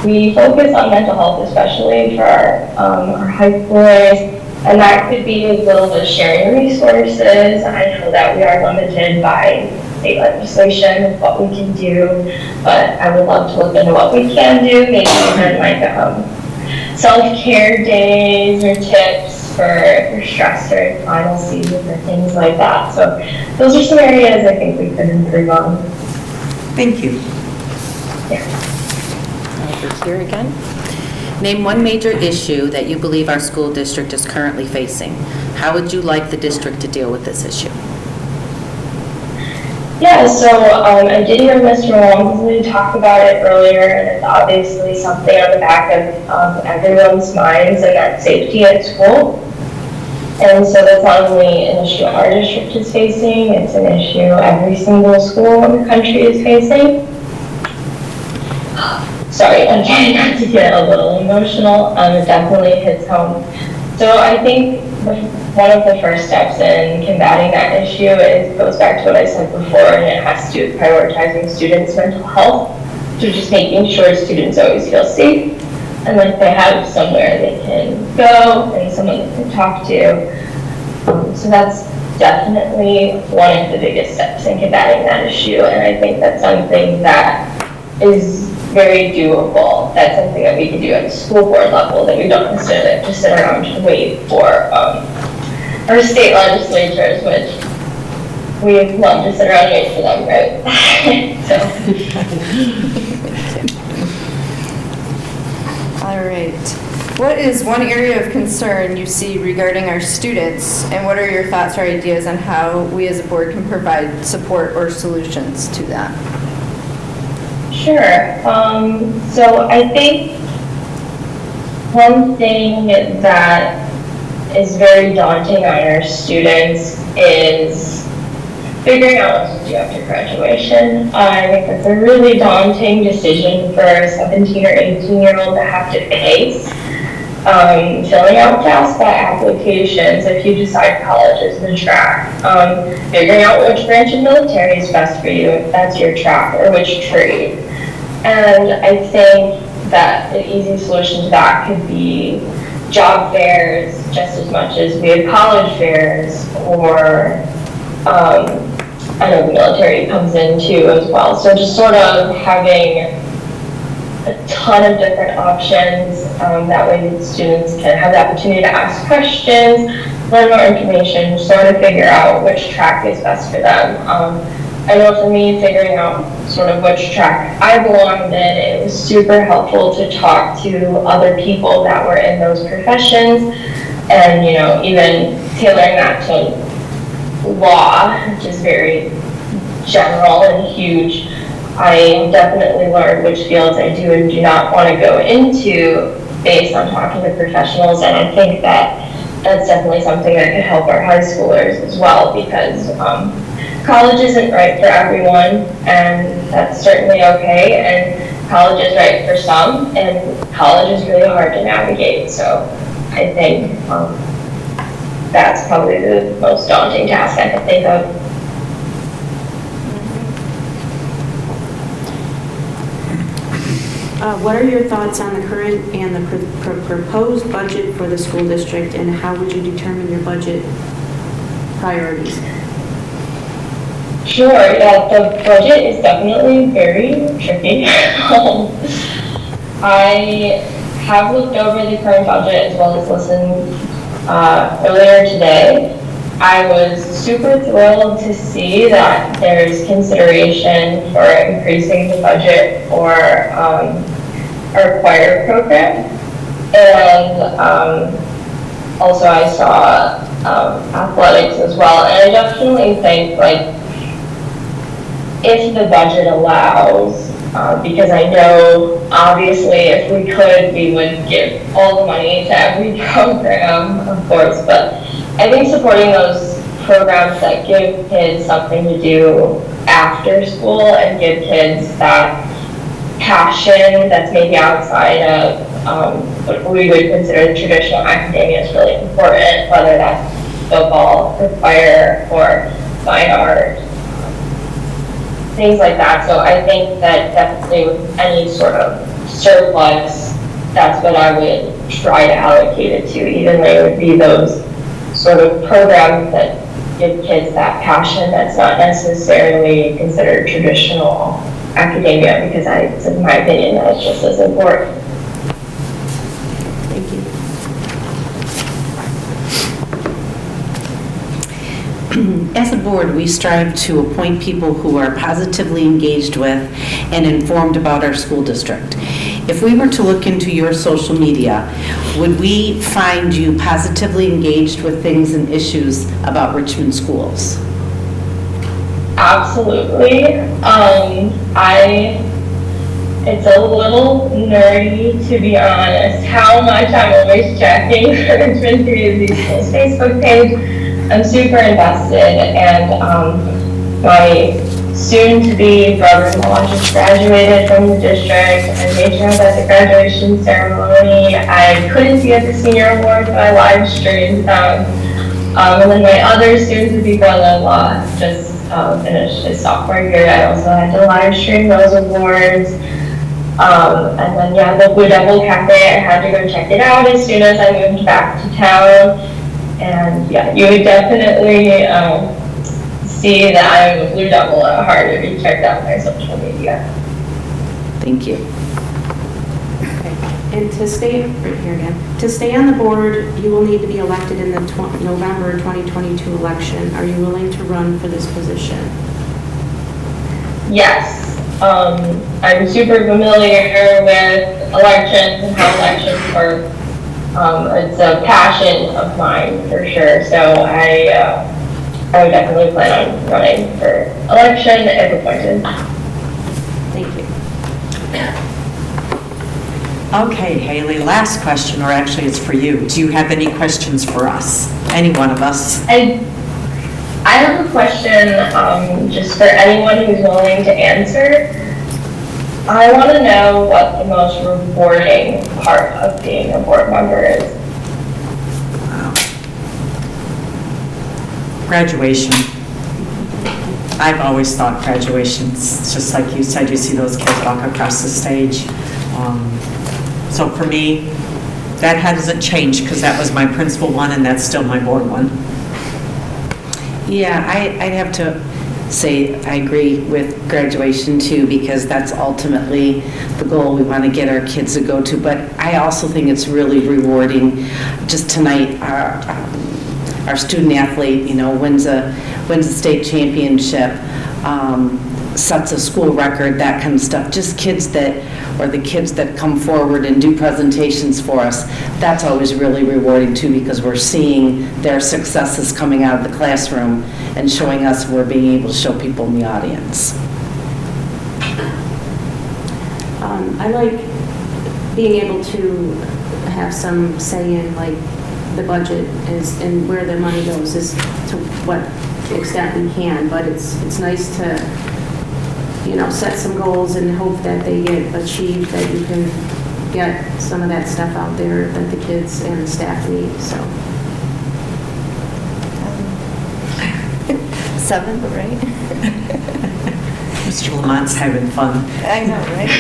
we focus on mental health, especially for our high schoolers, and that could be as little as sharing resources. I know that we are limited by state legislation with what we can do, but I would love to look into what we can do, maybe even like self-care days or tips for stress during final season or things like that. So those are some areas I think we could improve on. Thank you. Over here again. Name one major issue that you believe our school district is currently facing. How would you like the district to deal with this issue? Yeah, so I did hear Mr. Walmsley talk about it earlier, and it's obviously something on the back of everyone's minds, and that's safety at school. And so that's not only an issue our district is facing, it's an issue every single school in the country is facing. Sorry, I'm trying not to get a little emotional. It definitely hits home. So I think one of the first steps in combating that issue goes back to what I said before, and it has to do with prioritizing students' mental health. So just making sure students always feel safe and like they have somewhere they can go and someone they can talk to. So that's definitely one of the biggest steps in combating that issue, and I think that's something that is very doable. That's something that we can do at the school board level, that we don't necessarily have to sit around and wait for our state legislatures, which we love to sit around and wait for them, right? All right. What is one area of concern you see regarding our students, and what are your thoughts or ideas on how we as a board can provide support or solutions to that? Sure. So I think one thing that is very daunting on our students is figuring out what to do after graduation. I think that's a really daunting decision for a 17 or 18-year-old to have to face. Filling out FAFSA applications if you decide college is the track. Figuring out which branch of military is best for you if that's your track, or which trade. And I think that an easy solution to that could be job fairs just as much as we have college fairs, or I know the military comes in too as well. So just sort of having a ton of different options. That way students can have the opportunity to ask questions, learn more information, sort of figure out which track is best for them. I know for me, figuring out sort of which track I belonged in, it was super helpful to talk to other people that were in those professions, and even tailoring that to law, which is very general and huge. I definitely learned which fields I do and do not want to go into based on talking to professionals, and I think that that's definitely something that could help our high schoolers as well, because college isn't right for everyone, and that's certainly okay, and college is right for some, and college is really hard to navigate, so I think that's probably the most daunting task I can think of. What are your thoughts on the current and the proposed budget for the school district, and how would you determine your budget priorities? Sure, yeah, the budget is definitely very tricky. I have looked over the current budget as well as listened earlier today. I was super thrilled to see that there's consideration for increasing the budget for our choir program. And also I saw athletics as well. And I definitely think, like, if the budget allows, because I know obviously if we could, we would give all the money to every program, of course, but I think supporting those programs that give kids something to do after school and give kids that passion that's maybe outside of what we would consider the traditional academia is really important, whether that's football or choir or fine art, things like that. So I think that definitely with any sort of surplus, that's what I would try to allocate it to. Even though it would be those sort of programs that give kids that passion that's not necessarily considered traditional academia, because in my opinion, that's just as important. Thank you. As a board, we strive to appoint people who are positively engaged with and informed about our school district. If we were to look into your social media, would we find you positively engaged with things and issues about Richmond schools? Absolutely. It's a little nerdy, to be honest, how much I'm always checking Richmond Community Schools Facebook page. I'm super invested, and my soon-to-be brother-in-law just graduated from the district. I made sure at the graduation ceremony. I couldn't be at the senior awards, but I live streamed them. And then my other soon-to-be brother-in-law just finished his sophomore year. I also had to live stream those awards. And then, yeah, the Blue Devil Cafe, I had to go check it out as soon as I moved back to town. And yeah, you would definitely see that I'm a Blue Devil at heart if you checked out my social media. Thank you. Okay. And to stay, right here again, to stay on the board, you will need to be elected in the November 2022 election. Are you willing to run for this position? Yes. I'm super familiar with elections and how elections work. It's a passion of mine for sure. So I would definitely plan on running for election if appointed. Thank you. Okay, Haley, last question, or actually it's for you. Do you have any questions for us? Any one of us? I have a question just for anyone who's willing to answer. I want to know what the most rewarding part of being a board member is. Wow. Graduation. I've always thought graduation's just like you said, you see those kids walk across the stage. So for me, that hasn't changed because that was my principal one and that's still my board one. Yeah, I'd have to say I agree with graduation too, because that's ultimately the goal we want to get our kids to go to. But I also think it's really rewarding. Just tonight, our student athlete, wins a state championship, sets a school record, that kind of stuff. Just kids that or the kids that come forward and do presentations for us, that's always really rewarding too, because we're seeing their successes coming out of the classroom and showing us we're being able to show people in the audience. I like being able to have some say in like the budget is and where the money goes is to what extent we can, but it's nice to, you know, set some goals and hope that they get achieved, that you can get some of that stuff out there that the kids and the staff need, so. 7, right? Mr. Lamont's having fun. I know, right?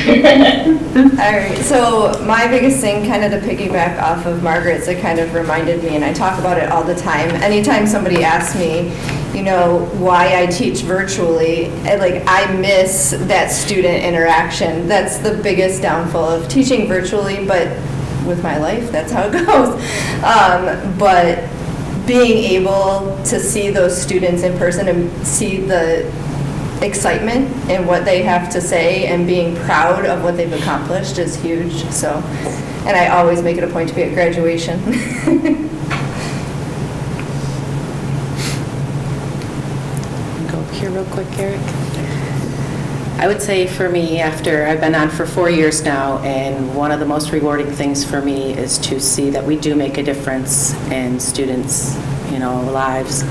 All right, so my biggest thing, kind of to piggyback off of Margaret's, it kind of reminded me, and I talk about it all the time. Anytime somebody asks me, you know, why I teach virtually, I miss that student interaction. That's the biggest downfall of teaching virtually, but with my life, that's how it goes. But being able to see those students in person and see the excitement in what they have to say and being proud of what they've accomplished is huge. So, and I always make it a point to be at graduation. Go over here real quick, Eric. I would say for me, after I've been on for 4 years now, and one of the most rewarding things for me is to see that we do make a difference in students, you know, lives,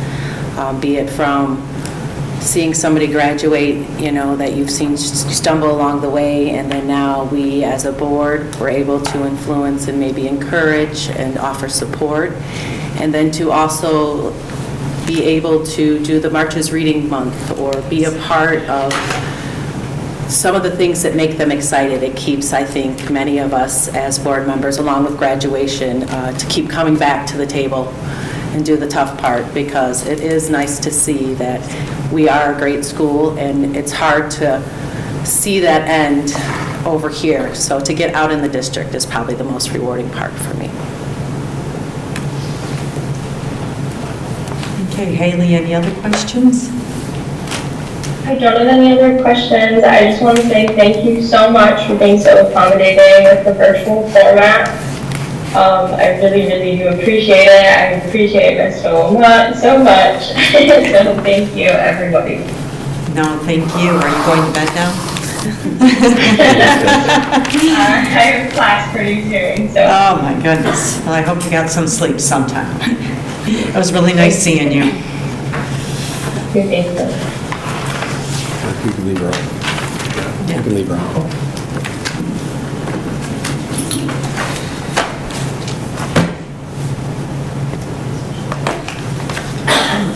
be it from seeing somebody graduate, you know, that you've seen stumble along the way, and then now we as a board were able to influence and maybe encourage and offer support, and then to also be able to do the Marches Reading Month or be a part of some of the things that make them excited. It keeps, I think, many of us as board members, along with graduation, to keep coming back to the table and do the tough part, because it is nice to see that we are a great school, and it's hard to see that end over here. So to get out in the district is probably the most rewarding part for me. Okay, Haley, any other questions? I don't have any other questions. I just want to say thank you so much for being so accommodating with the virtual format. I really, really do appreciate it. I appreciate it so much. So thank you, everybody. No, thank you. Are you going to bed now? I have class pretty soon, so. Oh, my goodness. Well, I hope you got some sleep sometime. It was really nice seeing you. Thank you. You can leave her out. You can leave her out.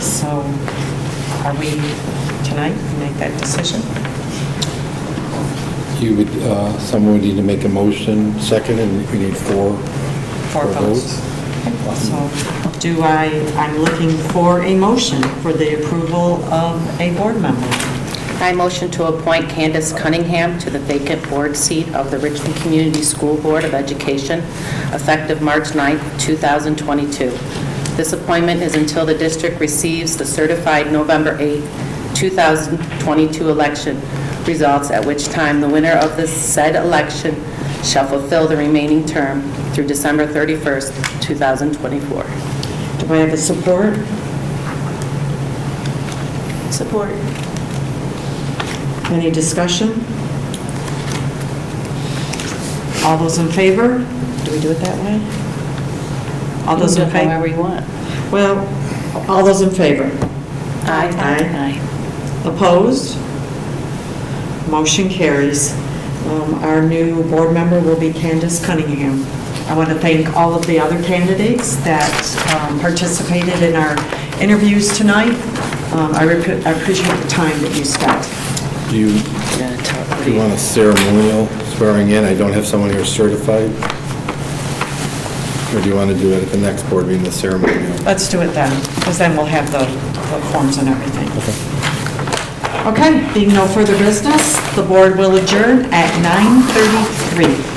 So, are we tonight make that decision? You would, someone would need to make a motion, second, and we need four votes. So, I'm looking for a motion for the approval of a board member. I motion to appoint Candace Cunningham to the vacant board seat of the Richmond Community School Board of Education, effective March 9th, 2022. This appointment is until the district receives the certified November 8th, 2022 election results, at which time the winner of the said election shall fulfill the remaining term through December 31st, 2024. Do I have a support? Support. Any discussion? All those in favor? Do we do it that way? All those in favor? However you want. Well, all those in favor? Aye. Aye. Opposed? Motion carries. Our new board member will be Candace Cunningham. I want to thank all of the other candidates that participated in our interviews tonight. I appreciate the time that you spent. Do you want a ceremonial swearing in? I don't have someone here certified. Or do you want to do it at the next board meeting, the ceremonial? Let's do it then, because then we'll have the forms and everything. Okay, being no further business, the board will adjourn at 9:33.